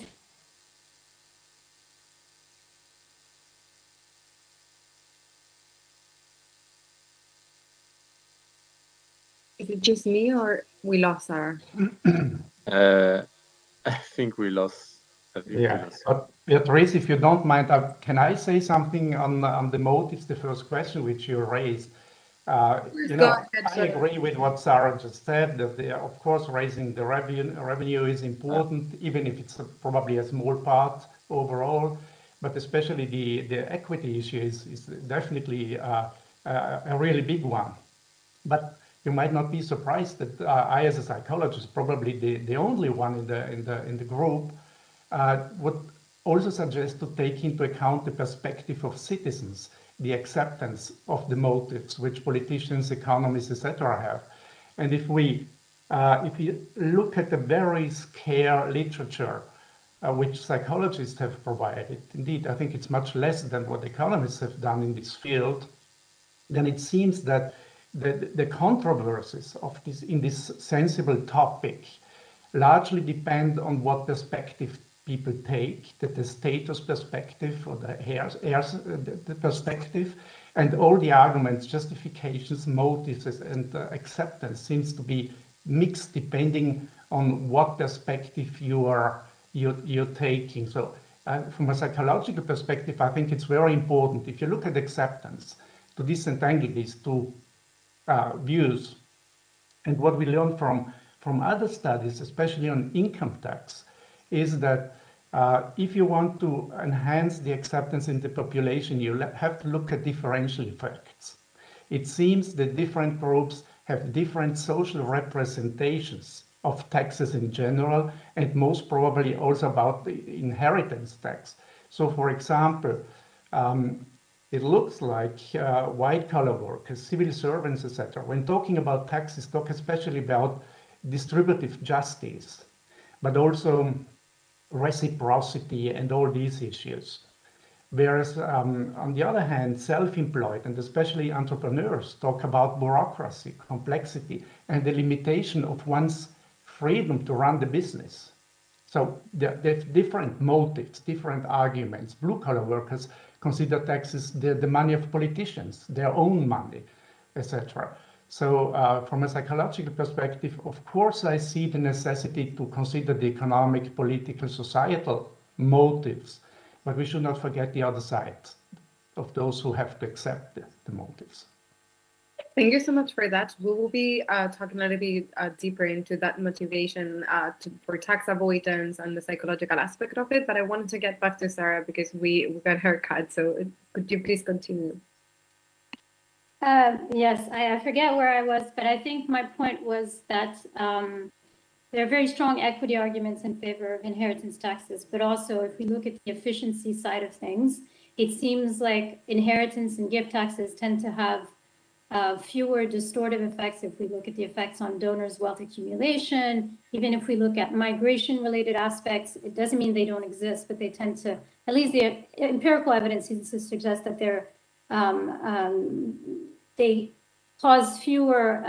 L: Is it just me or we lost Sarah?
G: I think we lost.
F: But Beatrice, if you don't mind, can I say something on the motives, the first question which you raised? I agree with what Sarah just said, that of course raising the revenue is important, even if it's probably a small part overall, but especially the equity issue is definitely a really big one. But you might not be surprised that I, as a psychologist, probably the only one in the group, would also suggest to take into account the perspective of citizens, the acceptance of the motives which politicians, economists, etc. have. And if you look at the very scarce literature which psychologists have provided, indeed, I think it's much less than what economists have done in this field, then it seems that the controversies of this sensible topic largely depend on what perspective people take, that the status perspective or the heirs the perspective, and all the arguments, justifications, motives, and acceptance seems to be mixed depending on what perspective you're taking. So from a psychological perspective, I think it's very important, if you look at acceptance, to disentangle these two views. And what we learn from other studies, especially on income tax, is that if you want to enhance the acceptance in the population, you have to look at differential effects. It seems that different groups have different social representations of taxes in general, and most probably also about the inheritance tax. So, for example, it looks like white-collar workers, civil servants, etc. When talking about taxes, talk especially about distributive justice, but also reciprocity and all these issues. Whereas, on the other hand, self-employed and especially entrepreneurs talk about bureaucracy, complexity, and the limitation of one's freedom to run the business. So there's different motives, different arguments. Blue-collar workers consider taxes the money of politicians, their own money, etc. So from a psychological perspective, of course, I see the necessity to consider the economic, political, societal motives, but we should not forget the other side of those who have to accept the motives.
L: Thank you so much for that. We will be talking a little bit deeper into that motivation for tax avoidance and the psychological aspect of it, but I wanted to get back to Sarah because we got her cut, so could you please continue?
N: Yes, I forget where I was, but I think my point was that there are very strong equity arguments in favor of inheritance taxes, but also if we look at the efficiency side of things, it seems like inheritance and gift taxes tend to have fewer distortive effects if we look at the effects on donors' wealth accumulation. Even if we look at migration-related aspects, it doesn't mean they don't exist, but they tend to, at least the empirical evidence seems to suggest that they cause fewer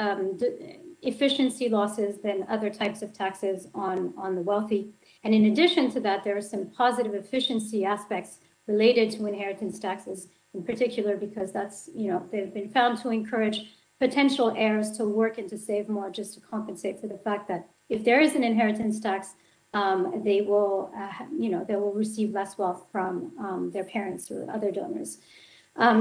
N: efficiency losses than other types of taxes on the wealthy. And in addition to that, there are some positive efficiency aspects related to inheritance taxes, in particular because that's, they've been found to encourage potential heirs to work and to save more just to compensate for the fact that if there is an inheritance tax, they will, they will receive less wealth from their parents or other donors.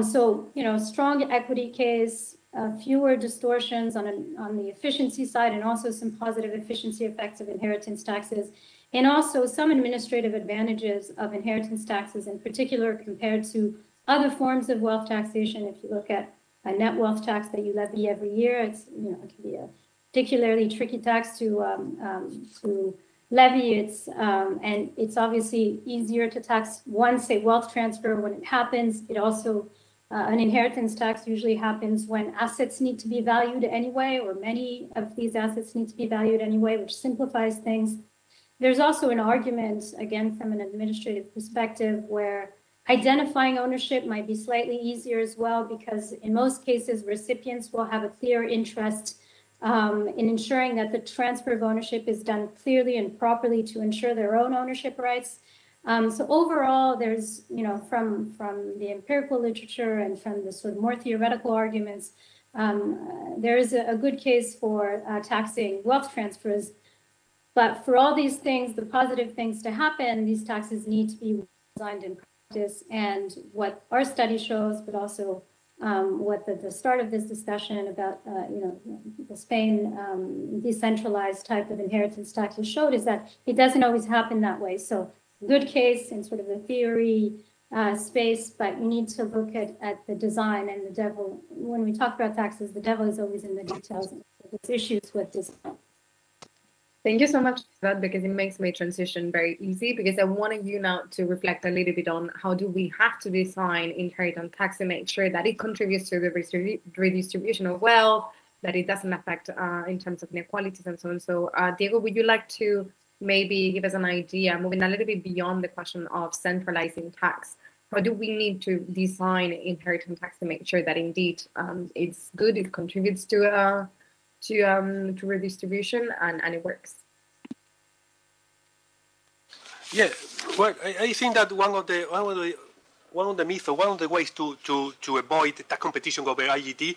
N: So, strong equity case, fewer distortions on the efficiency side, and also some positive efficiency effects of inheritance taxes, and also some administrative advantages of inheritance taxes, in particular compared to other forms of wealth taxation. If you look at a net wealth tax that you levy every year, it's it can be a particularly tricky tax to levy. And it's obviously easier to tax once a wealth transfer when it happens. It also an inheritance tax usually happens when assets need to be valued anyway, or many of these assets need to be valued anyway, which simplifies things. There's also an argument, again, from an administrative perspective, where identifying ownership might be slightly easier as well, because in most cases, recipients will have a clear interest in ensuring that the transfer of ownership is done clearly and properly to ensure their own ownership rights. So overall, there's, from the empirical literature and from the sort of more theoretical arguments, there is a good case for taxing wealth transfers. But for all these things, the positive things to happen, these taxes need to be designed in practice. And what our study shows, but also what the start of this discussion about, the Spain decentralized type of inheritance taxes showed, is that it doesn't always happen that way. So good case in sort of the theory space, but you need to look at the design, and the devil, when we talk about taxes, the devil is always in the details. There's issues with design.
L: Thank you so much for that, because it makes my transition very easy, because I wanted you now to reflect a little bit on how do we have to design inheritance tax to make sure that it contributes to the redistribution of wealth, that it doesn't affect in terms of inequalities and so on. So Diego, would you like to maybe give us an idea, moving a little bit beyond the question of centralizing tax? How do we need to design inheritance tax to make sure that indeed it's good, it contributes to redistribution, and it works?
M: Yeah, well, I think that one of the myths, or one of the ways to avoid tax competition over IGT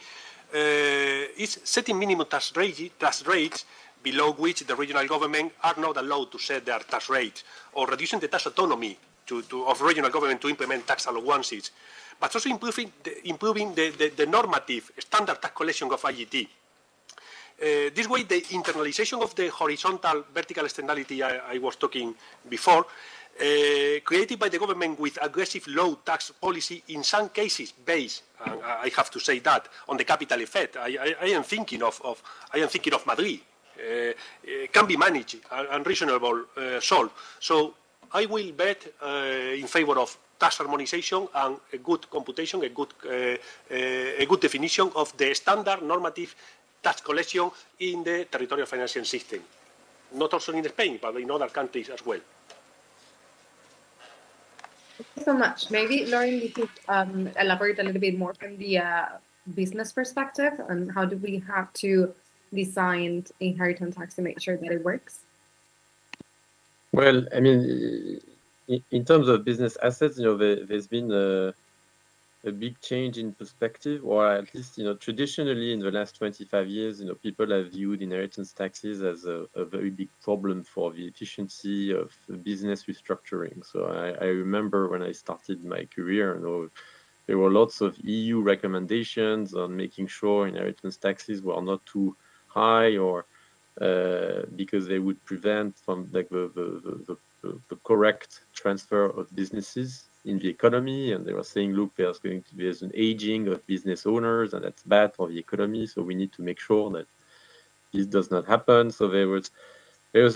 M: is setting minimum tax rates below which the regional government are not allowed to set their tax rates, or reducing the tax autonomy of regional government to implement tax allowances, but also improving the normative standard tax collection of IGT. This way, the internalization of the horizontal vertical externality I was talking before, created by the government with aggressive low tax policy, in some cases based, I have to say that, on the capital effect. I am thinking of Madrid. Can be managed and reasonable solved. So I will bet in favor of tax harmonization and a good computation, a good definition of the standard normative tax collection in the territorial financial system. Not also in Spain, but in other countries as well.
L: so much. Maybe, Lauren, you could elaborate a little bit more from the business perspective and how do we have to design inheritance tax to make sure that it works?
G: Well, I mean, in terms of business assets, there's been a big change in perspective, or at least, traditionally in the last 25 years, people have viewed inheritance taxes as a very big problem for the efficiency of business restructuring. So I remember when I started my career, there were lots of EU recommendations on making sure inheritance taxes were not too high, or because they would prevent from like the correct transfer of businesses in the economy. And they were saying, look, there's an aging of business owners, and that's bad for the economy. So we need to make sure that this does not happen. So there was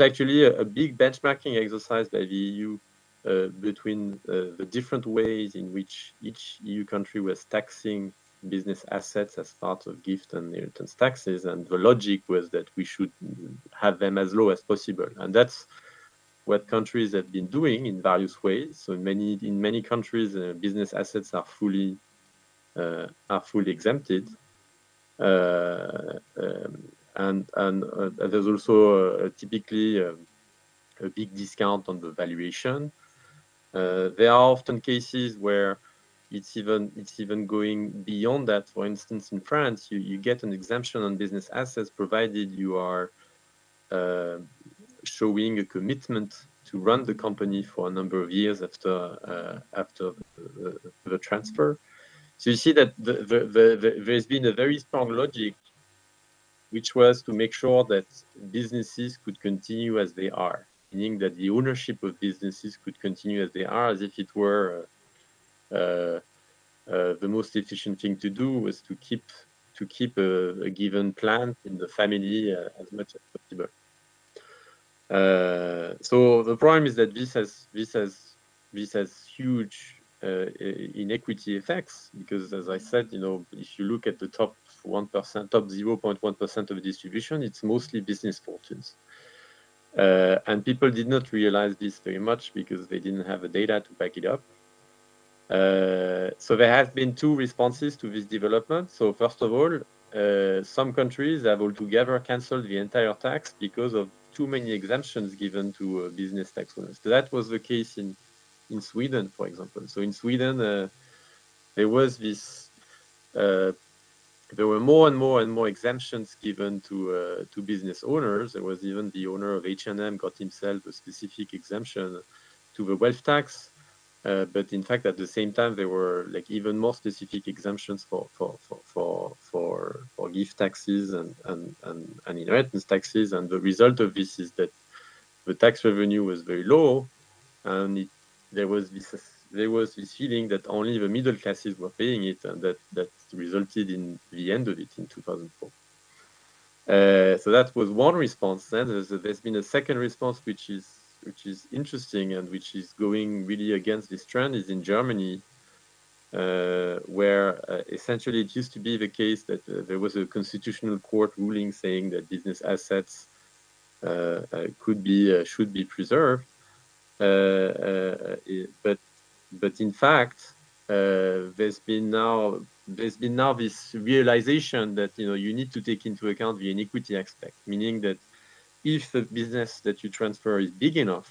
G: actually a big benchmarking exercise by the EU between the different ways in which each EU country was taxing business assets as part of gift and inheritance taxes. And the logic was that we should have them as low as possible. And that's what countries have been doing in various ways. So in many countries, business assets are fully exempted, and there's also typically a big discount on the valuation. There are often cases where it's even going beyond that. For instance, in France, you get an exemption on business assets provided you are showing a commitment to run the company for a number of years after the transfer. So you see that there's been a very strong logic, which was to make sure that businesses could continue as they are, meaning that the ownership of businesses could continue as they are, as if it were the most efficient thing to do was to keep a given plant in the family as much as possible. So the problem is that this has huge inequity effects, because, as I said, if you look at the top 1%, top 0.1% of distribution, it's mostly business fortunes. And people did not realize this very much because they didn't have the data to back it up. So there have been two responses to this development. So first of all, some countries have altogether cancelled the entire tax because of too many exemptions given to business tax owners. So that was the case in Sweden, for example. So in Sweden, there was this. There were more and more exemptions given to business owners. There was even the owner of H&M got himself a specific exemption to the wealth tax. But in fact, at the same time, there were like even more specific exemptions for gift taxes and inheritance taxes. And the result of this is that the tax revenue was very low, and there was this feeling that only the middle classes were paying it, and that resulted in the end of it in 2004. So that was one response. Then there's been a second response, which is interesting and which is going really against this trend, is in Germany, where essentially it used to be the case that there was a constitutional court ruling saying that business assets should be preserved, but in fact there's been now this realization that you need to take into account the inequity aspect, meaning that if the business that you transfer is big enough,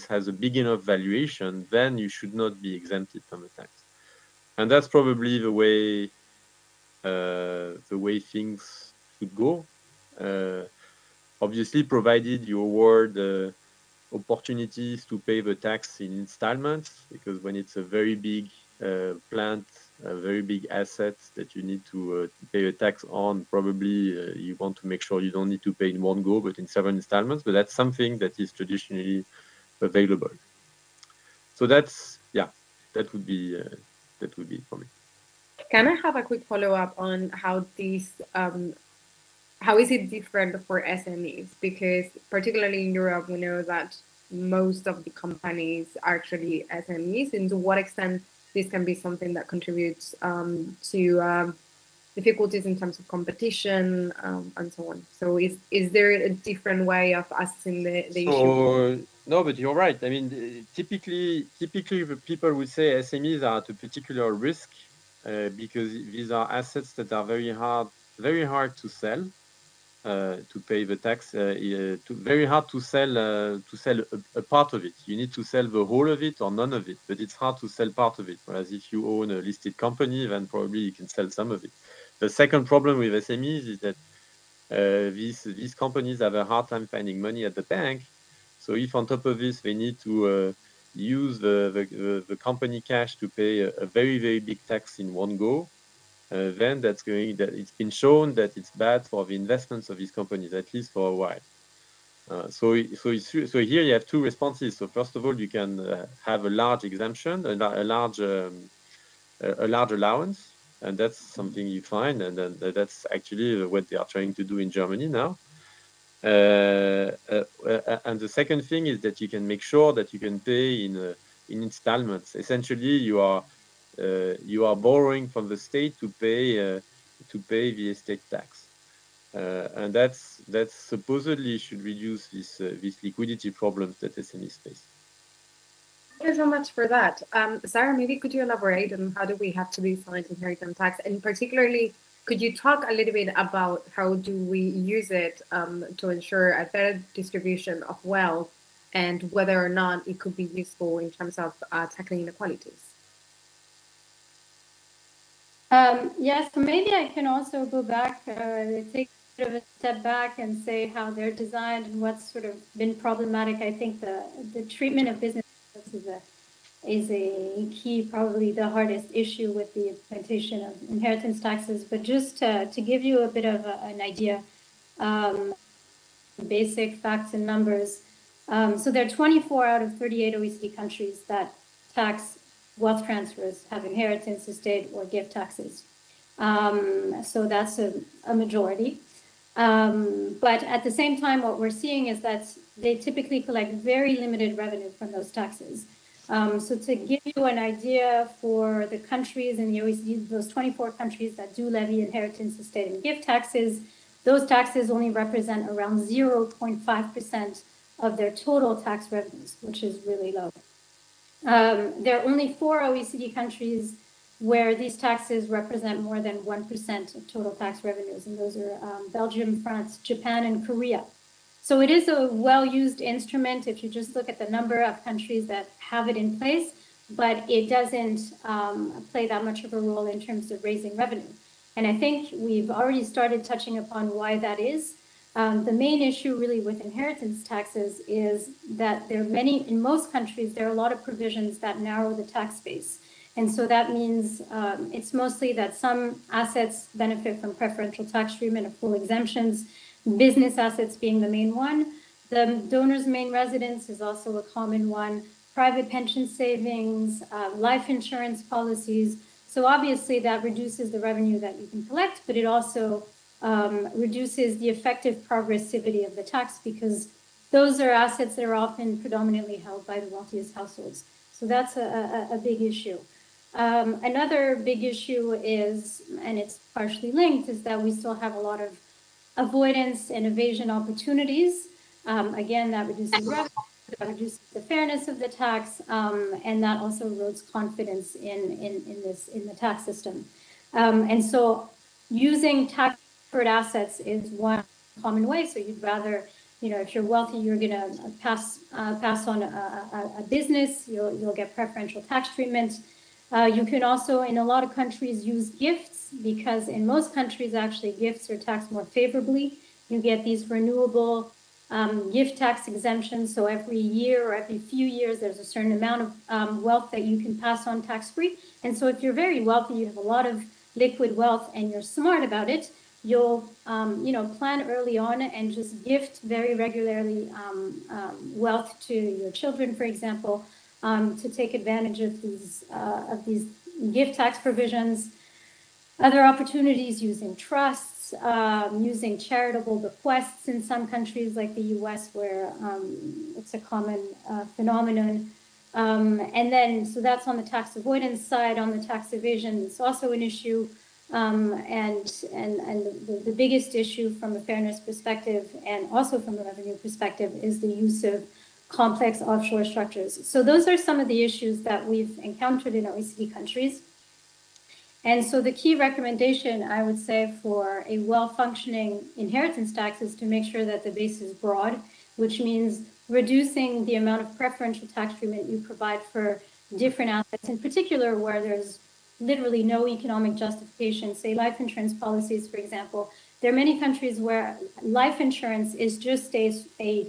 G: has a big enough valuation, then you should not be exempted from the tax. And that's probably the way things should go. Obviously, provided you award opportunities to pay the tax in installments, because when it's a very big plant, a very big asset that you need to pay a tax on, probably you want to make sure you don't need to pay in one go, but in several installments. But that's something that is traditionally available. So that would be for me.
L: Can I have a quick follow-up on how how is it different for SMEs? Because particularly in Europe, we know that most of the companies are actually SMEs, and to what extent this can be something that contributes to difficulties in terms of competition, and so on. So is there a different way of assessing the issue?
G: No, but you're right. I mean, typically the people would say SMEs are at a particular risk because these are assets that are very hard to sell. To pay the tax, very hard to sell a part of it. You need to sell the whole of it or none of it, but it's hard to sell part of it. Whereas if you own a listed company, then probably you can sell some of it. The second problem with SMEs is that these companies have a hard time finding money at the bank. So if on top of this they need to use the company cash to pay a very, very big tax in one go, then it's been shown that it's bad for the investments of these companies, at least for a while. So here you have two responses. So first of all, you can have a large exemption, a large allowance, and that's something you find, and then that's actually what they are trying to do in Germany now. And the second thing is that you can make sure that you can pay in installments. Essentially, you are borrowing from the state to pay the estate tax, and that's supposedly should reduce these liquidity problems that SMEs face.
L: Thank you so much for that. Sarah, maybe could you elaborate on how do we have to decide inheritance tax, and particularly, could you talk a little bit about how do we use it to ensure a better distribution of wealth, and whether or not it could be useful in terms of tackling inequalities?
N: Yes, maybe I can also go back, take a bit of a step back and say how they're designed and what's sort of been problematic. I think the treatment of business is a key, probably the hardest issue with the implementation of inheritance taxes. But just to give you a bit of an idea, basic facts and numbers. So there are 24 out of 38 OECD countries that tax wealth transfers, have inheritance, estate, or gift taxes. So that's a majority. But at the same time, what we're seeing is that they typically collect very limited revenue from those taxes. So to give you an idea for the countries in the OECD, those 24 countries that do levy inheritance, estate, and gift taxes, those taxes only represent around 0.5% of their total tax revenues, which is really low. There are only 4 OECD countries where these taxes represent more than 1% of total tax revenues, and those are Belgium, France, Japan, and Korea. So it is a well-used instrument if you just look at the number of countries that have it in place, but it doesn't play that much of a role in terms of raising revenue. And I think we've already started touching upon why that is. The main issue really with inheritance taxes is that there are in most countries, there are a lot of provisions that narrow the tax base. And so that means it's mostly that some assets benefit from preferential tax treatment or full exemptions, business assets being the main one. The donor's main residence is also a common one, private pension savings, life insurance policies. So obviously that reduces the revenue that you can collect, but it also reduces the effective progressivity of the tax because those are assets that are often predominantly held by the wealthiest households. So that's a big issue. Another big issue is, and it's partially linked, is that we still have a lot of avoidance and evasion opportunities. Again, that reduces revenue, that reduces the fairness of the tax, and that also erodes confidence in the tax system. And so using tax deferred assets is one common way. So you'd rather, if you're wealthy, you're going to pass on a business, you'll get preferential tax treatment. You can also, in a lot of countries, use gifts because in most countries, actually, gifts are taxed more favorably. You get these renewable gift tax exemptions. So every year or every few years, there's a certain amount of wealth that you can pass on tax-free. And so if you're very wealthy, you have a lot of liquid wealth and you're smart about it, you'll plan early on and just gift very regularly wealth to your children, for example, to take advantage of these gift tax provisions. Other opportunities using trusts, using charitable bequests in some countries like the US where it's a common phenomenon. And then, so that's on the tax avoidance side. On the tax evasion, it's also an issue. And the biggest issue from a fairness perspective and also from a revenue perspective is the use of complex offshore structures. So those are some of the issues that we've encountered in OECD countries. And so the key recommendation, I would say, for a well-functioning inheritance tax is to make sure that the base is broad, which means reducing the amount of preferential tax treatment you provide for different assets, in particular where there's literally no economic justification, say life insurance policies, for example. There are many countries where life insurance is just an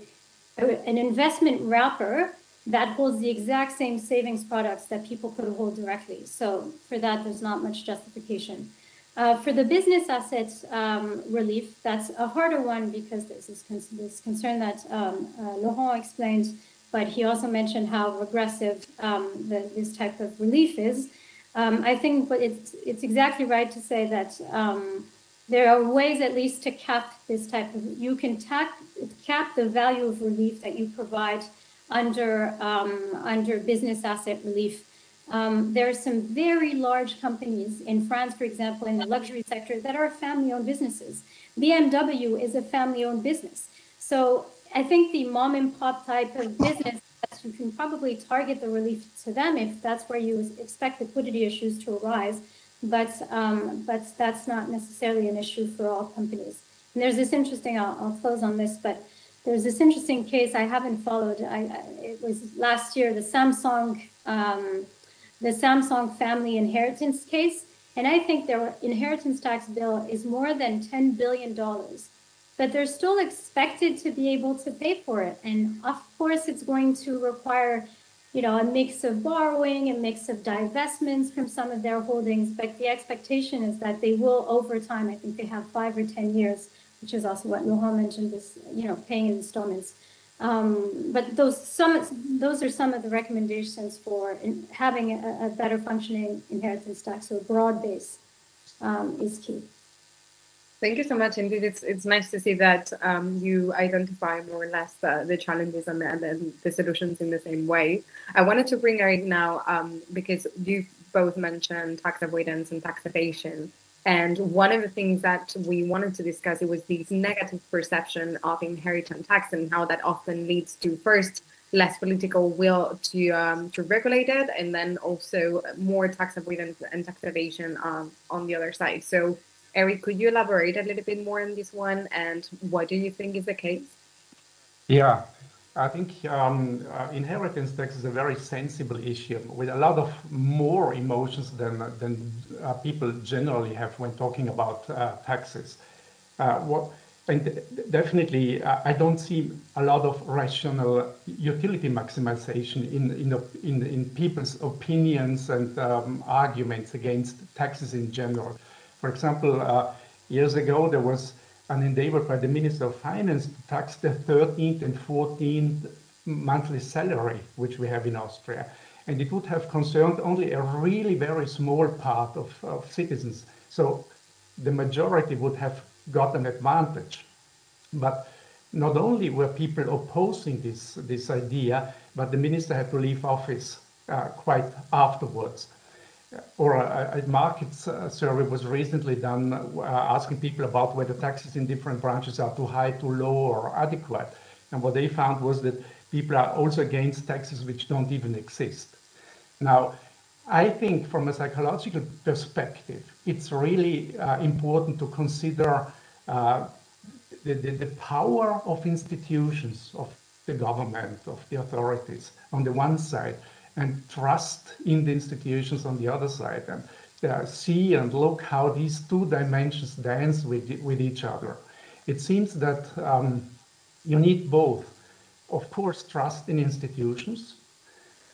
N: investment wrapper that holds the exact same savings products that people could hold directly. So for that, there's not much justification. For the business assets relief, that's a harder one because there's this concern that Laurent explained, but he also mentioned how regressive this type of relief is. I think, but it's exactly right to say that there are ways at least to cap this type of, you can cap the value of relief that you provide under business asset relief. There are some very large companies in France, for example, in the luxury sector that are family-owned businesses. BMW is a family-owned business. So I think the mom and pop type of business, you can probably target the relief to them if that's where you expect liquidity issues to arise. But that's not necessarily an issue for all companies. And there's this interesting, I'll close on this, but there's this interesting case I haven't followed. It was last year, the Samsung family inheritance case. And I think their inheritance tax bill is more than $10 billion. But they're still expected to be able to pay for it. And of course, it's going to require, a mix of borrowing, a mix of divestments from some of their holdings. But the expectation is that they will, over time, I think they have 5 or 10 years, which is also what Laurent mentioned, is, paying in installments. But those are some of the recommendations for having a better functioning inheritance tax. So a broad base is key.
L: Thank you so much. Indeed, it's nice to see that you identify more or less the challenges and the solutions in the same way. I wanted to bring Eric now because you both mentioned tax avoidance and tax evasion. And one of the things that we wanted to discuss, it was this negative perception of inheritance tax and how that often leads to, first, less political will to regulate it, and then also more tax avoidance and tax evasion on the other side. So Eric, could you elaborate a little bit more on this one, and what do you think is the case?
F: Yeah, I think inheritance tax is a very sensible issue with a lot of more emotions than people generally have when talking about taxes. And definitely, I don't see a lot of rational utility maximization in people's opinions and arguments against taxes in general. For example, years ago, there was an endeavor by the Minister of Finance to tax the 13th and 14th monthly salary, which we have in Austria. And it would have concerned only a really very small part of citizens. So the majority would have got an advantage. But not only were people opposing this idea, but the minister had to leave office quite afterwards. Or a market survey was recently done asking people about whether taxes in different branches are too high, too low, or adequate. And what they found was that people are also against taxes which don't even exist. Now, I think from a psychological perspective, it's really important to consider the power of institutions, of the government, of the authorities on the one side, and trust in the institutions on the other side, and see and look how these two dimensions dance with each other. It seems that you need both. Of course, trust in institutions,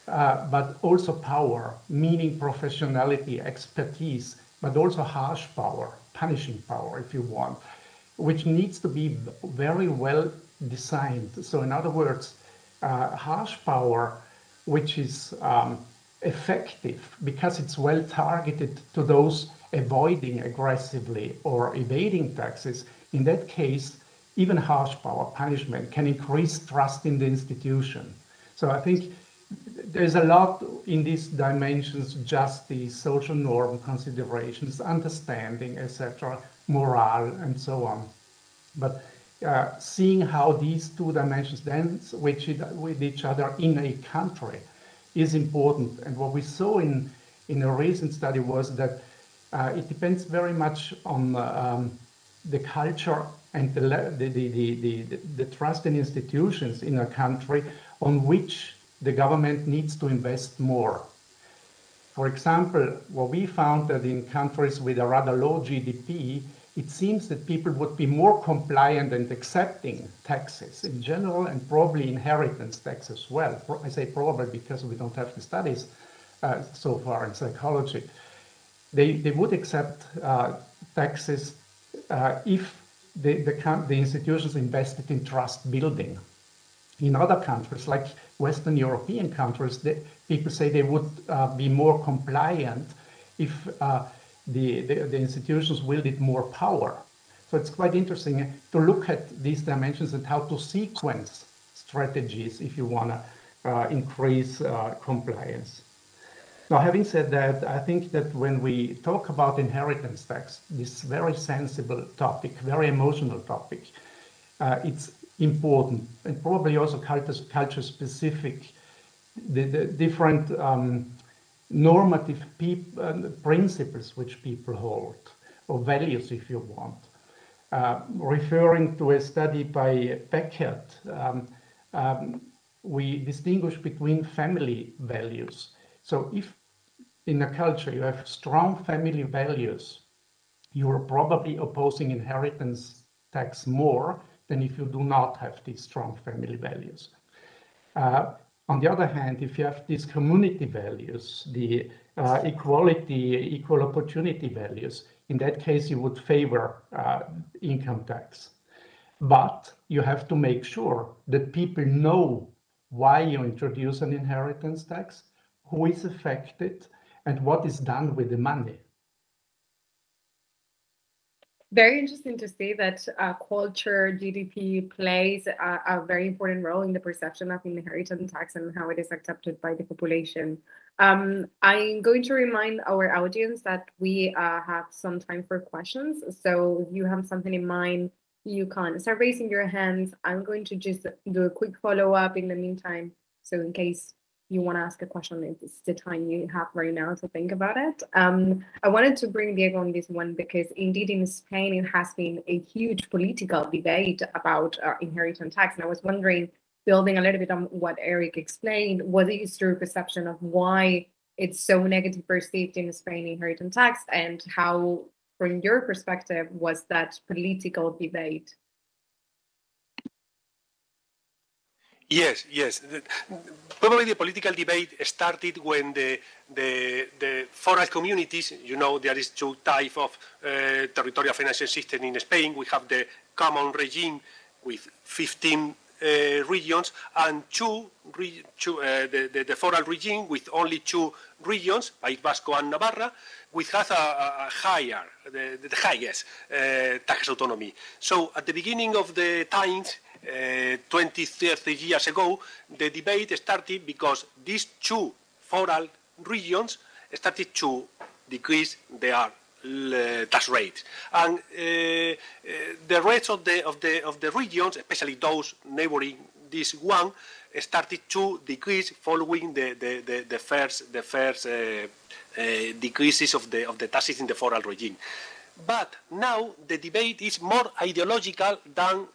F: but also power, meaning professionality, expertise, but also harsh power, punishing power, if you want, which needs to be very well designed. So in other words, harsh power, which is effective because it's well targeted to those avoiding aggressively or evading taxes. In that case, even harsh power, punishment, can increase trust in the institution. So I think there's a lot in these dimensions: justice, social norm considerations, understanding, etc., morale, and so on. But seeing how these two dimensions dance with each other in a country is important. And what we saw in a recent study was that it depends very much on the culture and the trust in institutions in a country on which the government needs to invest more. For example, what we found that in countries with a rather low GDP, it seems that people would be more compliant and accepting taxes in general, and probably inheritance tax as well. I say probably because we don't have the studies so far in psychology. They would accept taxes if the institutions invested in trust building. In other countries, like Western European countries, people say they would be more compliant if the institutions wielded more power. So it's quite interesting to look at these dimensions and how to sequence strategies if you want to increase compliance. Now, having said that, I think that when we talk about inheritance tax, this very sensible topic, very emotional topic, it's important and probably also culture specific. The different normative principles which people hold, or values if you want. Referring to a study by Beckett, we distinguish between family values. So if in a culture you have strong family values, you are probably opposing inheritance tax more than if you do not have these strong family values. On the other hand, if you have these community values, the equality, equal opportunity values, in that case you would favor income tax. But you have to make sure that people know why you introduce an inheritance tax, who is affected, and what is done with the money.
L: Very interesting to see that culture, GDP plays a very important role in the perception of inheritance tax and how it is accepted by the population. I'm going to remind our audience that we have some time for questions. So if you have something in mind, you can start raising your hands. I'm going to just do a quick follow-up in the meantime. So in case you want to ask a question, it's the time you have right now to think about it. I wanted to bring Diego on this one because indeed in Spain, it has been a huge political debate about inheritance tax. And I was wondering, building a little bit on what Eric explained, what is your perception of why it's so negative perceived in Spain, inheritance tax, and how, from your perspective, was that political debate?
M: Yes. Probably the political debate started when the foral communities, there is two types of territorial financial system in Spain. We have the common regime with 15 regions and the foral regime with only 2 regions, País Vasco and Navarra, which has a higher, the highest tax autonomy. So at the beginning of the times, 20, 30 years ago, the debate started because these 2 foral regions started to decrease their tax rates, and the rest of the regions, especially those neighboring this one, started to decrease following the first decreases of the taxes in the foral regime. But now the debate is more ideological than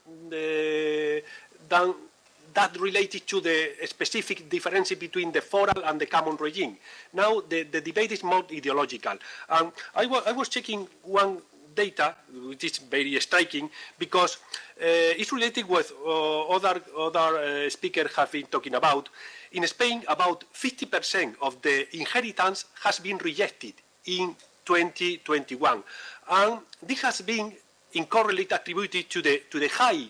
M: that related to the specific difference between the foral and the common regime. Now the debate is more ideological. I was checking one data, which is very striking, because it's related with other speakers have been talking about. In Spain, about 50% of the inheritance has been rejected in 2021. And this has been incorrectly attributed to the high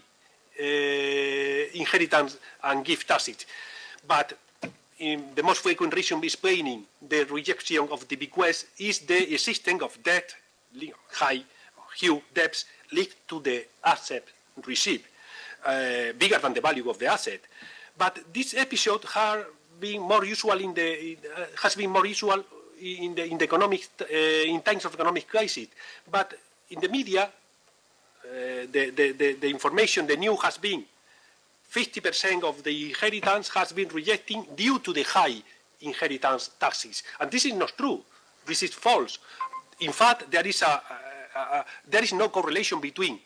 M: inheritance and gift taxes. But in the most frequent reason explaining the rejection of the bequest is the existence of debt, huge debts linked to the asset received, bigger than the value of the asset. But this episode been more usual has been more usual in the economic in times of economic crisis. But in the media, the information, the news has been 50% of the inheritance has been rejecting due to the high inheritance taxes, and this is not true. This is false. In fact, there is no correlation between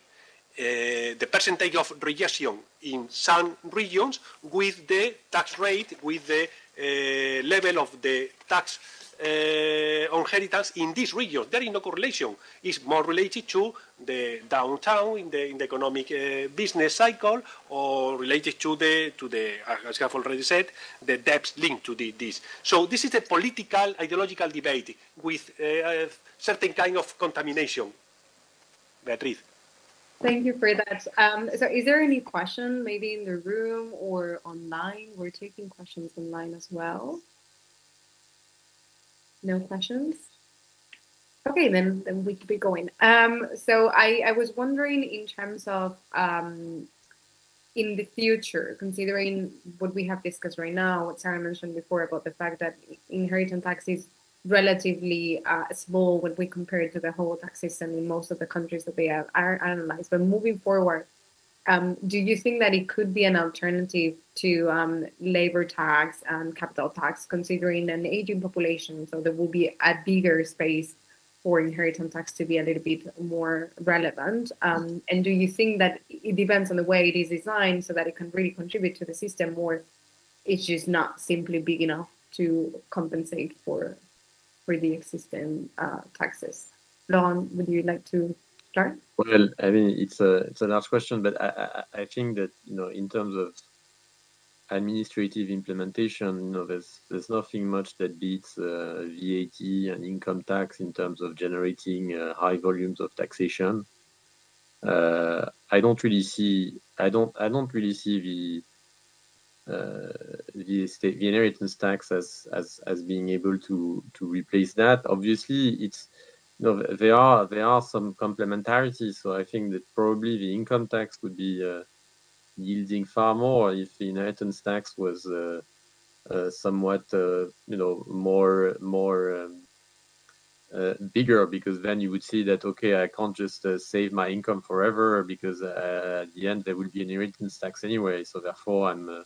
M: the percentage of rejection in some regions with the tax rate, with the level of the tax on inheritance in these regions. There is no correlation. It's more related to the downtown in the economic business cycle, or related to the, as I have already said, the debts linked to this. So this is a political, ideological debate with a certain kind of contamination. Beatriz.
L: Thank you for that. So is there any question maybe in the room or online? We're taking questions online as well. No questions? Okay, then we keep it going. So I was wondering in terms of in the future, considering what we have discussed right now, what Sarah mentioned before about the fact that inheritance tax is relatively small when we compare it to the whole tax system in most of the countries that they are analyzed. But moving forward, do you think that it could be an alternative to labor tax and capital tax, considering an aging population? So there will be a bigger space for inheritance tax to be a little bit more relevant. And do you think that it depends on the way it is designed so that it can really contribute to the system, or it's just not simply big enough to compensate for the existing taxes? Laurent, would you like to start?
G: Well, I mean, it's a large question, but I think that, you know, in terms of administrative implementation, you know, there's nothing much that beats VAT and income tax in terms of generating high volumes of taxation. I don't really see the inheritance tax as being able to replace that. Obviously, it's, you know, there are some complementarities. So I think that probably the income tax would be yielding far more if the inheritance tax was somewhat, you know, more bigger, because then you would see that, okay, I can't just save my income forever, because at the end there will be an inheritance tax anyway. So therefore, I'm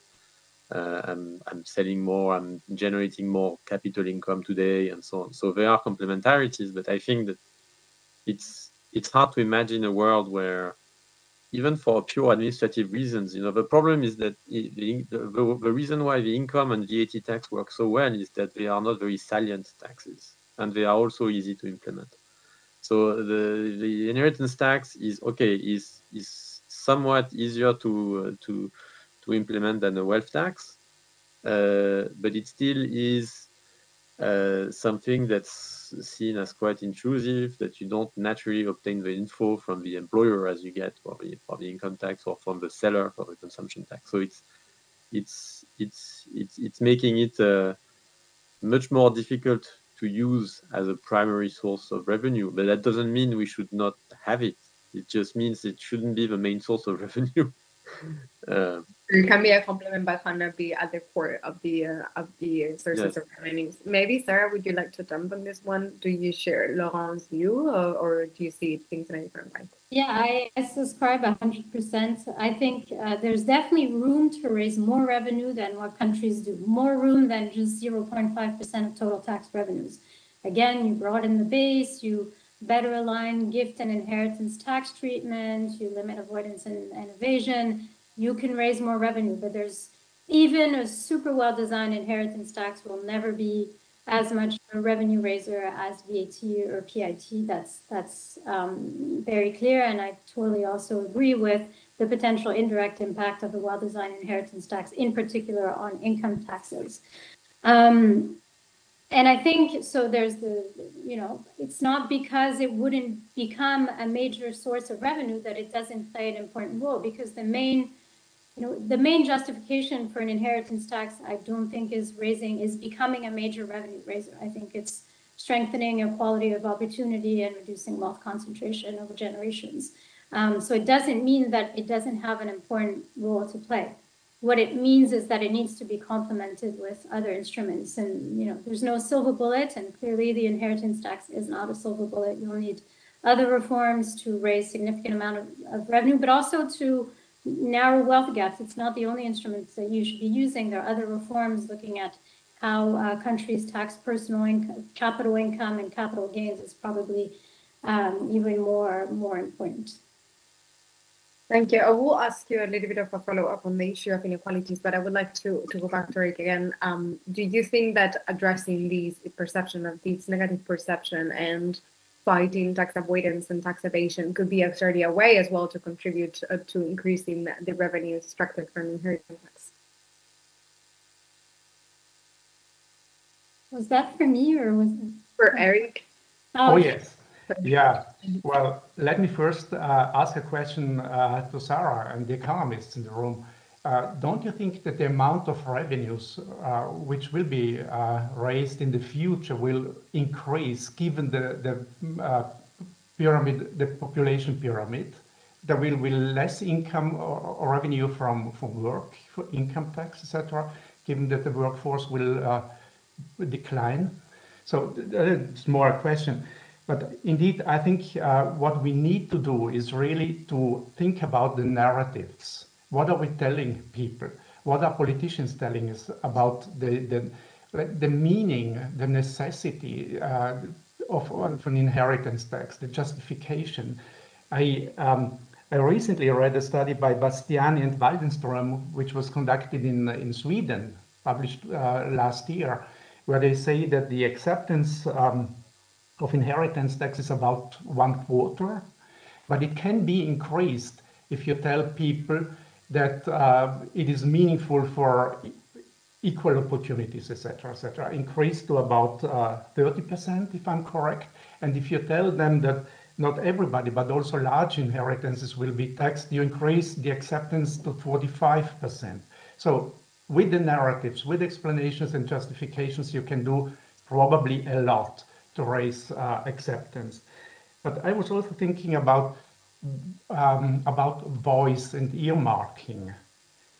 G: selling more, I'm generating more capital income today, and so on. So there are complementarities, but I think that it's hard to imagine a world where, even for pure administrative reasons, you know, the problem is that the reason why the income and VAT tax work so well is that they are not very salient taxes, and they are also easy to implement. So the inheritance tax is somewhat easier to implement than a wealth tax, but it still is something that's seen as quite intrusive, that you don't naturally obtain the info from the employer as you get for the income tax, or from the seller for the consumption tax. So it's making it much more difficult to use as a primary source of revenue. But that doesn't mean we should not have it. It just means it shouldn't be the main source of revenue.
L: It can be a complement, but cannot be at the core of the sources of revenue. Maybe Sarah, would you like to jump on this one? Do you share Laurent's view, or do you see things in a different way?
N: Yeah, I subscribe 100%. I think there's definitely room to raise more revenue than what countries do. More room than just 0.5% of total tax revenues. Again, you broaden the base, you better align gift and inheritance tax treatment, you limit avoidance and evasion. You can raise more revenue, but there's even a super well-designed inheritance tax will never be as much a revenue raiser as VAT or PIT. That's very clear, and I totally also agree with the potential indirect impact of the well-designed inheritance tax, in particular on income taxes. And I think, so there's it's not because it wouldn't become a major source of revenue that it doesn't play an important role, because the main justification for an inheritance tax, I don't think is becoming a major revenue raiser. I think it's strengthening equality of opportunity and reducing wealth concentration over generations. So it doesn't mean that it doesn't have an important role to play. what it means is that it needs to be complemented with other instruments. And, there's no silver bullet, and clearly the inheritance tax is not a silver bullet. You'll need other reforms to raise significant amount of revenue, but also to narrow wealth gaps. It's not the only instruments that you should be using. There are other reforms looking at how countries tax personal income, capital income, and capital gains is probably even more important.
L: Thank you. I will ask you a little bit of a follow-up on the issue of inequalities, but I would like to go back to Eric again. Do you think that addressing these perception of these negative perception and fighting tax avoidance and tax evasion could be actually a way as well to contribute to increasing the revenue extracted from inheritance tax?
N: Was that for me or was it
L: for Eric?
F: Oh, yes. Yeah. Well, let me first ask a question to Sarah and the economists in the room. Don't you think that the amount of revenues which will be raised in the future will increase given the pyramid, the population pyramid? There will be less income or revenue from work, for income tax, etc., given that the workforce will decline. So it's more a question. But indeed, I think what we need to do is really to think about the narratives. What are we telling people? What are politicians telling us about the meaning, the necessity of an inheritance tax, the justification? I recently read a study by Bastiani and Waldenström, which was conducted in Sweden, published last year, where they say that the acceptance of inheritance tax is about 1/4, but it can be increased if you tell people that it is meaningful for equal opportunities, etc., increased to about 30%, if I'm correct. And if you tell them that not everybody, but also large inheritances will be taxed, you increase the acceptance to 45%. So with the narratives, with explanations and justifications, you can do probably a lot to raise acceptance. But I was also thinking about voice and earmarking.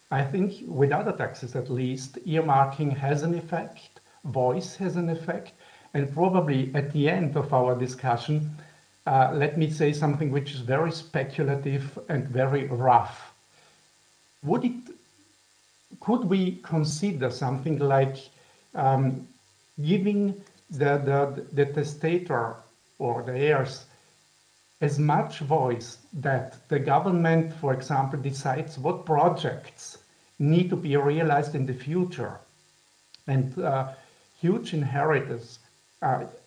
F: I think with other taxes at least, earmarking has an effect, voice has an effect, and probably at the end of our discussion, let me say something which is very speculative and very rough. Could we consider something like giving the testator or the heirs as much voice that the government, for example, decides what projects need to be realized in the future, and huge inheritors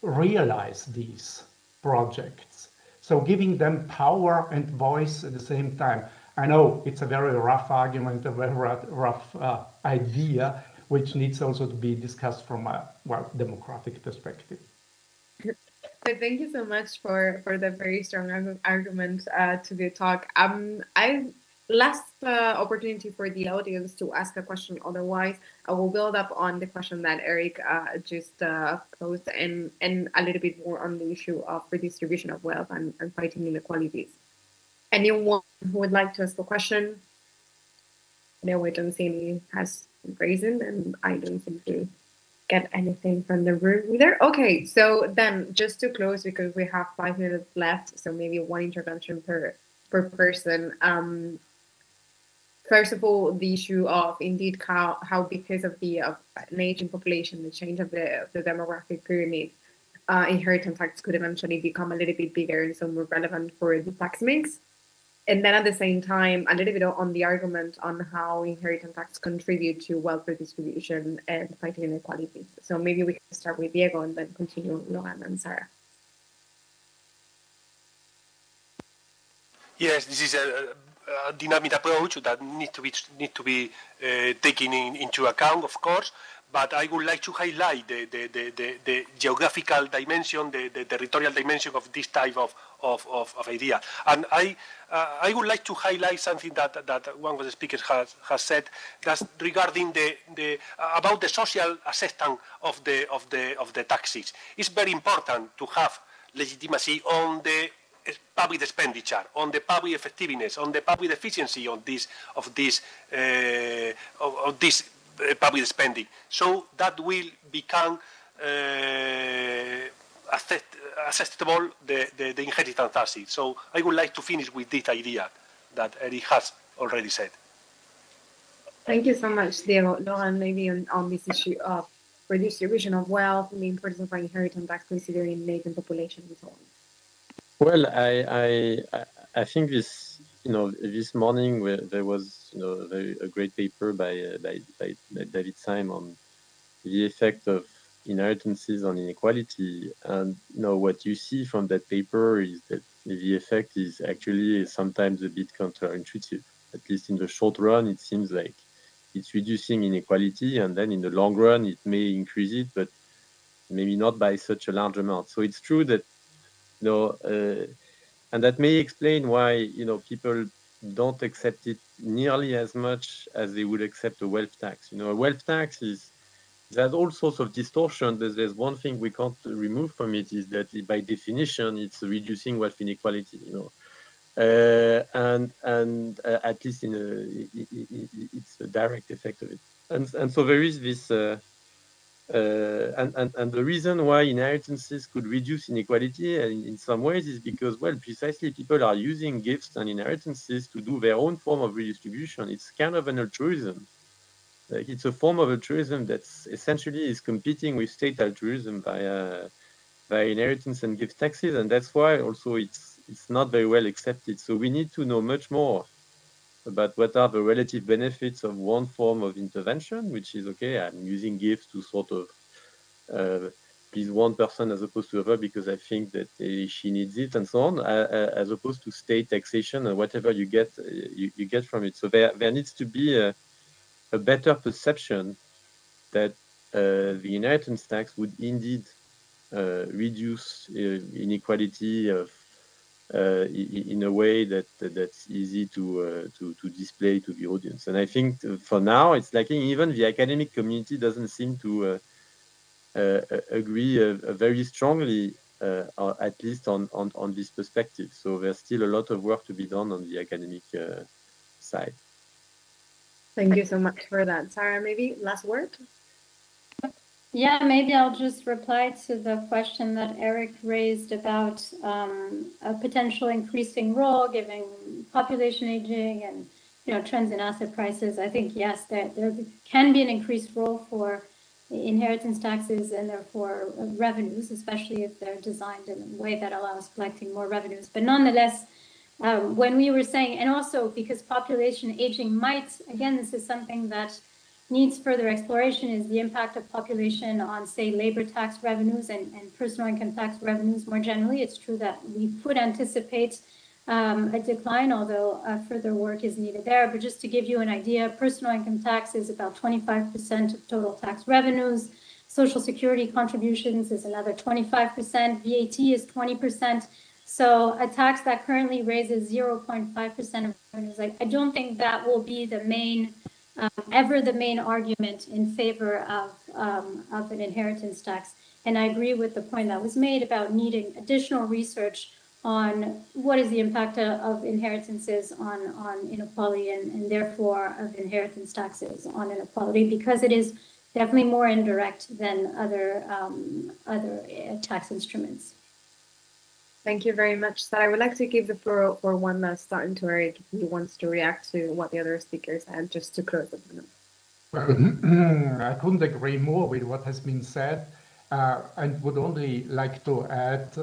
F: realize these projects. So giving them power and voice at the same time. I know it's a very rough argument, a very rough idea, which needs also to be discussed from a democratic perspective.
L: So thank you so much for the very strong argument to the talk. Last opportunity for the audience to ask a question. Otherwise, I will build up on the question that Eric just posed and a little bit more on the issue of redistribution of wealth and fighting inequalities. Anyone who would like to ask a question? No, I don't see any has raised, and I don't seem to get anything from the room either. Okay, so then just to close, because we have 5 minutes left, so maybe one intervention per person. First of all, the issue of indeed how because of the an aging population, the change of the demographic pyramid, inheritance tax could eventually become a little bit bigger and so more relevant for the tax mix. And then at the same time, a little bit on the argument on how inheritance tax contribute to wealth redistribution and fighting inequalities. So maybe we can start with Diego and then continue Lohan and Sarah.
M: Yes, this is a dynamic approach that needs to be taken into account, of course. But I would like to highlight the geographical dimension, the territorial dimension of this type of idea. And I would like to highlight something that one of the speakers has said, that's regarding about the social acceptance of the taxes. It's very important to have legitimacy on the public expenditure, on the public effectiveness, on the public efficiency of this public spending. So that will become acceptable the inheritance taxes. So I would like to finish with this idea that Eric has already said.
L: Thank you so much, Diego. Lauren, maybe on this issue of redistribution of wealth and the importance of inheritance tax considering the Asian population and so on.
G: Well, I think this morning there was a great paper by David Syme on the effect of inheritances on inequality, and what you see from that paper is that the effect is actually sometimes a bit counterintuitive. At least in the short run, it seems like it's reducing inequality, and then in the long run, it may increase it, but maybe not by such a large amount. So it's true that and that may explain why people don't accept it nearly as much as they would accept a wealth tax. A wealth tax there's all sorts of distortion. There's one thing we can't remove from it is that by definition it's reducing wealth inequality. And at least it's a direct effect of it. And so there is this. And the reason why inheritances could reduce inequality in some ways is because, well, precisely people are using gifts and inheritances to do their own form of redistribution. It's kind of an altruism. Like it's a form of altruism that's essentially is competing with state altruism via inheritance and gift taxes, and that's why also it's not very well accepted. So we need to know much more about what are the relative benefits of one form of intervention, which is okay, I'm using gifts to sort of please one person as opposed to other because I think that she needs it and so on, as opposed to state taxation and whatever you get you get from it. So there needs to be a better perception that the inheritance tax would indeed reduce inequality of in a way that's easy to display to the audience. And I think for now it's lacking. Even the academic community doesn't seem to agree very strongly, at least on this perspective. So there's still a lot of work to be done on the academic side.
L: Thank you so much for that. Sarah, maybe last word?
N: Yeah, maybe I'll just reply to the question that Eric raised about a potential increasing role given population aging and trends in asset prices. I think yes, there can be an increased role for inheritance taxes and therefore revenues, especially if they're designed in a way that allows collecting more revenues. But nonetheless, when we were saying, and also because population aging might, again, this is something that needs further exploration, is the impact of population on, say, labor tax revenues and personal income tax revenues more generally. It's true that we could anticipate a decline, although further work is needed there. But just to give you an idea, personal income tax is about 25% of total tax revenues. Social security contributions is another 25%. VAT is 20%. So a tax that currently raises 0.5% of revenues, I don't think that will be the main ever the main argument in favor of an inheritance tax. And I agree with the point that was made about needing additional research on what is the impact of inheritances on inequality and therefore of inheritance taxes on inequality, because it is definitely more indirect than other tax instruments.
L: Thank you very much, Sarah. I would like to give the floor for one last time to Eric if he wants to react to what the other speakers had, just to close the panel.
F: Well, I couldn't agree more with what has been said, and would only like to add,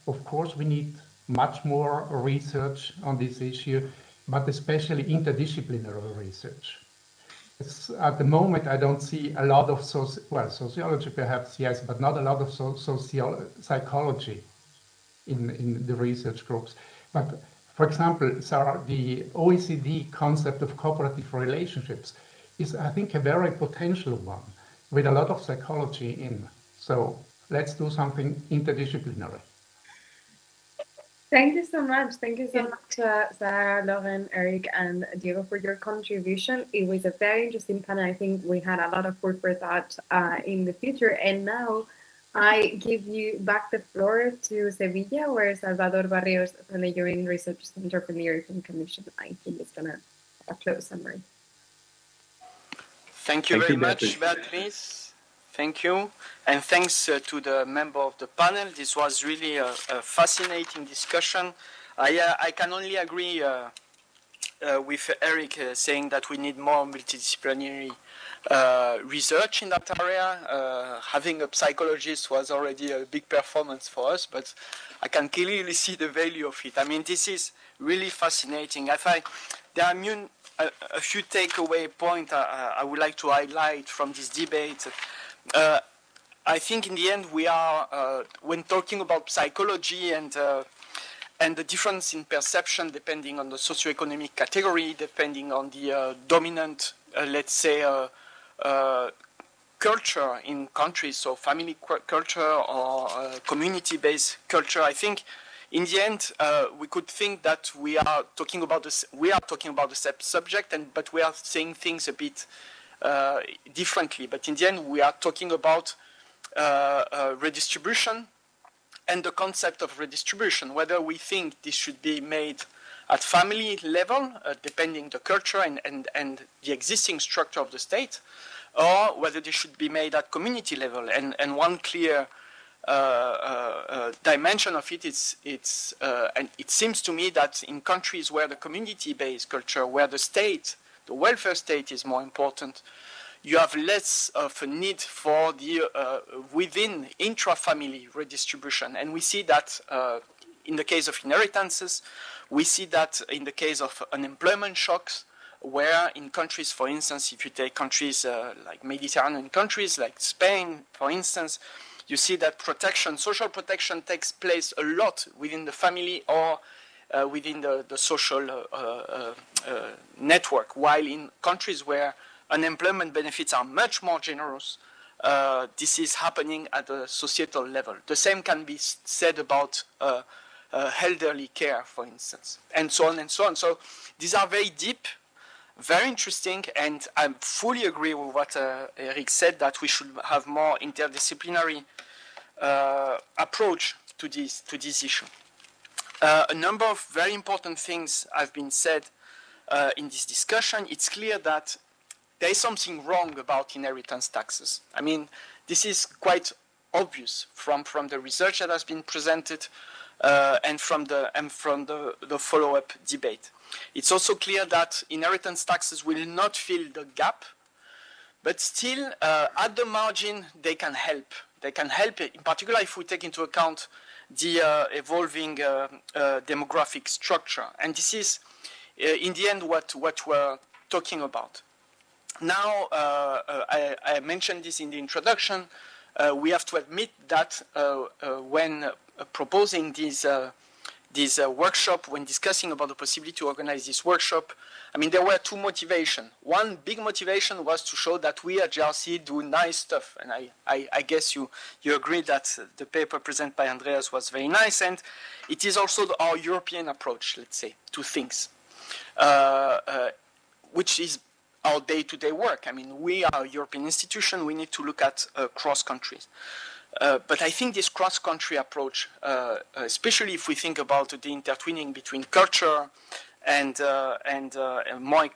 F: of course, we need much more research on this issue, but especially interdisciplinary research. At the moment, I don't see a lot of sociology perhaps, yes, but not a lot of psychology in the research groups. But for example, Sarah, the OECD concept of cooperative relationships is, I think, a very potential one with a lot of psychology in. So let's do something interdisciplinary.
L: Thank you so much. Thank you so much, Sarah, Lauren, Eric, and Diego for your contribution. It was a very interesting panel. I think we had a lot of food for thought in the future. And now I give you back the floor to Sevilla, where Salvador Barrios from the European Research Center from the European Commission, I think, is going to a close summary.
A: Thank you very much, Beatrice. Thank you. And thanks to the member of the panel. This was really a fascinating discussion. I can only agree with Eric saying that we need more multidisciplinary research in that area. Having a psychologist was already a big performance for us, but I can clearly see the value of it. I mean, this is really fascinating. There are a few takeaway points I would like to highlight from this debate. I think in the end we are, when talking about psychology and the difference in perception depending on the socioeconomic category, depending on the dominant, let's say, culture in countries, so family culture or community-based culture, I think in the end we could think that we are talking about the same subject, but we are saying things a bit differently. But in the end, we are talking about redistribution and the concept of redistribution, whether we think this should be made at family level, depending the culture and the existing structure of the state, or whether this should be made at community level. And one clear dimension of it is, and it seems to me that in countries where the community-based culture, where the state, the welfare state is more important, you have less of a need for the within intra-family redistribution. And we see that in the case of inheritances, we see that in the case of unemployment shocks, where in countries, for instance, if you take countries like Mediterranean countries, like Spain, for instance, you see that protection, social protection takes place a lot within the family or within the social network, while in countries where unemployment benefits are much more generous, this is happening at a societal level. The same can be said about elderly care, for instance, and so on and so on. So these are very deep, very interesting, and I fully agree with what Eric said, that we should have more interdisciplinary approach to this issue. A number of very important things have been said in this discussion. It's clear that there is something wrong about inheritance taxes. I mean, this is quite obvious from the research that has been presented and from the follow-up debate. It's also clear that inheritance taxes will not fill the gap, but still, at the margin, they can help. They can help, in particular, if we take into account the evolving demographic structure. And this is, in the end, what we're talking about. Now, I mentioned this in the introduction. We have to admit that when proposing this workshop, when discussing about the possibility to organize this workshop, I mean, there were two motivations. One big motivation was to show that we at JRC do nice stuff. And I guess you agree that the paper presented by Andreas was very nice. And it is also our European approach, let's say, to things, which is our day-to-day work. I mean, we are a European institution. We need to look at cross countries. But I think this cross-country approach, especially if we think about the intertwining between culture and more,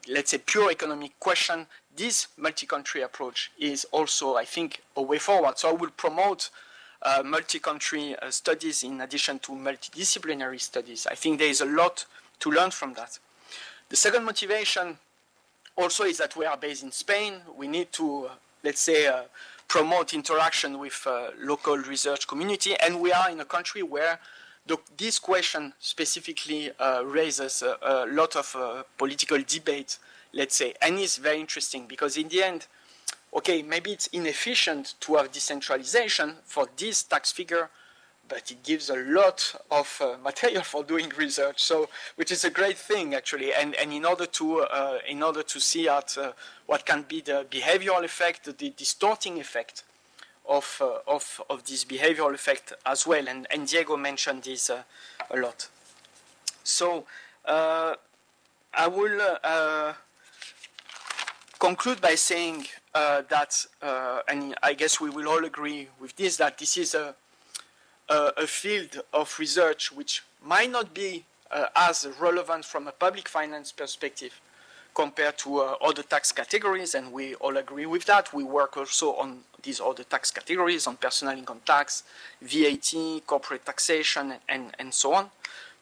A: let's say, pure economic question, this multi-country approach is also, I think, a way forward. So I will promote multi-country studies in addition to multidisciplinary studies. I think there is a lot to learn from that. The second motivation also is that we are based in Spain. We need to, let's say, promote interaction with local research community, and we are in a country where this question specifically raises a lot of political debate, let's say, and is very interesting because in the end, okay, maybe it's inefficient to have decentralization for this tax figure, but it gives a lot of material for doing research, so which is a great thing actually. And in order to see at what can be the behavioral effect, the distorting effect of this behavioral effect as well. And Diego mentioned this a lot. So I will conclude by saying that, and I guess we will all agree with this, that this is a field of research which might not be as relevant from a public finance perspective compared to other tax categories, and we all agree with that. We work also on these other tax categories, on personal income tax, VAT, corporate taxation, and so on.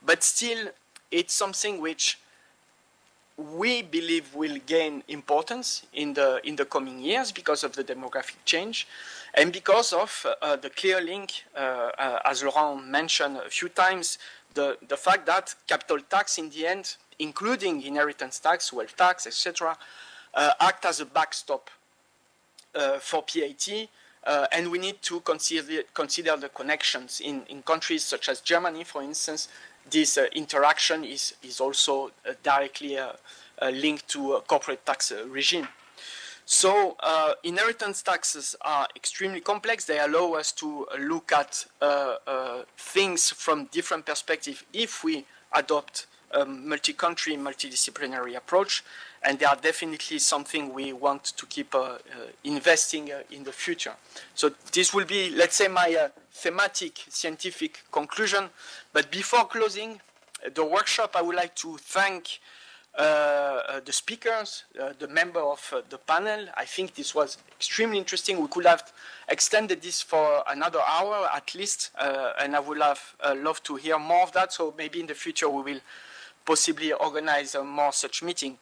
A: But still, it's something which we believe will gain importance in the coming years because of the demographic change and because of the clear link, as Laurent mentioned a few times, the fact that capital tax in the end, including inheritance tax, wealth tax, etc., act as a backstop for PAT, and we need to consider the connections. In countries such as Germany, for instance, this interaction is also directly linked to a corporate tax regime. So inheritance taxes are extremely complex. They allow us to look at things from different perspectives if we adopt a multi-country, multidisciplinary approach, and they are definitely something we want to keep investing in the future. So this will be, let's say, my thematic scientific conclusion. But before closing the workshop, I would like to thank the speakers, the member of the panel. I think this was extremely interesting. We could have extended this for another hour at least, and I would have loved to hear more of that. So maybe in the future we will possibly organize more such meeting.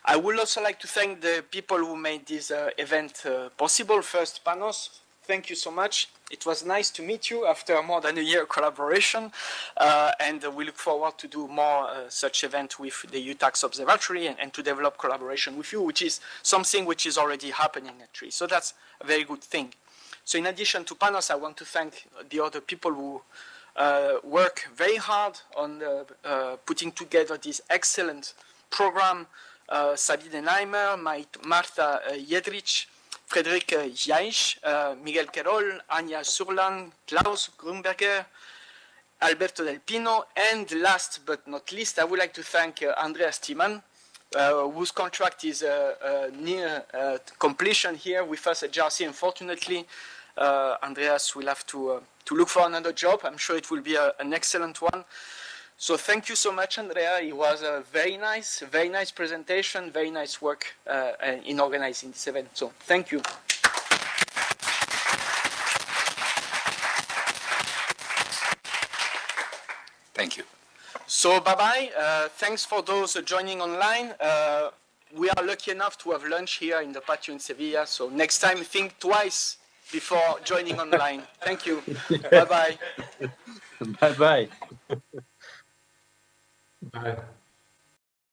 A: I would also like to thank the people who made this event possible. First, Panos, thank you so much. It was nice to meet you after more than a year collaboration, and we look forward to do more such events with the EU Tax Observatory and to develop collaboration with you, which is something which is already happening actually. So that's a very good thing. So in addition to Panos, I want to thank the other people who work very hard on putting together this excellent program. Sabine Neimer, Marta Jedrich, Frédéric Jaich, Miguel Querol, Anja Surlan, Klaus Grunberger, Alberto Del Pino, and last but not least, I would like to thank Andreas Thiemann, whose contract is near completion here with us at JRC. Unfortunately, Andreas will have to look for another job. I'm sure it will be an excellent one. So thank you so much, Andrea. It was a very nice presentation, very nice work in organizing this event. So thank you.
H: Thank you.
A: So bye-bye. Thanks for those joining online. We are lucky enough to have lunch here in the patio in Sevilla. So next time, think twice before joining online. Thank you. Bye-bye.
G: Bye-bye.
F: Bye.